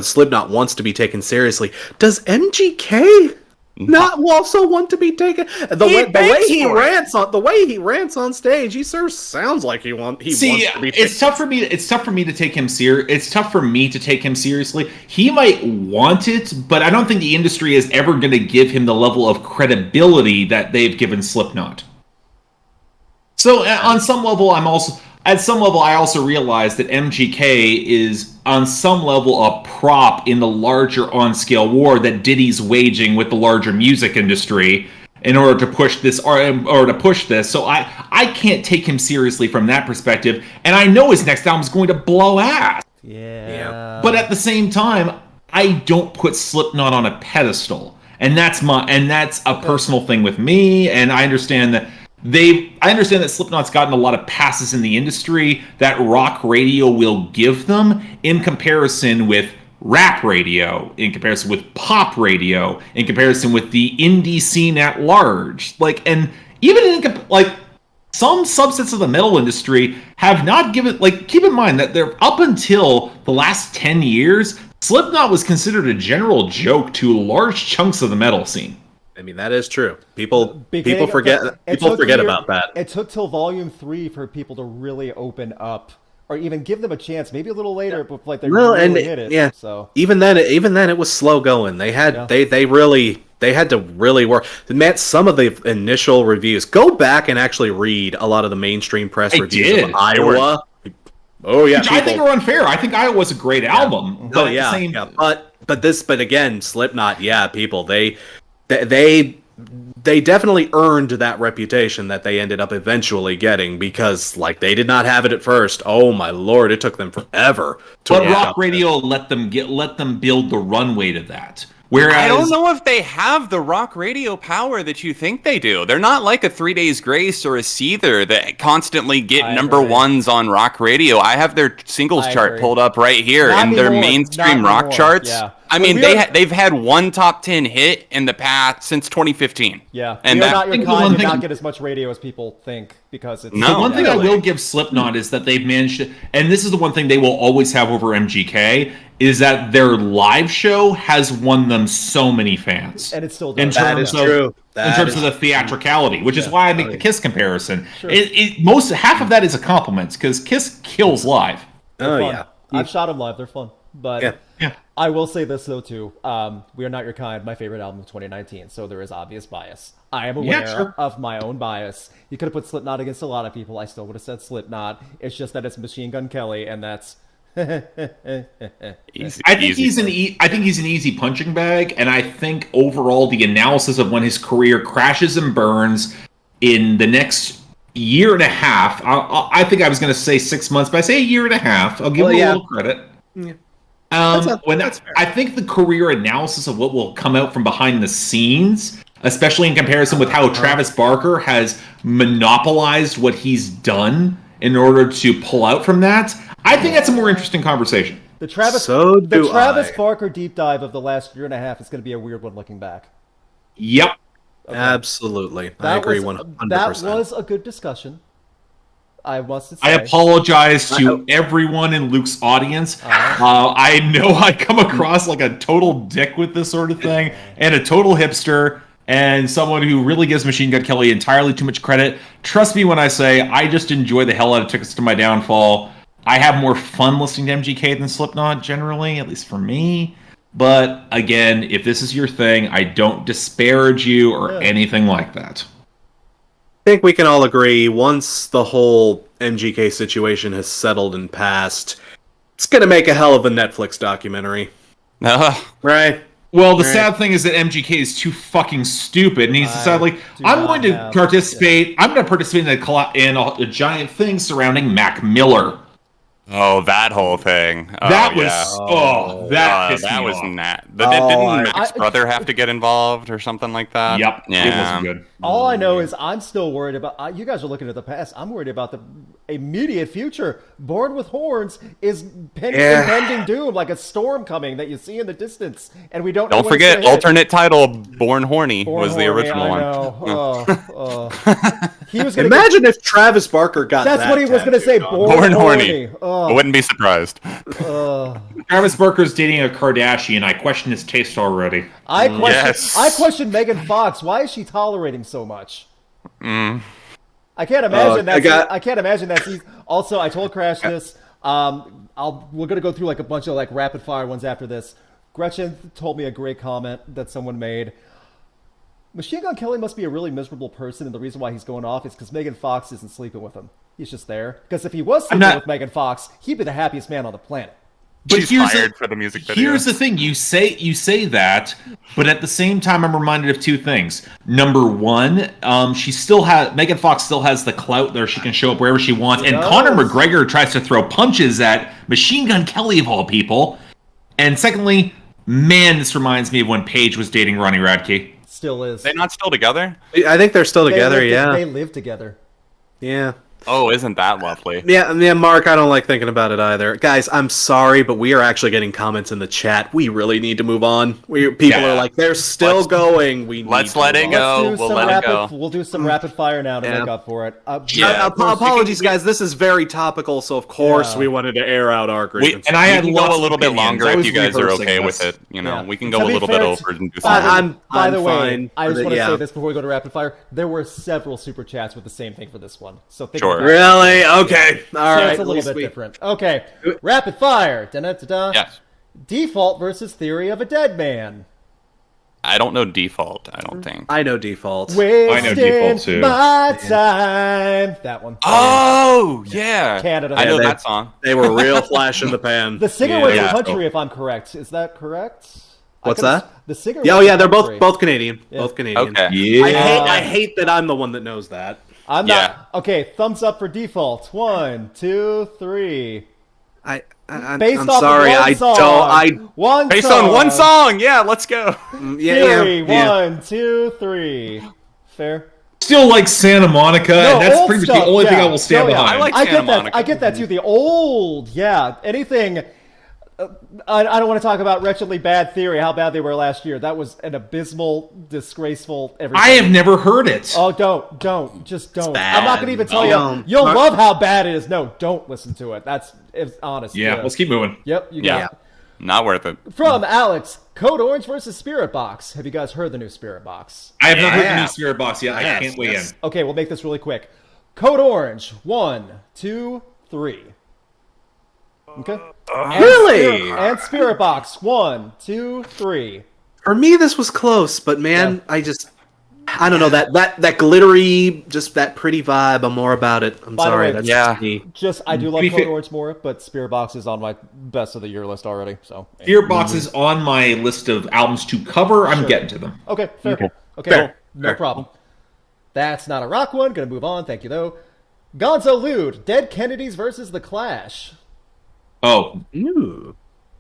Slipknot wants to be taken seriously. Does MGK not also want to be taken? The way he rants on stage, he sort of sounds like he wants to be taken. It's tough for me to take him It's tough for me to take him seriously. He might want it, but I don't think the industry is ever going to give him the level of credibility that they've given Slipknot. So on some level, I also realize that MGK is on some level a prop in the larger on-scale war that Diddy's waging with the larger music industry in order to push this So I can't take him seriously from that perspective, and I know his next album is going to blow ass. Yeah. But at the same time, I don't put Slipknot on a pedestal, and that's a personal thing with me, and I understand that Slipknot's gotten a lot of passes in the industry that rock radio will give them in comparison with rap radio, in comparison with pop radio, in comparison with the indie scene at large. And even some subsets of the metal industry have not given, keep in mind that they're up until the last 10 years, Slipknot was considered a general joke to large chunks of the metal scene. I mean, that is true. People Beginning- forget it people took forget year- about that. It took till Volume 3 for people to really open up, or even give them a chance. Maybe a little later, but like they really hit it. Yeah. So Even then, it was slow going. They had they had to really work. Man, some of the initial reviews. Go back and actually read a lot of the mainstream press reviews of Iowa. Oh yeah, Which I think are unfair. I think Iowa's a great album. Oh But at the yeah, same- yeah. But again, Slipknot. Yeah, people. They definitely earned that reputation that they ended up eventually getting because, like, they did not have it at first. Oh my lord, it took them forever. But rock radio let them build the runway to that. Whereas I don't know if they have the rock radio power that you think they do. They're not like a 3 Days Grace or a Seether that constantly get number ones on rock radio. I have their singles chart pulled up right here, and their mainstream rock charts. Yeah. I mean, they've had one top 10 hit in the past since 2015. yeah, And We Are that- Not Your I think the Kind one did thing- not get as much radio as people think because it's No. The one thing I really. will give Slipknot is that they've managed to, and this is the one thing they will always have over MGK, is that their live show has won them so many fans. And it still in does. That terms is of true. in terms of the theatricality, which is why I make the Kiss comparison. Half of that is a compliment because Kiss kills live. Oh Fun. yeah. I've shot them live. They're fun. But Yeah. I will say this, though, too. We Are Not Your Kind, my favorite album of 2019, so there is obvious bias. I am aware sure. of my own bias. You could have put Slipknot against a lot of people. I still would have said Slipknot. It's just that it's Machine Gun Kelly, and that's... Easy, I think easy. I think he's an easy punching bag, and I think overall the analysis of when his career crashes and burns in the next year and a half. I think I was going to say 6 months, but I say a year and a half. I'll give him a little credit. That's fair. I think the career analysis of what will come out from behind the scenes, especially in comparison with how Travis Barker has monopolized what he's done in order to pull out from that, I think that's a more interesting conversation. The Travis I. Barker deep dive of the last year and a half is going to be a weird one looking back. Yep. Absolutely. I agree 100%. That was a good discussion. I must say. I apologize to everyone in Luke's audience. I know I come across like a total dick with this sort of thing, and a total hipster, and someone who really gives Machine Gun Kelly entirely too much credit. Trust me when I say I just enjoy the hell out of Tickets to My Downfall. I have more fun listening to MGK than Slipknot generally, at least for me. But again, if this is your thing, I don't disparage you or anything like that. I think we can all agree once the whole MGK situation has settled and passed, it's going to make a hell of a Netflix documentary. Right? Well, the sad thing is that MGK is too fucking stupid, and he's decided, like, I'm going to participate. I'm going to participate in a giant thing surrounding Mac Miller. Oh, that whole thing. That was that pissed me was off. didn't Mac's brother have to get involved or something like that? Yep, Yeah. it wasn't good. All I know is I'm still worried about. You guys are looking at the past. I'm worried about the immediate future. Born with Horns is impending doom, like a storm coming that you see in the distance, and we don't. Don't forget, alternate title Born Horny was the original one. He was gonna Imagine if Travis Barker got That's that what he was going to say. tattooed on Born Horny. horny. I wouldn't be surprised. Travis Barker's dating a Kardashian. I question his taste already. I Yes. question Megan Fox. Why is she tolerating so much? I can't imagine I can't imagine that's easy. Also, I told Crash this. We're gonna go through like a bunch of like rapid fire ones after this. Gretchen told me a great comment that someone made. Machine Gun Kelly must be a really miserable person, and the reason why he's going off is because Megan Fox isn't sleeping with him. He's just there. Because if he was sleeping with Megan Fox, he'd be the happiest man on the planet. But She's fired for the music video. Here's the thing: you say that, but at the same time, I'm reminded of two things. Number one, Megan Fox still has the clout there; she can show up wherever she wants. And Conor McGregor tries to throw punches at Machine Gun Kelly of all people. And secondly, man, this reminds me of when Paige was dating Ronnie Radke. Still is. They're not still together? I think they're still together, yeah. They live together. Yeah. Oh, isn't that lovely? Yeah, Mark, I don't like thinking about it either. Guys, I'm sorry, but we are actually getting comments in the chat. We really need to move on. People are like, they're still going. Let's let it go. We'll let it go. We'll do some rapid fire now to make up for it. Apologies, guys. This is very topical, so of course we wanted to air out our grievances. And I had go a little bit longer if you guys are okay with it. We can go a little bit over and do something. By the way, fine. I just want to say this before we go to rapid fire. There were several super chats with the same thing for this one. So think Sure. Really? Okay. All right. It's a little bit different. Okay. Rapid fire. Da-da-da-da. Yes. Default versus Theory of a Dead Man. I don't know Default, I don't think. I know Default. Wasting Default, too. my time. That one. Oh, yeah. Canada. I know they- that song. They were real flash in the pan. The singer was Yeah. country, if I'm correct. Is that correct? What's that? The singer. Yeah, was they're country. both Canadian. Both Canadian. Okay. Yeah. I hate that I'm the one that knows that. I'm not. Yeah. Okay, thumbs up for Default. 1, 2, 3. I'm Based off sorry. of one I song. don't. One Based song. on one song, yeah, let's go. Theory. 1, 2, 3. Fair. Still like Santa Monica, No, and that's old pretty much stuff, the only thing yeah. I will stand Oh, yeah. behind. I like I Santa get that. Monica. I get that too. The old, yeah. Anything. I don't want to talk about wretchedly bad Theory. How bad they were last year. That was an abysmal, disgraceful. Everything. I have never heard it. Oh, don't, just don't. bad. I'm not gonna even tell you. Don't. You'll love how bad it is. No, don't listen to it. It's honest. Yeah, let's keep moving. Yep, you Yeah. got it. Not worth it. From Alex, Code Orange versus Spiritbox. Have you guys heard the new Spiritbox? I have not heard the Yeah. new Spiritbox yet. I can't weigh in. Okay, we'll make this really quick. Code Orange. 1, 2, 3. Okay. Really? And Spiritbox. 1, 2, 3. For me, this was close, but man, I don't know that glittery, just that pretty vibe. I'm more about it. I'm By the sorry. way, That's Yeah. just me. Just, I do love be Code fair- Orange more, but Spiritbox is on my best of the year list already. So. Spiritbox is on my list of albums to cover. I'm getting to them. Okay, fair. Okay, Fair. well, no Fair. problem. That's not a rock one. Gonna move on. Thank you, though. Gonzo Lude, Dead Kennedys versus The Clash. Oh, Ooh.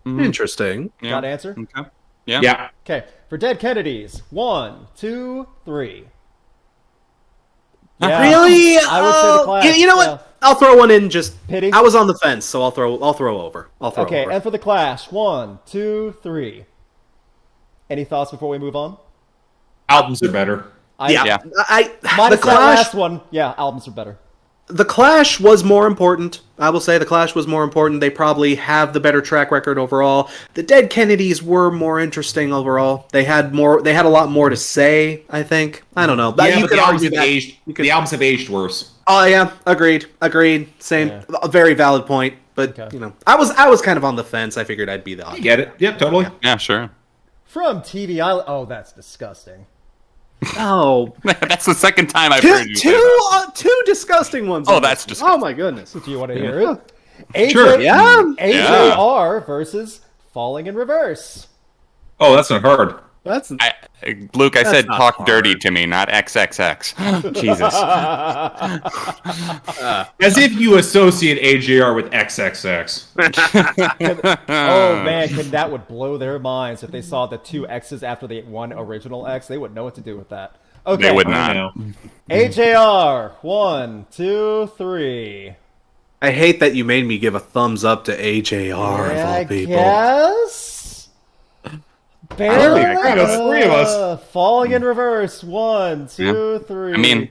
Interesting. Yeah. Got an answer? Okay. Yeah. yeah. Okay, for Dead Kennedys, 1, 2, 3. Really? I would say The Clash. You know what? yeah. I'll throw one in. Just Pity? I was on the fence, so I'll throw over. Okay, over. and for The Clash, 1, 2, 3. Any thoughts before we move on? Albums are better. Yeah. Yeah. Minus The that Clash. last one. Yeah, albums are better. The Clash was more important. I will say the Clash was more important. They probably have the better track record overall. The Dead Kennedys were more interesting overall. They had a lot more to say, I think. I don't know. Yeah, You but could the albums argue have that. aged. You could- The albums have aged worse. Oh yeah, agreed. Same. Yeah. A very valid point. But Okay. I was kind of on the fence. I figured I'd be the I odd. get it. Yep, totally. Yeah, sure. From TV Island. Oh, that's disgusting. Oh, That's the second time I've heard you say that. two disgusting ones. Oh, in that's this. disgusting. Oh my goodness. Do you want to hear it? AJ, Sure. Yeah. AJR versus Falling in Reverse. Oh, that's not hard. That's Luke, I said not talk hard. dirty to me, not XXX. Jesus. As if you associate AJR with XXX. Oh man, that would blow their minds if they saw the 2 X's after the one original X. They wouldn't know what to do with that. Okay, They would I not. know. AJR. 1, 2, 3. I hate that you made me give a thumbs up to AJR of all I people. guess. Really? I got 3 of us. Falling in Reverse. 1, 2, 3. I mean,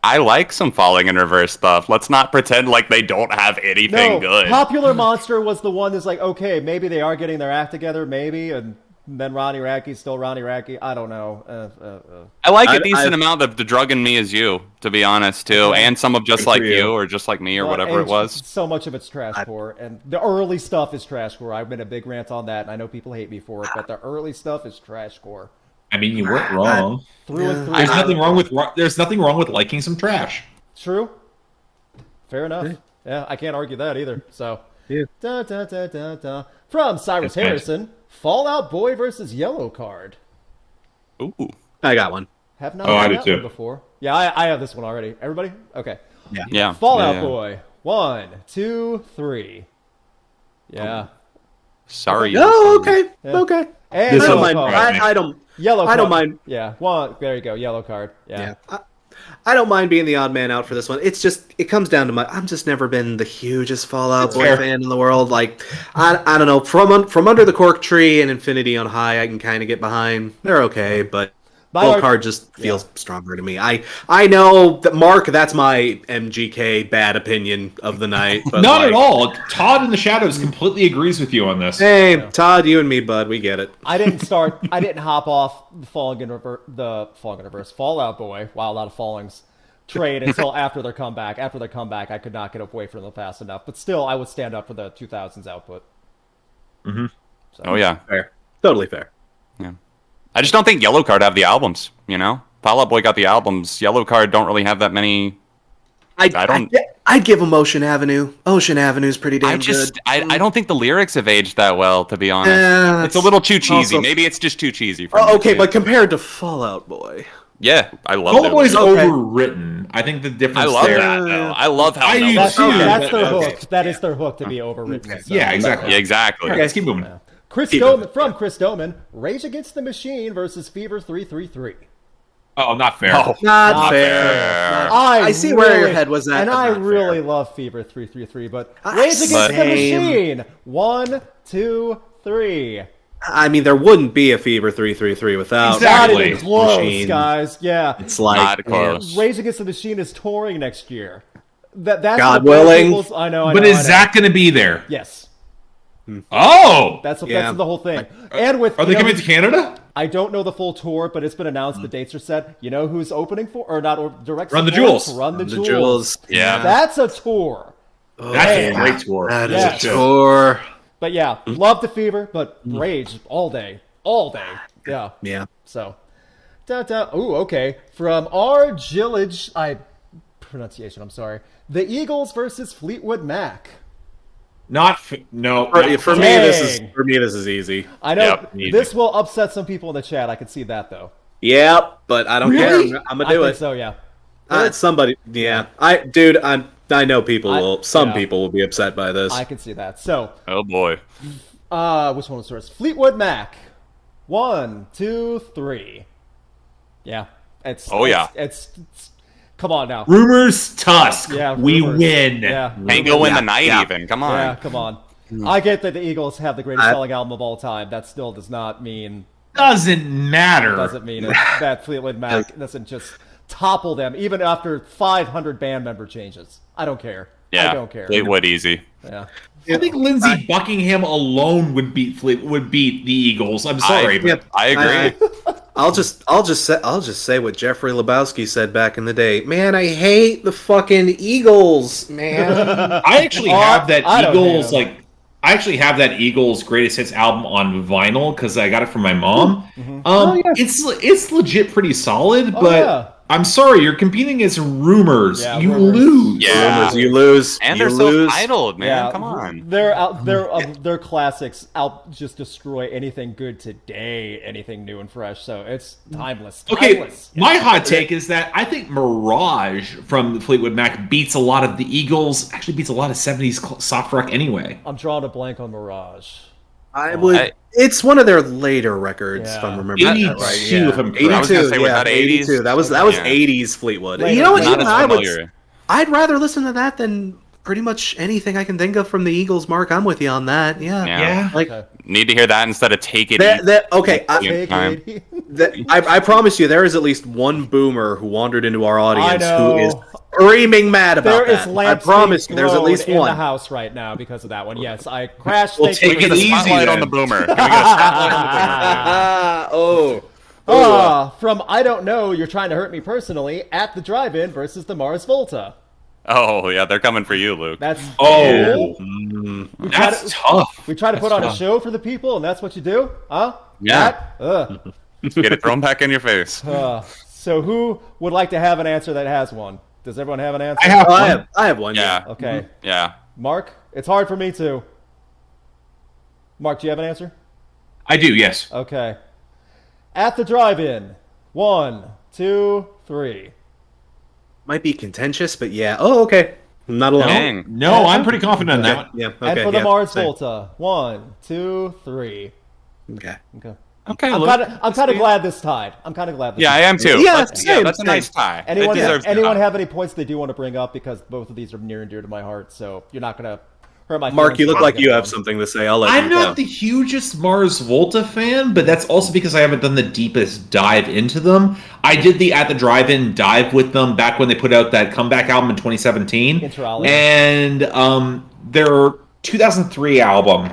I like some Falling in Reverse stuff. Let's not pretend like they don't have anything no, good. Popular Monster was the one that's like, okay, maybe they are getting their act together, maybe, and then Ronnie Rackey's still Ronnie Rackey. I don't know. I like a I- decent amount of The Drug in Me Is You, to be honest, too. And some of Just Good Like for you. You or Just Like Me or whatever it was. So much of it's trashcore, and the early stuff is trashcore. I've been a big rant on that, and I know people hate me for it, but the early stuff is trashcore. I mean, you weren't wrong. Through and through. There's nothing wrong with liking some trash. True. Fair enough. Yeah, I can't argue that either. So, Yeah. da, da, da, da, da. From Cyrus That's nice. Harrison, Fallout Boy versus Yellowcard. Ooh. I got one. Have not Oh, I done do that too. one before. Yeah, I have this one already. Everybody? Okay. Yeah. Fallout yeah. Boy. 1, 2, 3. Yeah. Sorry. Oh, okay. Yeah. Okay. And This I don't is mind. Yellowcard. right. I don't. Yellow I don't card. mind. Yeah. One. There you go. Yellow card. Yeah. Yeah. I don't mind being the odd man out for this one. It's just, it comes down to I'm just never been the hugest Fallout Boy fan in the world. Like, I don't know, from Under the Cork Tree and Infinity on High, I can kind of get behind. They're okay, but Yellowcard just feels stronger to me. I know that, Mark, that's my MGK bad opinion of the night. But Not at all. Todd in the Shadows completely agrees with you on this. Hey, Todd, you and me, bud, we get it. I didn't hop off the Fallout Boy. Wow, a lot of fallings. Trade until after their comeback. After their comeback, I could not get away from them fast enough. But still, I would stand up for the 2000s output. Mm-hmm. So. Oh yeah, fair, totally fair. Yeah. I just don't think Yellowcard have the albums, you know? Fall Out Boy got the albums. Yellowcard don't really have that many. I'd give them Ocean Avenue. Ocean Avenue's pretty damn good. I don't think the lyrics have aged that well, to be honest. It's a little too cheesy. Maybe it's just too cheesy for me. Okay, but compared to Fallout Boy. Yeah, I love Fall Out Boy's overwritten. I think the difference I love there. that, though. I love how that's their hook. That is their hook to be overwritten. So. Yeah, exactly. Yeah, exactly. Okay, let's keep moving. Chris Doman, Rage Against the Machine versus Fever 333. Oh, not fair. Oh, not fair. I see where your head was at. And I really love Fever 333, but Rage Against the Machine. 1, 2, 3. I mean, there wouldn't be a Fever 333 without exactly. Not even close, Machine. Guys. Yeah. It's like not close. Rage Against the Machine is touring next year. That's God willing. I know. But is Zach going to be there? Yes. Oh! That's the whole thing. And with Are they coming to Canada? I don't know the full tour, but it's been announced. The dates are set. You know who's opening for, or not, or direct Run the support? Jewels. Run the Jewels. Yeah. That's a tour. That's a great tour. That is Yeah. a tour. But yeah, love the Fever, but Rage all day. All day. Yeah. Yeah. So. Ooh, okay. From our Gillage, pronunciation, I'm sorry. The Eagles versus Fleetwood Mac. No. For me, this is easy. I know Yep, this will upset some people in the chat. I can see that though. Yep, but I don't Really? care. I'm gonna do I it. think so, yeah. Somebody, yeah. I know people will. Some people will be upset by this. I can see that. So, Oh boy. which one was first? Fleetwood Mac. 1, 2, 3. Yeah, it's. Come on now. Rumors, Tusk. Yeah, we rumors. win. Yeah, Can't go in the night even. Come on. yeah. Come on. I get that the Eagles have the greatest selling album of all time. That still does not mean. Doesn't matter. Doesn't mean that Fleetwood Mac doesn't just topple them, even after 500 band member changes. I don't care. Yeah. I don't care. Fleetwood easy. Yeah. I think Lindsey Buckingham alone would beat the Eagles. I'm sorry, but I agree. I'll just say what Jeffrey Lebowski said back in the day. Man, I hate the fucking Eagles, man. I actually have that I don't Eagles hate 'em. I actually have that Eagles Greatest Hits album on vinyl because I got it from my mom. It's legit pretty solid, but yeah. I'm sorry, you're competing against Rumors. Yeah, you Rumors. lose. Yeah. You lose. And you they're lose. self-titled, man. Yeah, Come on. Their classics just destroy anything good today, anything new and fresh. So it's timeless. Okay, Timeless. my hot take is that I think Mirage from Fleetwood Mac beats a lot of the Eagles, actually beats a lot of 70s soft rock anyway. I'm drawing a blank on Mirage. It's one of their later records, if I'm remembering 82, that right. if I'm correct. I was gonna say, was that 80s? 82. That was 80s Fleetwood. Later. You know what? Not Even as I would. familiar. I'd rather listen to that than pretty much anything I can think of from the Eagles. Mark, I'm with you on that. Yeah. Yeah. Like Okay. Need to hear that instead of Take It okay. Easy. Time. I promise you, there is at least one boomer who wandered into our audience know. who is screaming mad about There is that. I promise you, there's at least in the one. house right now because of that one. Yes, I crashed. Well, take Get it a easy spotlight on then. the boomer. Can we get a spotlight on the boomer? From I don't know, you're trying to hurt me personally at the drive-in versus the Mars Volta. Oh, yeah, they're coming for you, Luke. That's Oh, that's tough. We try to put on a tough. show for the people, and that's what you do, huh? Yeah. That? Get it thrown back in your face. So who would like to have an answer that has one? Does everyone have an answer? I have I have one. Yeah. Okay. Yeah. Mark, it's hard for me too. Mark, do you have an answer? I do, yes. Okay. At the drive-in. 1, 2, 3. Might be contentious, but yeah. Oh, okay. I'm not alone. Dang. No, I'm pretty confident on that one. Yeah. Okay. And for the yeah, Mars same. Volta. 1, 2, 3. Okay. Okay. Okay, I'm kind of glad this tied. I'm kind of glad. Yeah, I am too. Yeah, That's same, a same. nice tie. Anyone, It deserves anyone that. have any points they do want to bring up, because both of these are near and dear to my heart. So you're not gonna hurt my Mark, feelings you look if I like get you it have wrong. something to say. I'll let I'm you not go. the hugest Mars Volta fan, but that's also because I haven't done the deepest dive into them. I did the At the Drive-In dive with them back when they put out that comeback album in 2017. Interpol. And their 2003 album.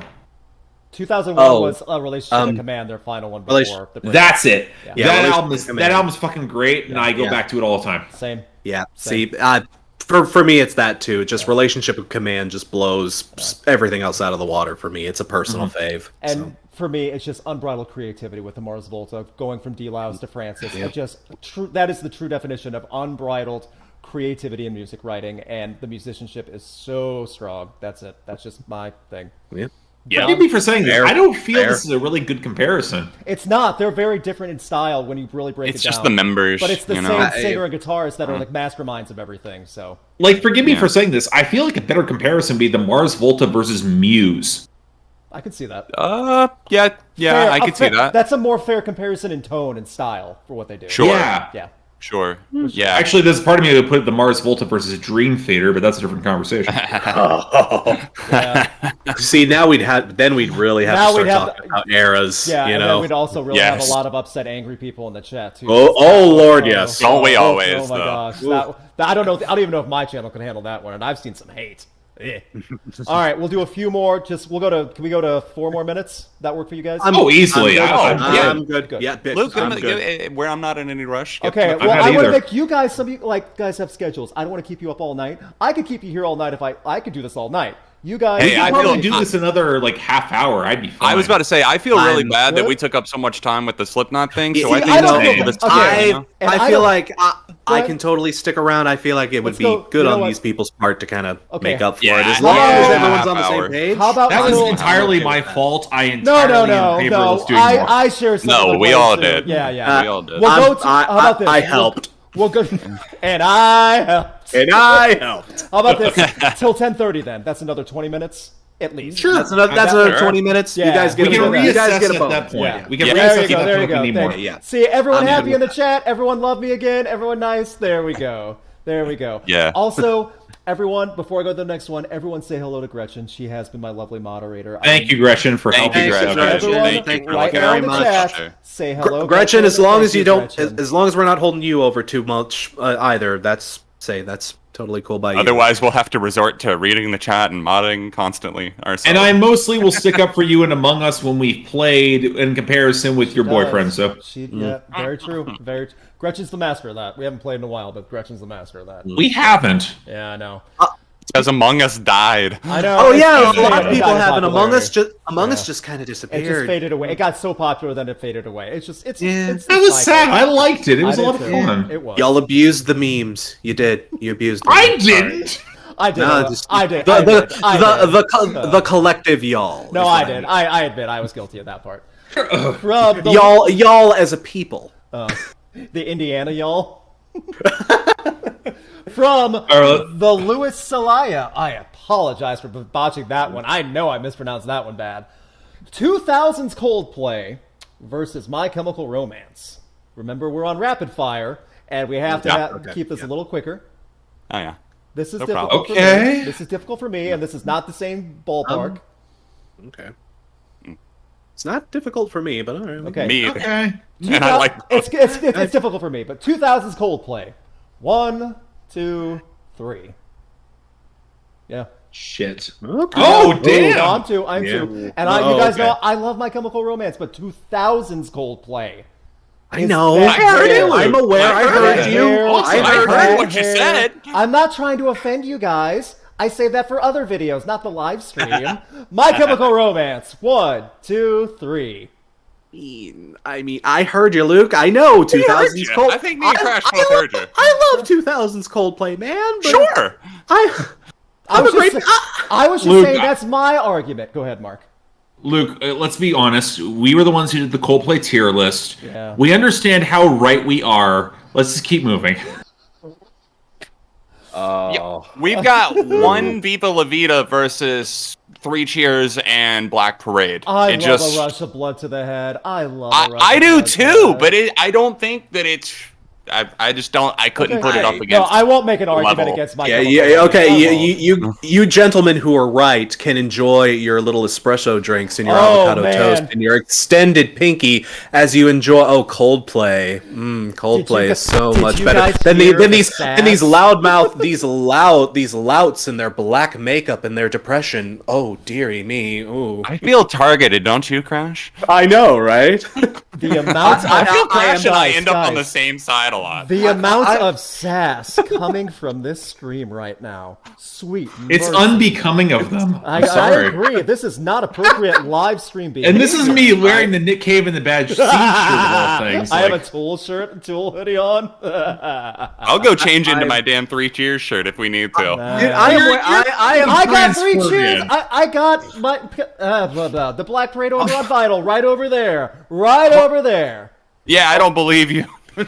2001 Oh, was a Relationship and Command, their final one Relation- before. the break. That's it. Yeah. That album's fucking great, and I go Yeah. back to it all the time. Same. Yeah. Same. See, for me, it's that too. Just Relationship with Command just blows everything else out of the water for me. It's a personal fave. And so. for me, it's just unbridled creativity with the Mars Volta, going from D-Louse to Francis. It just that is the true definition of unbridled creativity in music writing, and the musicianship is so strong. That's it. That's just my thing. Yeah. Yeah. Forgive me for saying this. Fair. I don't feel Fair. this is a really good comparison. It's not. They're very different in style when you really break It's it down. just the members, But it's the you same know? singer and guitarist that are like masterminds of everything. So Like, forgive me Yeah. for saying this. I feel like a better comparison would be the Mars Volta versus Muse. I could see that. Yeah, Fair- I could see that. That's a more fair comparison in tone and style for what they do. Sure. Yeah. Yeah. Sure. Yeah. Actually, there's part of me that would put the Mars Volta versus Dream Theater, but that's a different conversation. Yeah. See, now we'd really have Now to start we'd have talking about eras. Yeah, you and know. then we'd also really have Yes. a lot of upset, angry people in the chat too. Oh, Lord, yes. Don't we always, Oh my though? gosh, that, I don't know. I don't even know if my channel can handle that one, and I've seen some hate. Eh. All right, we'll do a few more. Can we go to 4 more minutes? That work for you guys? Easily. I'm good. Good. Yeah, bitch, Luke, I'm good. where I'm not in any rush. Okay, well, not I want to either. make you guys, some of you guys have schedules. I don't want to keep you up all night. I could keep you here all night if I could do this all night. You guys, Hey, I I could probably feel- do this another half hour. I'd be fine. I was about to say, I feel really I'm bad that good. we took up so much time with the Slipknot thing. So See, I think I don't we'll think- give this okay. time, you know? And I I feel don't- like I ahead. can totally stick around. I feel like it would Let's be go. good You know on what? these people's part to kind of Okay. make up for Yeah, it. As yeah, long as yeah. everyone's on the Half same hour. page. How about That was Phil- entirely okay my with that. fault. I No, entirely no, in favor no. of doing more. I share some. No, of the we blame, all too. did. Yeah. We all did. We'll go to. How about this? I helped. We'll go. And I helped. And I helped. How about this? Till 10:30 then. That's another 20 minutes at least. Sure. That's another Sure. 20 minutes. Yeah. You guys get We a can bonus. You guys reassess get a at bonus. that point. Yeah. We can Yeah. reassess There you go. if There you we go. need more. Thank you. Yeah. See, everyone I'm happy good. in the chat. Everyone love me again. Everyone nice. There we go. There we go. Yeah. Also, everyone, before I go to the next one, everyone say hello to Gretchen. She has been my lovely moderator. Thank you, Gretchen, for Thank helping you, us out. Gretchen. Everyone, Thank you for right looking now very in the much. chat, say hello. Gretchen, as long as you don't, Gretchen. as long as we're not holding you over too much either, that's totally cool by you. Otherwise, we'll have to resort to reading the chat and modding constantly ourselves. And I mostly will stick up for you in Among Us when we've played in comparison with your boyfriend. So Yeah, very true. Very. Gretchen's the master of that. We haven't played in a while, but Gretchen's the master of that. we haven't. Yeah, I know. Because Among Us died. I know. Oh It's- yeah, it's a lot faded. of It people died in have, and Among Us popularity. just kind of It just disappeared. faded away. It got so popular, then it faded away. It's just, it's. Yeah. It's That the was cycle. sad. I liked it. It was I a lot did of too. fun. It was. Y'all abused the memes. You did. You abused them. I didn't. I did. No, just I did. The I did. I did. the collective y'all. No, is I what did. mean. I admit I was guilty of that part. From the, Y'all as a people. the Indiana y'all. From the Louis Salaya. I apologize for botching that one. I know I mispronounced that one bad. 2000s Coldplay versus My Chemical Romance. Remember, we're on rapid fire, and we have to keep this a little quicker. Oh, yeah. This is No difficult problem. for me. Okay. This is difficult for me, and this is not the same ballpark. Okay. It's not difficult for me, but all right. Okay. Me either. Okay. And I like it's difficult for me, but 2000s Coldplay. 1, 2, 3. Yeah. Shit. Okay. Oh, I'm damn. too. I'm Yeah. too. And you Oh, guys okay. know I love My Chemical Romance, but 2000s Coldplay. I know. that I heard hair. you. I'm aware. I heard you. Awesome. I heard that what you hair. said. I'm not trying to offend you guys. I save that for other videos, not the live stream. My Chemical Romance. 1, 2, 3. I mean, I heard you, Luke. I know 2000s you. Coldplay. I think me and Crash both heard you. I love 2000s Coldplay, man. But Sure. I was just, I was just Luke, saying that's my argument. Go ahead, Mark. Luke, let's be honest. We were the ones who did the Coldplay tier list. Yeah. We understand how right we are. Let's just keep moving. We've got one Viva La Vida versus Three Cheers and Black Parade. I love a rush of blood to the head. I love. I do too, but I don't think that it's. I just don't. I couldn't put it up against. No, I won't make an argument level. against my. Okay. You gentlemen who are right can enjoy your little espresso drinks and your avocado toast and your extended pinky as you enjoy. Oh, Coldplay. Coldplay is so much better than these loudmouth, these louts in their black makeup and their depression. Oh, dearie me. Ooh. I feel targeted, don't you, Crash? I know, right? The amount. I feel Crash and I end up on the same side a lot. The amount of sass coming from this stream right now. Sweet. It's unbecoming of them. I'm sorry. I agree. This is not appropriate live stream behavior. And this is me wearing the Nick Cave in the Badge Siege shirt of all things. I have a Tool shirt and Tool hoodie on. I'll go change into my damn Three Cheers shirt if we need to. I got Three Cheers. I got my the Black Parade over on vinyl right over there. Right over there. Yeah, I don't believe you. Do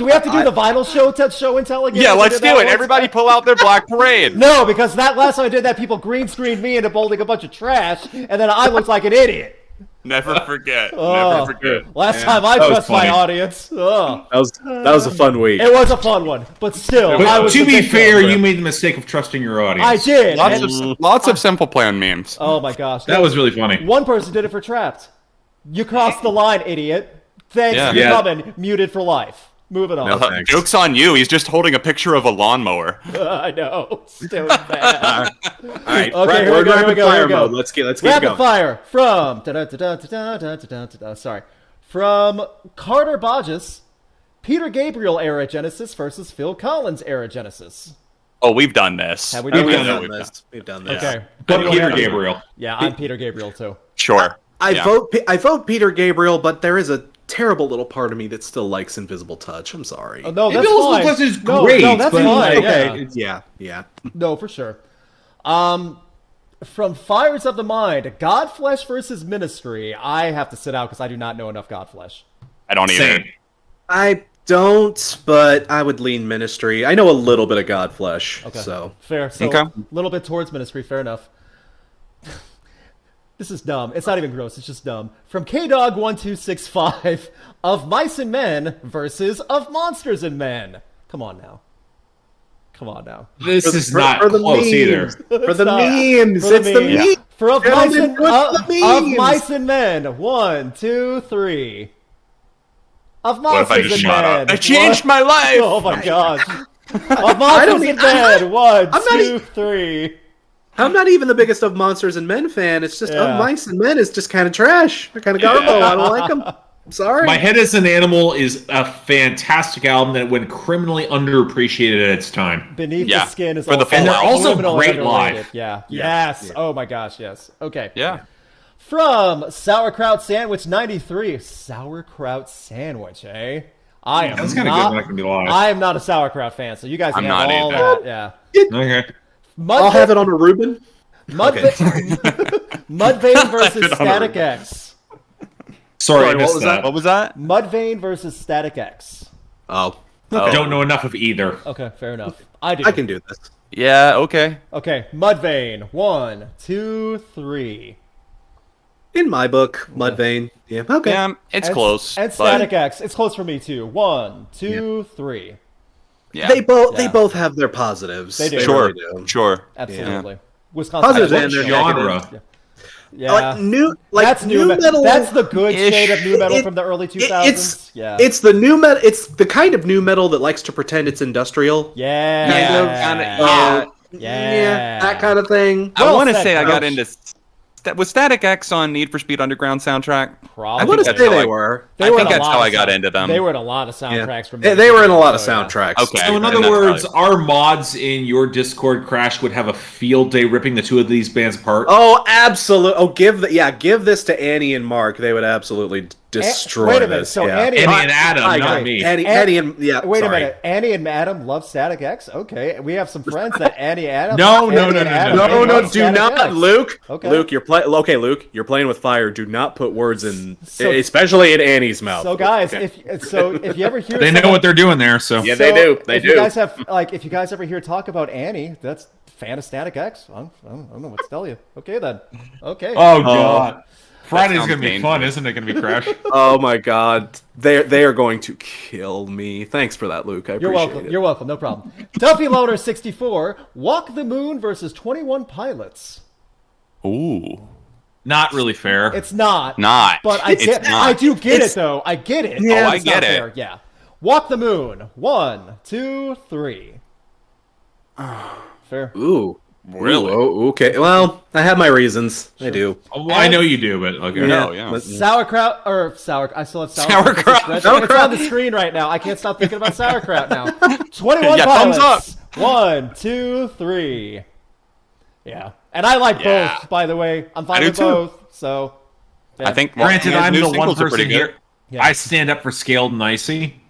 we have to do the vinyl show and tell again? Yeah, let's do it. Everybody pull out their Black Parade. No, because that last time I did that, people green screened me into holding a bunch of trash, and then I looked like an idiot. Never forget. Never forget. Last time I trust my audience. That was a fun week. It was a fun one, but still. But to be fair, you made the mistake of trusting your audience. I did. Lots of Simple Plan memes. Oh my gosh, that was really funny. One person did it for Trapped. You crossed the line, idiot. Thanks for coming. Muted for life. Moving on. No, joke's on you. He's just holding a picture of a lawnmower. I know. Still bad. All right. Okay, here we go. Let's get it Rapid going. fire from from Carter Bodges, Peter Gabriel era Genesis versus Phil Collins era Genesis. Oh, we've done this. Have we We've done done this. Okay. But Peter Gabriel. Yeah, I'm Peter Gabriel too. Sure. I vote Peter Gabriel, but there is a terrible little part of me that still likes Invisible Touch. I'm sorry. Oh, no, that's Invisible fine. Touch is No, great. that's but fine. Okay. Yeah. Yeah. No, for sure. From Fires of the Mind, Godflesh versus Ministry. I have to sit out because I do not know enough Godflesh. I don't either. Same. I don't, but I would lean Ministry. I know a little bit of Godflesh, Okay. so Fair. So a little bit towards Ministry. Fair enough. This is dumb. It's not even gross. It's just dumb. From KDog1265, Of Mice and Men versus Of Monsters and Men. Come on now. This is not close either. For the memes. It's the memes. For Of Gentlemen, Mice and Men. 1, 2, 3. Of Monsters and Men. I changed my life. Oh my gosh. Of Monsters and Men. 1, 2, 3. I'm not even the biggest Of Monsters and Men fan. It's just Of Mice and Men is just kind of trash. They're kind of garbo. I don't like them. I'm sorry. My Head as an Animal is a fantastic album that went criminally underappreciated at its time. Beneath the Skin is for the and they're also criminally great underrated. live. Yeah. Yes. Oh my gosh. Yes. Okay. Yeah. From Sauerkraut Sandwich 93. Sauerkraut Sandwich, eh? I am That's kind of good. I'm not gonna be lying. I am not a sauerkraut fan, so you guys can I'm have not all either. that. Yeah. Okay. I'll have it on a Reuben. Mudvayne versus Static X. Sorry, I missed that. What was that? Mudvayne versus Static X. Oh. I don't know enough of either. Okay, fair enough. I do. I can do this. Yeah, okay. Okay, Mudvayne. 1, 2, 3. In my book, Mudvayne. Yeah. Okay. Yeah, it's close. And Static X. It's close for me too. 1, 2, 3. Yeah. They both have their positives. They do. Sure. really do. Sure. Absolutely. Wisconsin. Positives What and their genre? Yeah. That's new metal. That's the good shade of new metal It- from the early 2000s. It's the new metal. It's the kind of new metal that likes to pretend it's industrial. Yeah. That kind of thing. I Well want to said, say I got Crouch. into... Was Static X on Need for Speed Underground soundtrack? Probably. I want to that's say how they were. They I were think in a that's lot how of I got sound- into them. They were in a lot of soundtracks from. They were in a lot of so, yeah. soundtracks. Okay. So in and other that's words, probably- our mods in your Discord, Crash, would have a field day ripping the two of these bands apart. Oh, absolutely. Oh, give this to Annie and Mark. They would absolutely destroy wait a minute, this. so yeah. Annie- Annie and Adam, I not agree. me. Annie and Wait sorry. a minute. Annie and Adam love Static X. Okay, we have some friends that Annie Adam. No, Annie no, and no, no, Adam, no, they No, love do Static not, X. Luke. Okay. Luke, Luke, you're playing with fire. Do not put words in, So- especially in Annie's mouth. So guys, Okay. if you ever hear They know what they're doing there, so. Yeah, they do. They if do. you guys have if you guys ever hear talk about Annie, that's fan of Static X. I don't know what to tell you. Okay then. Okay. Oh god. Friday's sounds gonna be fun, isn't it? Gonna be Crash. Oh my god, they are going to kill me. Thanks for that, Luke. I You're appreciate welcome. it. You're welcome. No problem. Duffy Loner 64. Walk the Moon versus 21 Pilots. Ooh. Not really fair. It's not. Not. But I It's get. not. I do get it though. I get it. Yeah, But I it's get not it. fair. Yeah. Walk the Moon. 1, 2, 3. Fair. Ooh. Really? Ooh, okay. Well, I have my reasons. I do. Oh, well, I know you do, but okay. No, yeah. But- Sauerkraut or sour. I still have Sauerkraut. It's on the screen right now. I can't stop thinking about sauerkraut now. 21 Yeah, Pilots. thumbs 1, 2, 3. Yeah, and I like Yeah. both. By the way, I'm fine I do with too. both. So, yeah. I think. Granted, his I'm new the one singles are person pretty good. here. Yeah. I stand up for Scaled and Icy.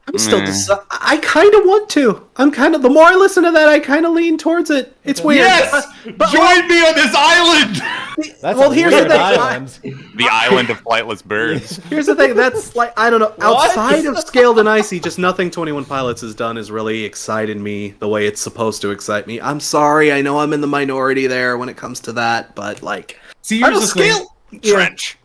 I'm still. I kind of want to. I'm kind of. The more I listen to that, I kind of lean towards it. It's weird. But Join me on this island. That's well, a here's the weird thing. island. The island of flightless birds. Here's the thing. That's like I don't know. What? Outside of Scaled and Icy, just nothing 21 Pilots has done has really excited me the way it's supposed to excite me. I'm sorry. I know I'm in the minority there when it comes to that, but like, See, I here's don't the thing. Scale. Trench.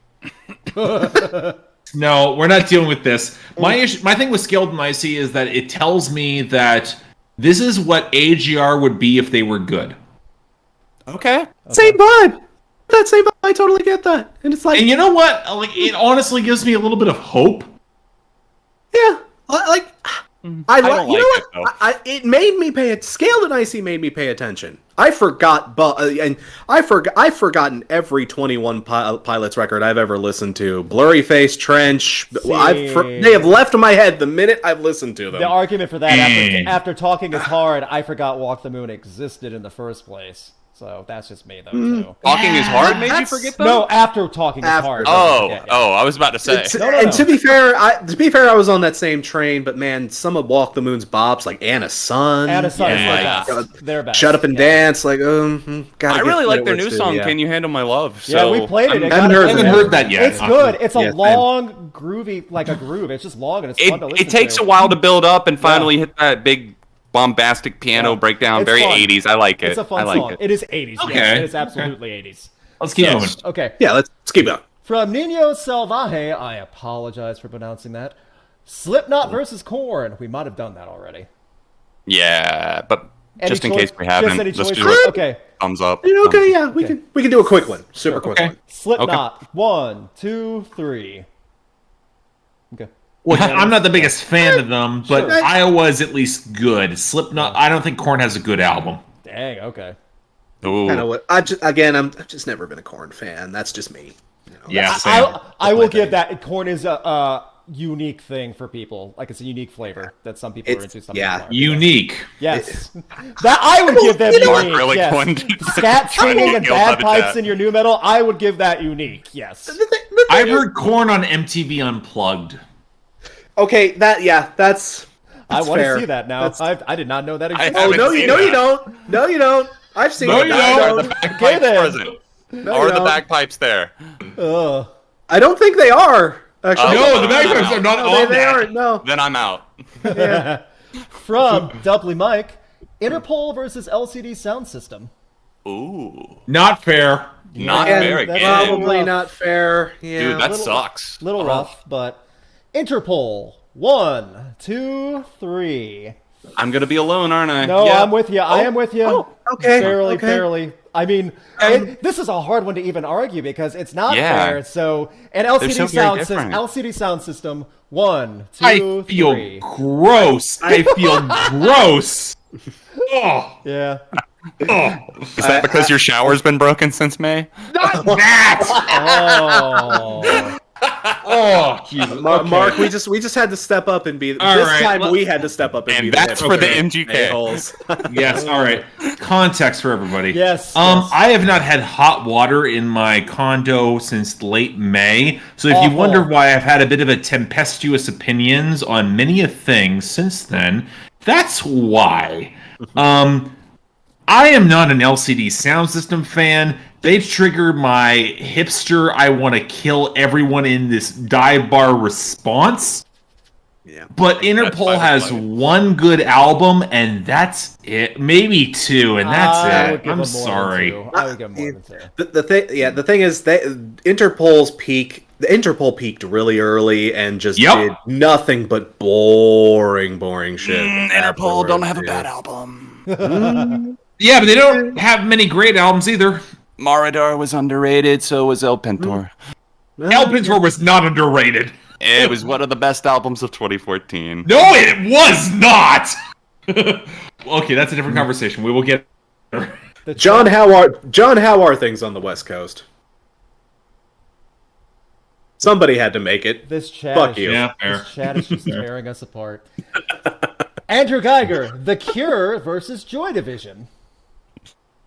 No, we're not dealing with this. My thing with Scaled and Icy is that it tells me that this is what AGR would be if they were good. Okay. Same vibe. That same vibe. I totally get that. And it's like, And you know what? Like, it honestly gives me a little bit of hope. yeah, like I don't you know like what? it, though. It made me pay it. Scaled and Icy made me pay attention. I forgot, I've forgotten every 21 Pilots record I've ever listened to. Blurry Face, Trench. They have left my head the minute I've listened to them. The argument for that, Dang. after Talking is Hard, I forgot Walk the Moon existed in the first place. So that's just me, though, too. Talking is hard made you That's- forget that? No, after Talking is After. Hard. Oh, Yeah, yeah. oh, I was about to say. No. And to be fair, I was on that same train. But man, some of Walk the Moon's bops, like Anna's Son, Anna's Son is Yeah. their best. Their best. Shut Up and Yeah. Dance, like I really like their new song, Can You Handle My Love? Yeah, So we played it. I'm- It haven't got heard it. I haven't heard that yet. It's good. It's a Yes, long, groovy, like a groove. It's just long and it's fun to listen It takes to. a while to build up and finally hit that big bombastic piano Yeah. breakdown. It's Very fun. 80s. I like it. It's a fun I like song. it. It is 80s. Okay. Yes, it is absolutely 80s. Let's keep moving. Okay. Yeah, let's keep going. From Nino Salvaje, I apologize for pronouncing that. Slipknot versus Korn. We might have done that already. Yeah, but Any just in choice- case we haven't, just any let's choice? do it. Okay. Thumbs up. Okay, yeah, we can do a quick one, super quick Okay. one. Slipknot. 1, 2, 3. Okay. Well, I'm not the biggest fan of them, but Sure. Iowa's at least good. Slipknot, I don't think Korn has a good album. Dang, okay. Ooh. Kind of what I've just never been a Korn fan. That's just me. You know? Yeah, same. I will give that. Corn is a unique thing for people. Like, it's a unique flavor that some people are into. Some yeah. people aren't. Unique. Yes. That I would give them Mark unique. really Yes. coined- Scat singing and Killed by the bagpipes chat. in your new metal, I would give that unique. Yes. I've heard Korn on MTV Unplugged. Okay, that's I want fair. to see that now. I did not know that existed. I Oh haven't no, seen you that. don't. No, you don't. I've seen No, it. you I don't. Are the don't. bagpipes then. present? No, Are you the don't. bagpipes there? Ugh. I don't think they are. Actually, No, the bagpipes are not no, on they that. aren't. No. Then I'm out. Yeah. From Doubly Mike, Interpol versus LCD Soundsystem. Ooh. Not fair. Not Again, fair that's again. Probably rough. not fair. Yeah. Dude, that little- sucks. Little rough, but Interpol. 1, 2, 3. I'm gonna be alone, aren't I? No, Yeah. I'm with you. I am with you. Oh, okay. Barely, okay. barely. I mean, this is a hard one to even argue because it's not Yeah. fair. So, and LCD so very sound different. LCD sound system. 1, 2, I 3. feel gross. I feel gross. Oh, Yeah. oh. Is that because your shower's been broken since May? Not that. Oh. Oh, Jesus. Mark, we just had to step up and be. All this right, time well- we had to step up and be. And that's for the Okay. MGK. a-holes. Yes, all right. Context for everybody. Yes, yes. I have not had hot water in my condo since late May. So if Awful. you wonder why I've had a bit of a tempestuous opinions on many a thing since then, that's why. I am not an LCD Soundsystem fan. They trigger my hipster, I want to kill everyone in this dive bar response. Yeah. But That's Interpol fine, has fine. one good album, and that's it. Maybe two, and that's I would it. give I'm them more than sorry. two. I would give them more than two. The thing is that Interpol peaked really early and just Yep. did nothing but boring shit. Interpol don't have a afterwards, bad yeah. album. Yeah, but they don't have many great albums either. Maradar was underrated, so was El Pintor. El Pintor was not underrated. It was one of the best albums of 2014. No, it was not. Okay, that's a different conversation. We will get. John, how are things on the West Coast? Somebody had to make it. This chat, Fuck is you. Yeah, fair. This chat is just tearing us apart. Andrew Geiger, The Cure versus Joy Division.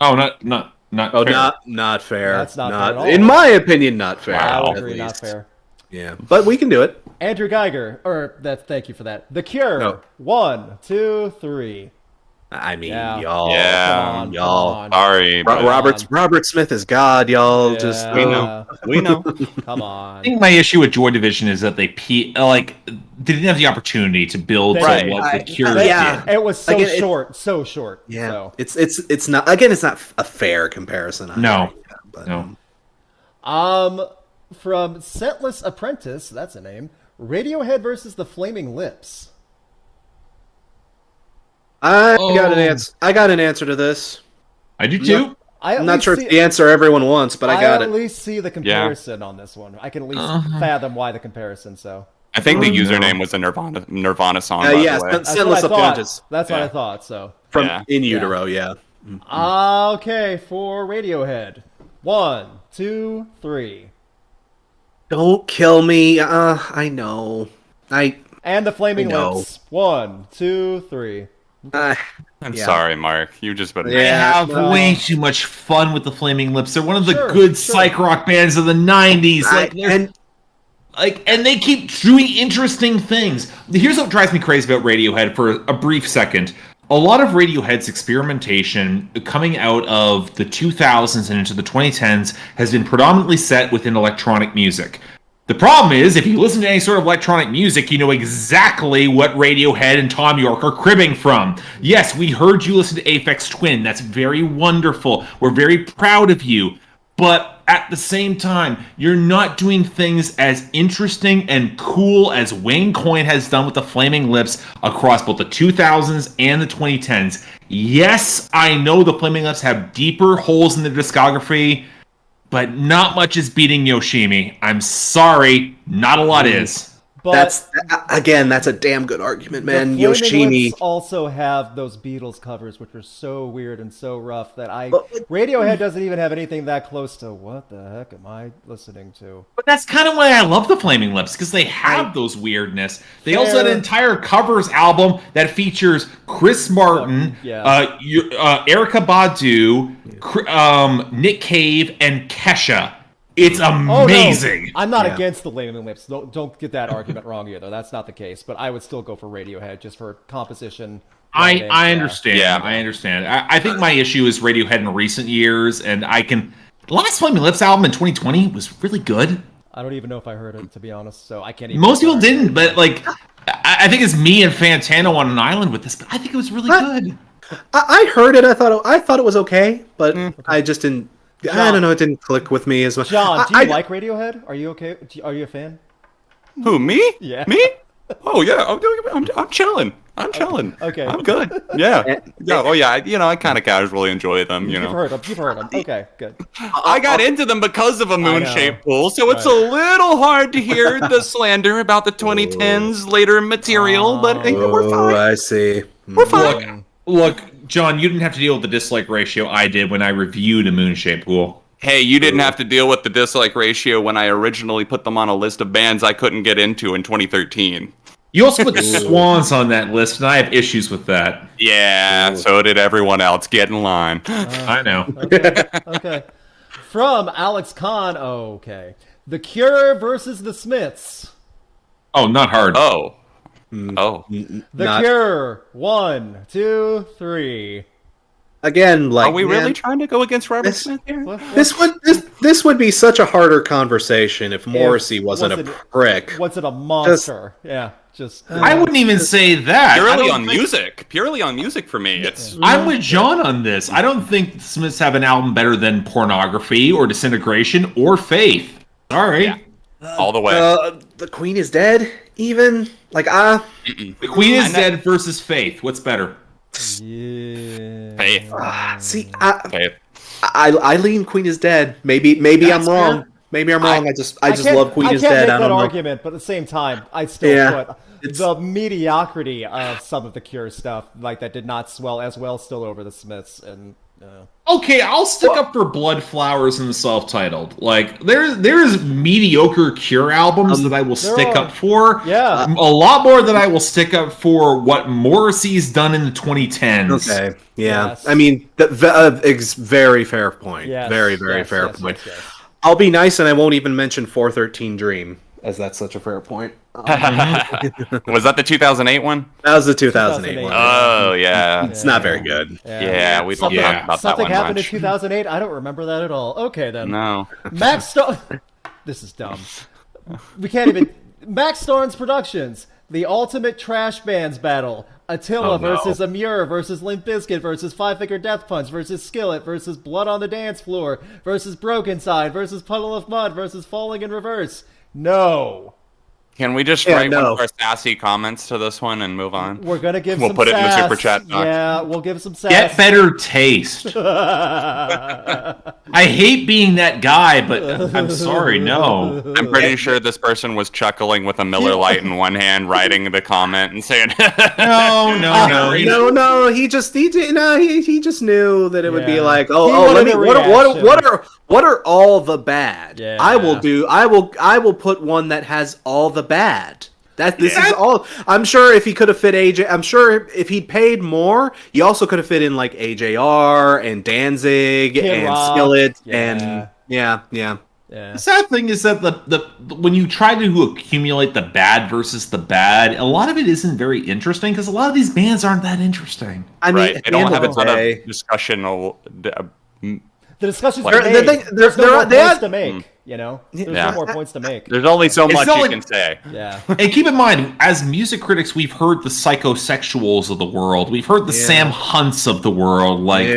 Oh, not. Oh, fair. not fair. That's not fair at all. In my opinion, not fair. I would at agree, not least. fair. Yeah, but we can do it. Andrew Geiger, thank you for that. The Cure. No. 1, 2, 3. I mean, Yeah. y'all. Yeah. y'all. Come on. Sorry, but Robert Smith is God, y'all. Just Yeah. we know. We know. Come I on. think my issue with Joy Division is that they they didn't have the opportunity to build to Right. what the Cure yeah. did. It was so Again, so short. Yeah, So. it's not. Again, it's not a fair comparison. No. but, No. From Scentless Apprentice, that's a name. Radiohead versus the Flaming Lips. I got an answer to this. I do too. I'm not sure it's the answer everyone wants, but I got at it. least see the comparison on this one. I can at least fathom why the comparison. So I think the username was a Nirvana song. By yeah, the way. that's what Scentless I thought. Apprentice That's what Yeah. I thought. So from Yeah. In Utero. Yeah. okay, for Radiohead. 1, 2, 3. Don't kill me. I know. And the Flaming I know. Lips. 1, 2, 3. I'm Yeah. sorry, Mark. You just been. They Yeah. have no. way too much fun with the Flaming Lips. They're one of the Sure, good sure. psych rock bands of the '90s. And they keep doing interesting things. Here's what drives me crazy about Radiohead for a brief second. A lot of Radiohead's experimentation coming out of the 2000s and into the 2010s has been predominantly set within electronic music. The problem is, if you listen to any sort of electronic music, you know exactly what Radiohead and Tom York are cribbing from. Yes, we heard you listen to Aphex Twin. That's very wonderful. We're very proud of you. But at the same time, you're not doing things as interesting and cool as Wayne Coyne has done with the Flaming Lips across both the 2000s and the 2010s. Yes, I know the Flaming Lips have deeper holes in their discography, but not much is beating Yoshimi. I'm sorry, not a lot is. But that's a damn good argument, man. the Flaming Yoshimi. Lips also have those Beatles covers, which are so weird and so rough that But- Radiohead doesn't even have anything that close to what the heck am I listening to? But that's kind of why I love the Flaming Lips, because they have those weirdness. They also had an entire covers album that features Chris Martin, Yeah. Erykah Badu, Nick Cave, and Kesha. It's amazing. Oh, no. I'm not Yeah. against the Flaming Lips. Don't get that argument wrong either. That's not the case. But I would still go for Radiohead just for composition. I writing, understand. Yeah. I understand. I think my issue is Radiohead in recent years, and the last Flaming Lips album in 2020 was really good. I don't even know if I heard it, to be honest. So I can't even. Most people didn't, but I think it's me and Fantano on an island with this, but I think it was really good. I heard it. I thought it was okay, but I just didn't. I don't know. It didn't click with me as much. John, do you like Radiohead? Are you okay? Are you a fan? Who, me? Yeah. Me? Oh yeah, I'm chilling. I'm chilling. Okay. I'm good. Yeah. Yeah. Oh yeah. I kind of casually enjoy them. You You've know. heard them. You've heard them. Okay, good. I got into them because of a moon-shaped know. pool, so it's a little hard to hear the slander about the 2010s later material, but we're fine. I see. We're fine. Look, John, you didn't have to deal with the dislike ratio I did when I reviewed a Moonshaped Pool. Hey, you didn't have to deal with the dislike ratio when I originally put them on a list of bands I couldn't get into in 2013. You also put the Swans on that list, and I have issues with that. Yeah, so did everyone else. Get in line. I know. Okay. From Alex Kahn. Okay. The Cure versus the Smiths. Oh, not hard. Oh. The Cure. 1, 2, 3. Again, like Are we really trying to go against Robert this- Smith here? What? this one? this would be such a harder conversation if Morrissey wasn't a prick. Wasn't a monster. I wouldn't even say that. Purely on music for me. I'm with John on this. I don't think the Smiths have an album better than Pornography or Disintegration or Faith. Sorry. Yeah. All the way. The Queen is Dead, even? Like, The Queen is Dead versus Faith. What's better? Yeah. Faith. See, Faith. I lean Queen is Dead. Maybe I'm wrong. Maybe I'm wrong. I just love Queen is Dead. I can't make that don't argument, but at the same time, I still put the mediocrity of some of the Cure stuff, like that did not swell as well, still over the Smiths. And okay, I'll stick up for Blood Flowers and the self-titled. Like there's mediocre Cure albums that I will stick up for. Yeah, a lot more than I will stick up for what Morrissey's done in the 2010s. Okay, yeah. Yes. I mean, very fair point. Yes. Very fair point. I'll be nice and I won't even mention 413 Dream, as that's such a fair point. Was that the 2008 one? That was the 2008 one. Oh, yeah. It's not very good. Yeah, we don't talk about that something one happened much. in 2008. I don't remember that at all. Okay, then. No. Max Stone. This is dumb. We can't even. Max Storm's Productions, the ultimate trash bands battle. Attila versus Emmure versus Limp Bizkit versus Five Finger Death Punch versus Skillet versus Blood on the Dance Floor versus Broken Side versus Puddle of Mud versus Falling in Reverse. No. Can we just write one of our sassy comments to this one and move on? We're going to give We'll some put it in the sass. super chat box. Yeah, we'll give some sass. Get better taste. I hate being that guy, but I'm sorry, no. I'm pretty sure this person was chuckling with a Miller Lite in one hand, writing the comment and saying, No. He just knew that it would be like, wanted what are all the bad? Yeah. I will put one that has all the bad. This is all. I'm sure if he could have fit AJ, I'm sure if he paid more, he also could have fit in like AJR and Danzig and Rock. Skillet Yeah. and yeah. The sad thing is that the when you try to accumulate the bad versus the bad, a lot of it isn't very interesting because a lot of these bands aren't that interesting. I mean, right, they don't have a ton of discussion. The discussion's Like, made. There's no more points to make. You know, there's no more points to make. There's only so much you like- can say. Yeah. And keep in mind, as music critics, we've heard the psychosexuals of the world. We've heard the Sam Hunts of the world. Like,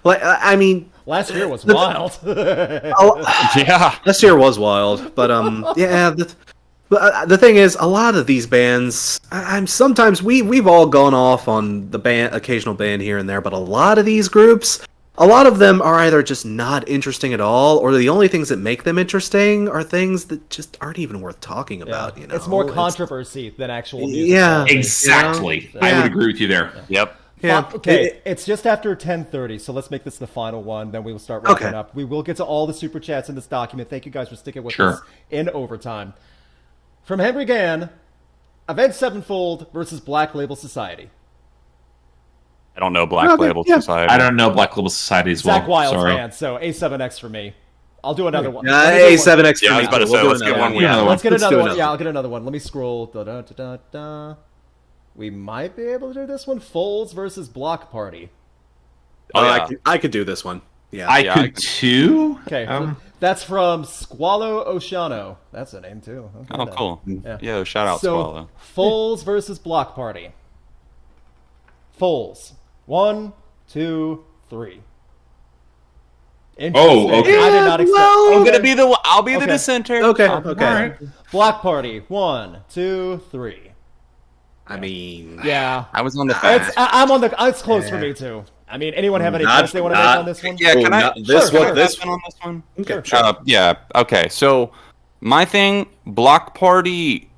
I mean, last year was wild. Yeah, last year was wild, but the thing is, a lot of these bands, sometimes we've all gone off on the occasional band here and there, but a lot of these groups. A lot of them are either just not interesting at all, or the only things that make them interesting are things that just aren't even worth talking about. You know, it's more controversy than actual music. Yeah, exactly. You know? I would agree with you there. Yep. Yeah. Okay, it's just after 10:30, so let's make this the final one. Then we will start wrapping up. We will get to all the super chats in this document. Thank you guys for sticking with us in overtime. From Henry Gann, Avenged Sevenfold versus Black Label Society. I don't know Black Label Society. I don't know Black Label Society as well. Zach Wilde's Sorry. band, so A7X for me. I'll do another one. A7X for Yeah, I me. was about to say, let's get one. Let's get Let's another do one. another. Yeah, I'll get another one. Let me scroll. We might be able to do this one. Folds versus Block Party. I could do this one. Yeah, I could too. Okay, that's from Squallow Oceano. That's a name too. Okay, Oh, then. cool. Yeah. Yeah, shout out So, Swallow. Foles versus Block Party. Foles. 1, 2, 3. Oh, okay. I did not expect. I'm gonna be the. I'll be the dissenter. Okay. All right. Block Party. 1, 2, 3. I mean, Yeah. I was on the fence. I'm on the. It's close for me too. I mean, anyone have any points they want to make on this one? Yeah, can I? not this sure, one, can I this hop in on this one. okay, sure. Yeah. Okay. So my thing, Block Party,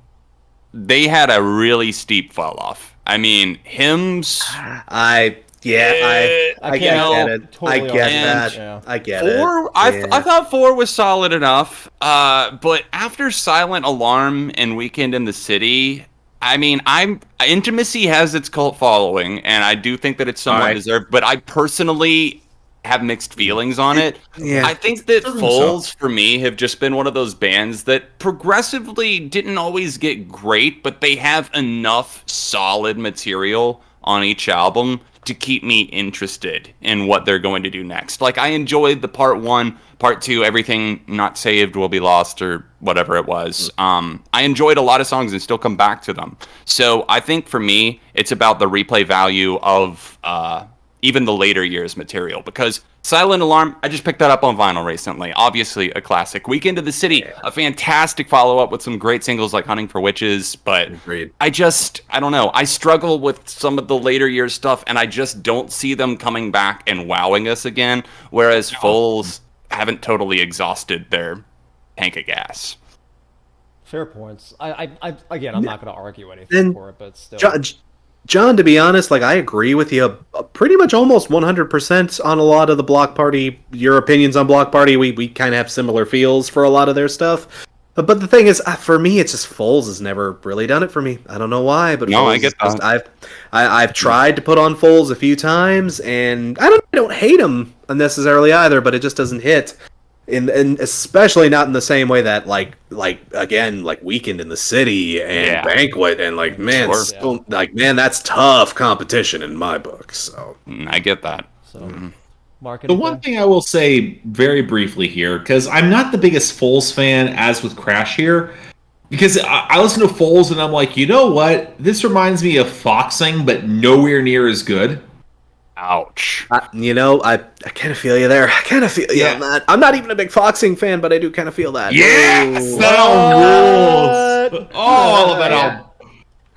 they had a really steep fall off. I mean, Hymns. I get it. I get totally that. yeah. I get it. Four, I thought 4 was solid enough. But after Silent Alarm and Weekend in the City, I mean, Intimacy has its cult following, and I do think that it's somewhat deserved. But I personally have mixed feelings on it. Yeah. I think that Foles, for me, have just been one of those bands that progressively didn't always get great, but they have enough solid material on each album to keep me interested in what they're going to do next. Like, I enjoyed the part 1, part 2, everything not saved will be lost, or whatever it was. I enjoyed a lot of songs and still come back to them. So I think for me, it's about the replay value of even the later years material, because Silent Alarm, I just picked that up on vinyl recently. Obviously a classic. Weekend of the City, a fantastic follow-up with some great singles like Hunting for Witches, but Agreed. I don't know. I struggle with some of the later years stuff, and I just don't see them coming back and wowing us again, whereas Foals haven't totally exhausted their tank of gas. Fair points. I again, I'm not going to argue anything for it, but still. John, to be honest, like I agree with you pretty much almost 100% on a lot of the Block Party. Your opinions on Block Party, we kind of have similar feels for a lot of their stuff. But the thing is, for me, it's just Foals has never really done it for me. I don't know why, but no, Foals I get that. I've tried to put on Foals a few times, and I don't hate them unnecessarily either, but it just doesn't hit. And especially not in the same way that like Weekend in the City and Banquet and man, that's tough competition in my book. So I get that. So, Mark, the one thing I will say very briefly here, because I'm not the biggest Foals fan as with Crash here, because I listen to Foals and I'm like, you know what? This reminds me of Foxing, but nowhere near as good. Ouch. I kind of feel you there. I kind of feel you on that. I'm not even a big Foxing fan, but I do kind of feel that. Yes! That album rules! Oh, I love that album.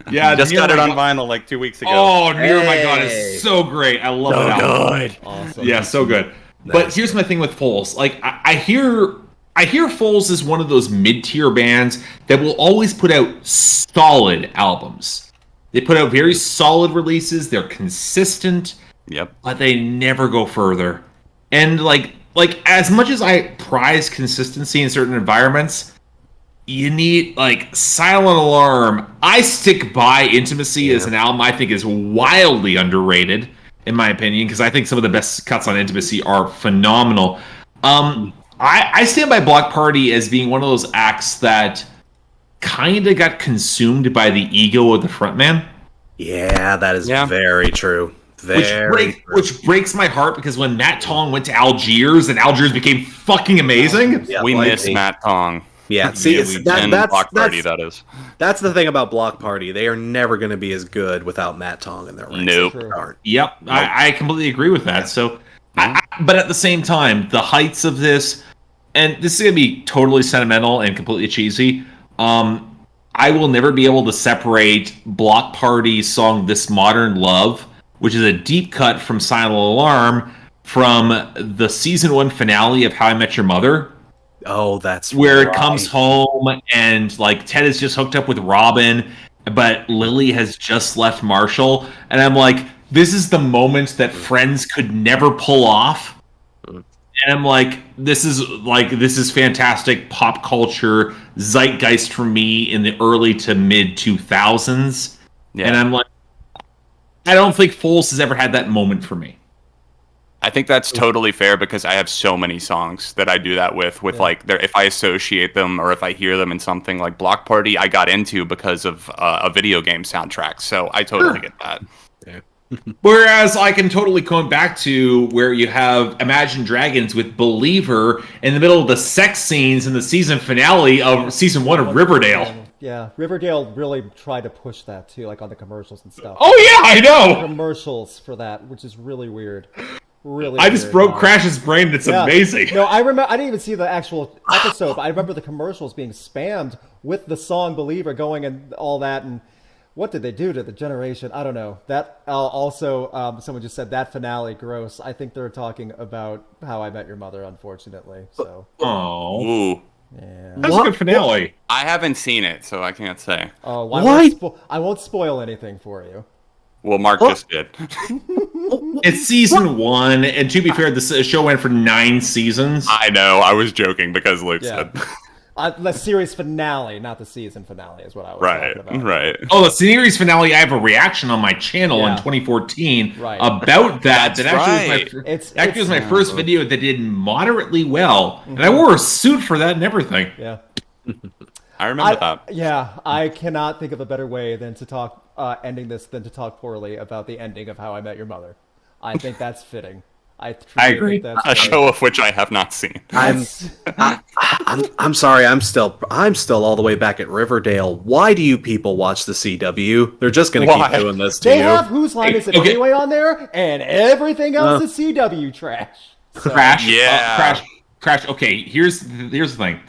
Yeah, just got it on vinyl like 2 weeks ago. Oh, Near My God is so great. I love that album. Good. Awesome. Yeah, so good. Nice. But here's my thing with Foals. Like, I hear Foals is one of those mid-tier bands that will always put out solid albums. They put out very solid releases. They're consistent. Yep. But they never go further. And like as much as I prize consistency in certain environments, you need like Silent Alarm. I stick by Intimacy as an album I think is wildly underrated, in my opinion, because I think some of the best cuts on Intimacy are phenomenal. I stand by Block Party as being one of those acts that kind of got consumed by the ego of the frontman. Yeah, that is very true. Which breaks my heart, because when Matt Tong went to Algiers and Algiers became fucking amazing, we miss Matt Tong. Yeah, see, that's Block Party. That is. That's the thing about Block Party. They are never going to be as good without Matt Tong in their ranks. Nope. Yep, I completely agree with that. So, but at the same time, the heights of this, and this is going to be totally sentimental and completely cheesy. I will never be able to separate Block Party's song "This Modern Love," which is a deep cut from Silent Alarm, from the season 1 finale of How I Met Your Mother. Oh, that's where it comes home and like Ted is just hooked up with Robin, but Lily has just left Marshall. And I'm like, this is the moment that Friends could never pull off. And I'm like, this is fantastic pop culture zeitgeist for me in the early to mid 2000s. Yeah. And I'm like, I don't think Foals has ever had that moment for me. I think that's totally fair, because I have so many songs that I do that with like, if I associate them or if I hear them in something like Block Party, I got into because of a video game soundtrack. So I totally get that. Yeah. Whereas I can totally come back to where you have Imagine Dragons with Believer in the middle of the sex scenes in the season finale of season 1 of Riverdale. Yeah, Riverdale really tried to push that too, like on the commercials and stuff. Oh yeah, I know! Commercials for that, which is really weird. Really, I just broke Crash's brain. It's amazing. No, I remember. I didn't even see the actual episode, but I remember the commercials being spammed with the song "Believer" going and all that. And what did they do to the generation? I don't know. That also, someone just said that finale gross. I think they're talking about How I Met Your Mother, unfortunately. So. Oh. Yeah. That's a good finale. I haven't seen it, so I can't say. Oh, I won't spoil anything for you. Well, Mark just did. It's season 1, and to be fair, the show went for 9 seasons. I know. I was joking because Luke said. The series finale, not the season finale, is what I was talking about. Right. Oh, the series finale. I have a reaction on my channel in 2014 about that. That was my first video that did moderately well, and I wore a suit for that and everything. Yeah. I remember that. Yeah, I cannot think of a better way than to talk ending this than to talk poorly about the ending of How I Met Your Mother. I think that's fitting. I agree. Think that's A show of which I have not seen. I'm sorry. I'm still all the way back at Riverdale. Why do you people watch the CW? They're just gonna keep doing this to They you. have Whose Line Is It Anyway on there, and everything else is CW trash. So. Crash. Yeah. Crash. Okay, here's the thing.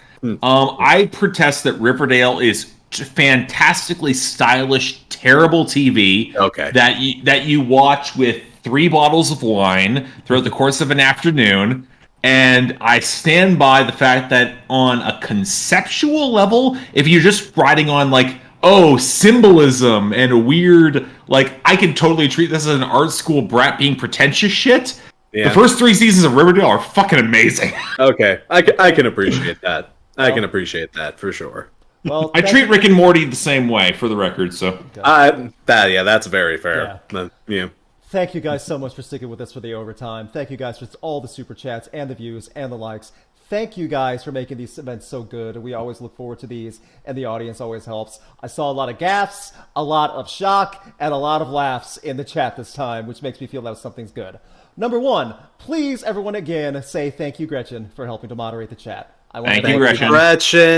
I protest that Riverdale is fantastically stylish, terrible TV. Okay. That you watch with 3 bottles of wine throughout the course of an afternoon. And I stand by the fact that on a conceptual level, if you're just riding on like, oh, symbolism and a weird, like, I can totally treat this as an art school brat being pretentious shit. Yeah. The first 3 seasons of Riverdale are fucking amazing. Okay, I can appreciate that. I can appreciate that for sure. Well, I treat Rick and Morty the same way, for the record. So That's very fair. Yeah. Thank you guys so much for sticking with us for the overtime. Thank you guys for all the super chats and the views and the likes. Thank you guys for making these events so good. We always look forward to these, and the audience always helps. I saw a lot of gaffes, a lot of shock, and a lot of laughs in the chat this time, which makes me feel that something's good. Number 1, please, everyone again, say thank you, Gretchen, for helping to moderate the chat. Thank you, Gretchen.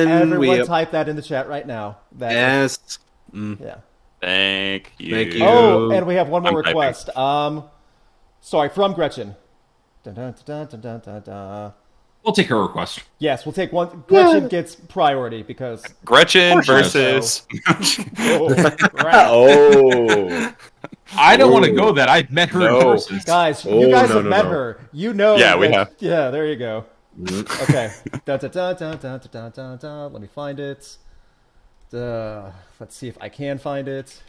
Everyone type that in the chat right now. Yes. Yeah. Thank you. Thank you. Oh, and we have one more I'm request. Sorry, from Gretchen. Dun, dun, dun, dun, dun, dun, dun. We'll take her request. Yes, we'll take one. Gretchen gets priority because Gretchen versus. Oh. I don't want to go that. I've met her in person. Guys, you guys have met her. You know. Yeah, we have. Yeah, there you go. Okay. Dun, dun, dun, dun, dun, dun, dun, dun. Let me find it. Let's see if I can find it.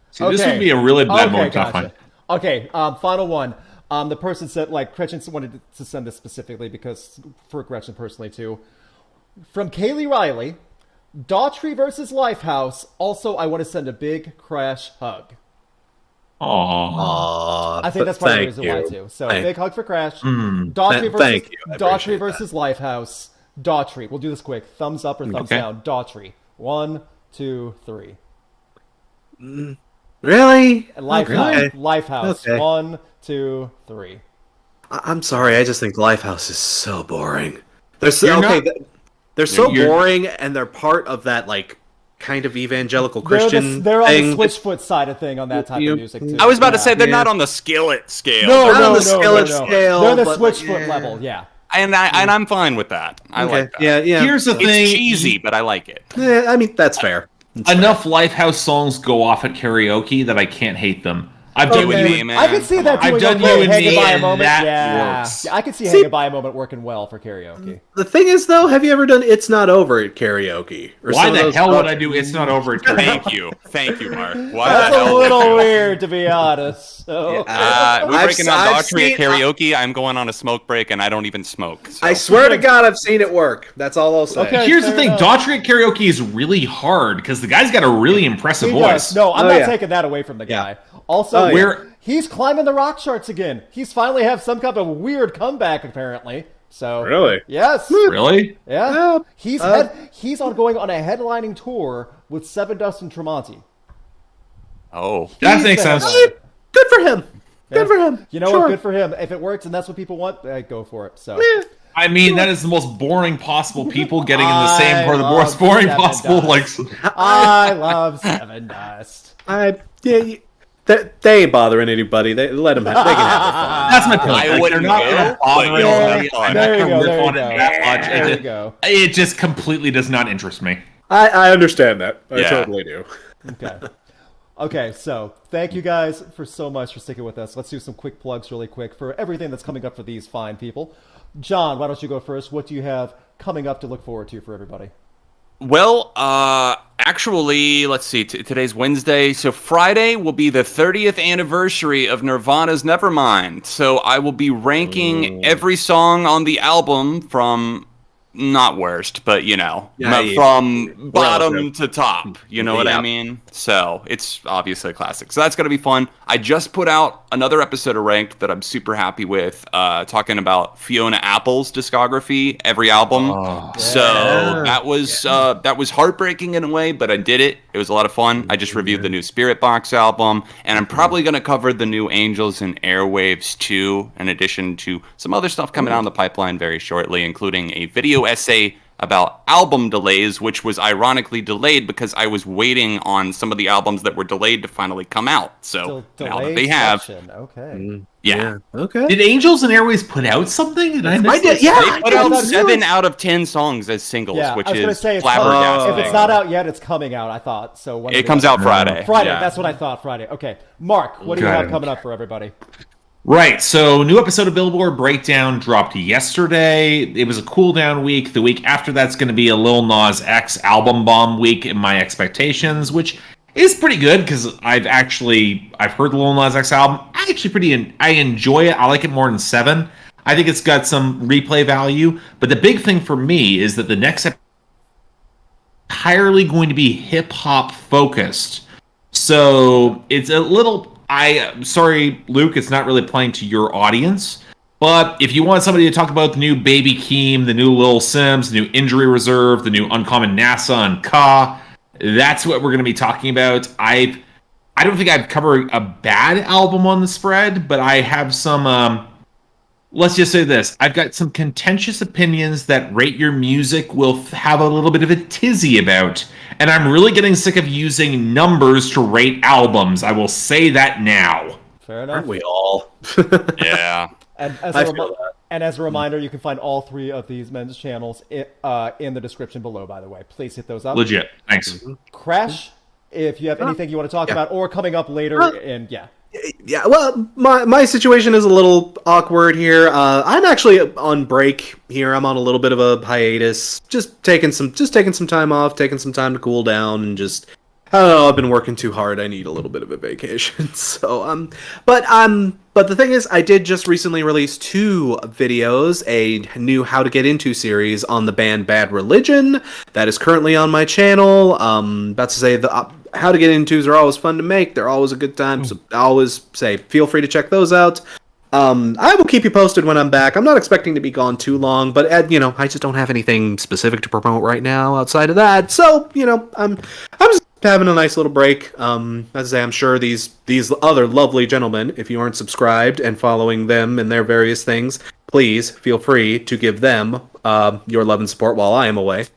See, this would be a really bad moment to find. Okay, final one. The person said, like, Gretchen wanted to send this specifically because for Gretchen personally too. From Kaylee Riley, Daughtry versus Lifehouse. Also, I want to send a big Crash hug. Aww. I think that's probably the reason why too. So big hug for Crash. Daughtry versus Lifehouse. Daughtry. We'll do this quick. Thumbs up or thumbs down. Daughtry. 1, 2, 3. Really? Lifehouse. Okay. 1, 2, 3. I'm sorry. I just think Lifehouse is so boring. They're so boring, and they're part of that like kind of evangelical Christian. They're on thing. the Switchfoot side of thing on that type of music too. I was about to say they're not on the Skillet scale. Not on the Skillet scale. They're the Switchfoot level. Yeah. And I'm fine with that. I like that. Yeah. Here's the thing. It's cheesy, but I like it. Yeah, I mean that's fair. Enough Lifehouse songs go off at karaoke that I can't hate them. I've done you and me, man. I can see that doing I've done okay, you and hanging me, by a and moment. that works. I can see hanging by a moment working well for karaoke. The thing is, though, have you ever done "It's Not Over" at karaoke? Or Why the hell would I do "It's Not Over" at karaoke? Thank you, Mark. That's a little weird, to be honest. So. We're breaking down I've Daughtry seen- at karaoke. I'm going on a smoke break, and I don't even smoke. So. I swear to God, I've seen it work. That's all I'll say. Okay. Here's the fair thing: enough. Daughtry at karaoke is really hard because the guy's got a really impressive He voice. does. No, I'm Oh, not yeah. taking that away from the guy. Yeah. Also, Oh, yeah. he's climbing the rock charts again. He's finally have some kind of weird comeback, apparently. So Really? yes, Really? yeah. He's going on a headlining tour with Seven Dust and Tremonti. Oh. That He's makes the sense. headliner. Good for him. Good for him. You know Sure. what? Good for him. If it works and that's what people want, go for it. So. I mean, that is the most boring possible people getting in the same I part of the love most boring Seven possible. Dust. Like, I love Seven Dust. They ain't bothering anybody. They let them. They can have their fun. that's my point. I Like, wouldn't they're not go, gonna but bother you're anybody. fun. I'm There not you gonna go, riff there on you it go. that much. There you It, go. it just completely does not interest me. I understand that. I Yeah. totally do. Okay. Okay, so thank you guys for so much for sticking with us. Let's do some quick plugs really quick for everything that's coming up for these fine people. John, why don't you go first? What do you have coming up to look forward to for everybody? Well, actually, let's see. Today's Wednesday, so Friday will be the 30th anniversary of Nirvana's Nevermind. So I will be ranking every song on the album from not worst, but from bottom to top. You know what I mean? So it's obviously a classic. So that's gonna be fun. I just put out another episode of Ranked that I'm super happy with, talking about Fiona Apple's discography, every album. So that was heartbreaking in a way, but I did it. It was a lot of fun. I just reviewed the new Spiritbox album, and I'm probably going to cover the new Angels and Airwaves too, in addition to some other stuff coming down the pipeline very shortly, including a video essay about album delays, which was ironically delayed because I was waiting on some of the albums that were delayed to finally come out. So now that they have, okay, yeah. Okay. Did Angels and Airways put out something? Did I miss this? They put out 7 out of 10 songs as singles, which I was gonna is say, flabbergasting. if it's not out yet, it's coming out. I thought so. When It comes out Friday. Friday. Yeah. That's what I thought. Friday. Okay, Mark, what do you have coming up for everybody? Right, so new episode of Billboard Breakdown dropped yesterday. It was a cool down week. The week after that's going to be a Lil Nas X album bomb week in my expectations, which is pretty good because I've heard the Lil Nas X album. I enjoy it. I like it more than 7. I think it's got some replay value. But the big thing for me is that the next episode is entirely going to be hip hop focused. So it's a little. I'm sorry, Luke, it's not really playing to your audience. But if you want somebody to talk about the new Baby Keem, the new Lil Sims, the new Injury Reserve, the new Uncommon NASA and Ka, that's what we're going to be talking about. I don't think I've covered a bad album on the spread, but I have some, let's just say this. I've got some contentious opinions that Rate Your Music will have a little bit of a tizzy about. And I'm really getting sick of using numbers to rate albums. I will say that now. Fair enough. Aren't we all? Yeah. And as a reminder, you can find all 3 of these men's channels in the description below, by the way. Please hit those up. Legit. Thanks. Crash, if you have anything you want to talk about or coming up later, and Yeah, well, my situation is a little awkward here. I'm actually on break here. I'm on a little bit of a hiatus, just taking some time off, taking some time to cool down, and just I don't know. I've been working too hard. I need a little bit of a vacation. So but the thing is, I did just recently release 2 videos, a new How to Get Into series on the band Bad Religion that is currently on my channel. About to say the How to Get Into's are always fun to make. They're always a good time. So I always say feel free to check those out. I will keep you posted when I'm back. I'm not expecting to be gone too long, but I just don't have anything specific to promote right now outside of that. So I'm just having a nice little break. As I say, I'm sure these other lovely gentlemen, if you aren't subscribed and following them and their various things, please feel free to give them your love and support while I am away,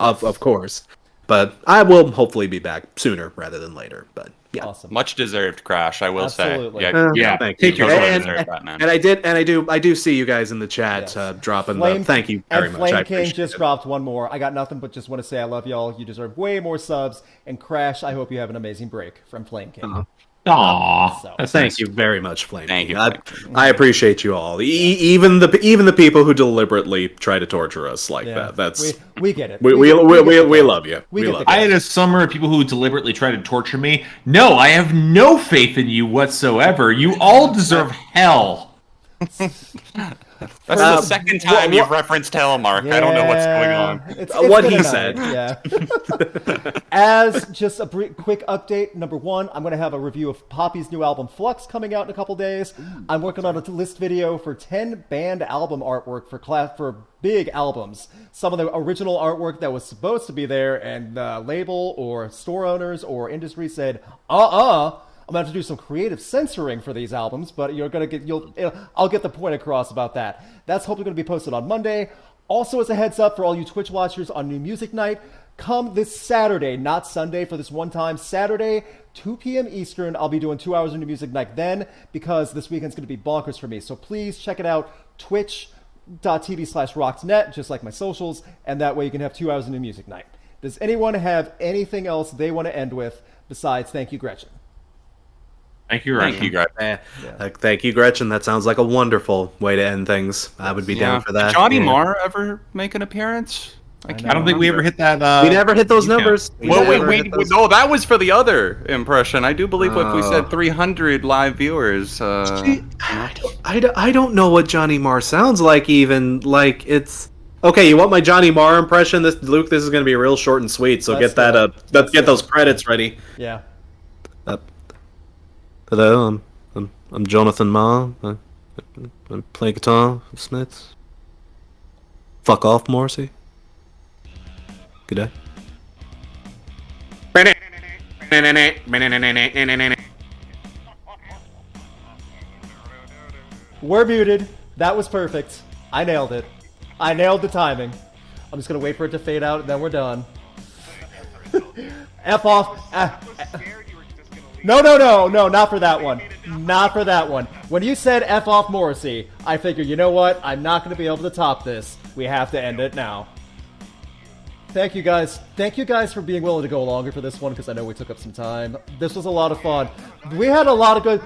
of course. But I will hopefully be back sooner rather than later. But yeah, awesome. Much deserved, Crash. I will Absolutely. say. Yeah. Thank Take you. your And I do see you guys in the chat dropping the thank you very much. Flame King just dropped one more. I got nothing but just want to say I love y'all. You deserve way more subs. And Crash, I hope you have an amazing break from Flame King. Aww. So. Thank you very much, Flame. Thank you. I appreciate you all. Even the people who deliberately try to torture us like that. That's we get it. we love you. We love you. I had a summer of people who deliberately try to torture me. No, I have no faith in you whatsoever. You all deserve hell. That's the second time you've referenced Hell, Mark. I don't know what's going on. It's what been he a said. night, yeah. As just a quick update, number 1, I'm going to have a review of Poppy's new album Flux coming out in a couple days. I'm working on a list video for 10 band album artwork for big albums. Some of the original artwork that was supposed to be there, and the label or store owners or industry said, I'm gonna have to do some creative censoring for these albums, but I'll get the point across about that. That's hopefully gonna be posted on Monday. Also, as a heads up for all you Twitch watchers on New Music Night, come this Saturday, not Sunday for this one time, Saturday, 2 p.m. Eastern, I'll be doing 2 hours of New Music Night then, because this weekend's gonna be bonkers for me. So please check it out, twitch.tv/rocksnet, just like my socials, and that way you can have 2 hours of New Music Night. Does anyone have anything else they want to end with besides thank you, Gretchen? Thank you, Gretchen. Thank you, Gretchen. Thank you, Gretchen. That sounds like a wonderful way to end things. I would be down for that. Did Johnny Marr ever make an appearance? I don't think we ever hit that. We never hit those numbers. No, that was for the other impression. I do believe if we said 300 live viewers. I don't know what Johnny Marr sounds like. Even like it's okay. You want my Johnny Marr impression? Luke, this is going to be real short and sweet. So get those credits ready. Yeah. Hello, I'm Jonathan Ma. I play guitar with Smiths. Fuck off, Morrissey. Good day. We're muted. That was perfect. I nailed it. I nailed the timing. I'm just gonna wait for it to fade out and then we're done. F off. No, not for that one. Not for that one. When you said F off Morrissey, I figured, you know what? I'm not gonna be able to top this. We have to end it now. Thank you guys. Thank you guys for being willing to go longer for this one because I know we took up some time. This was a lot of fun. We had a lot of good...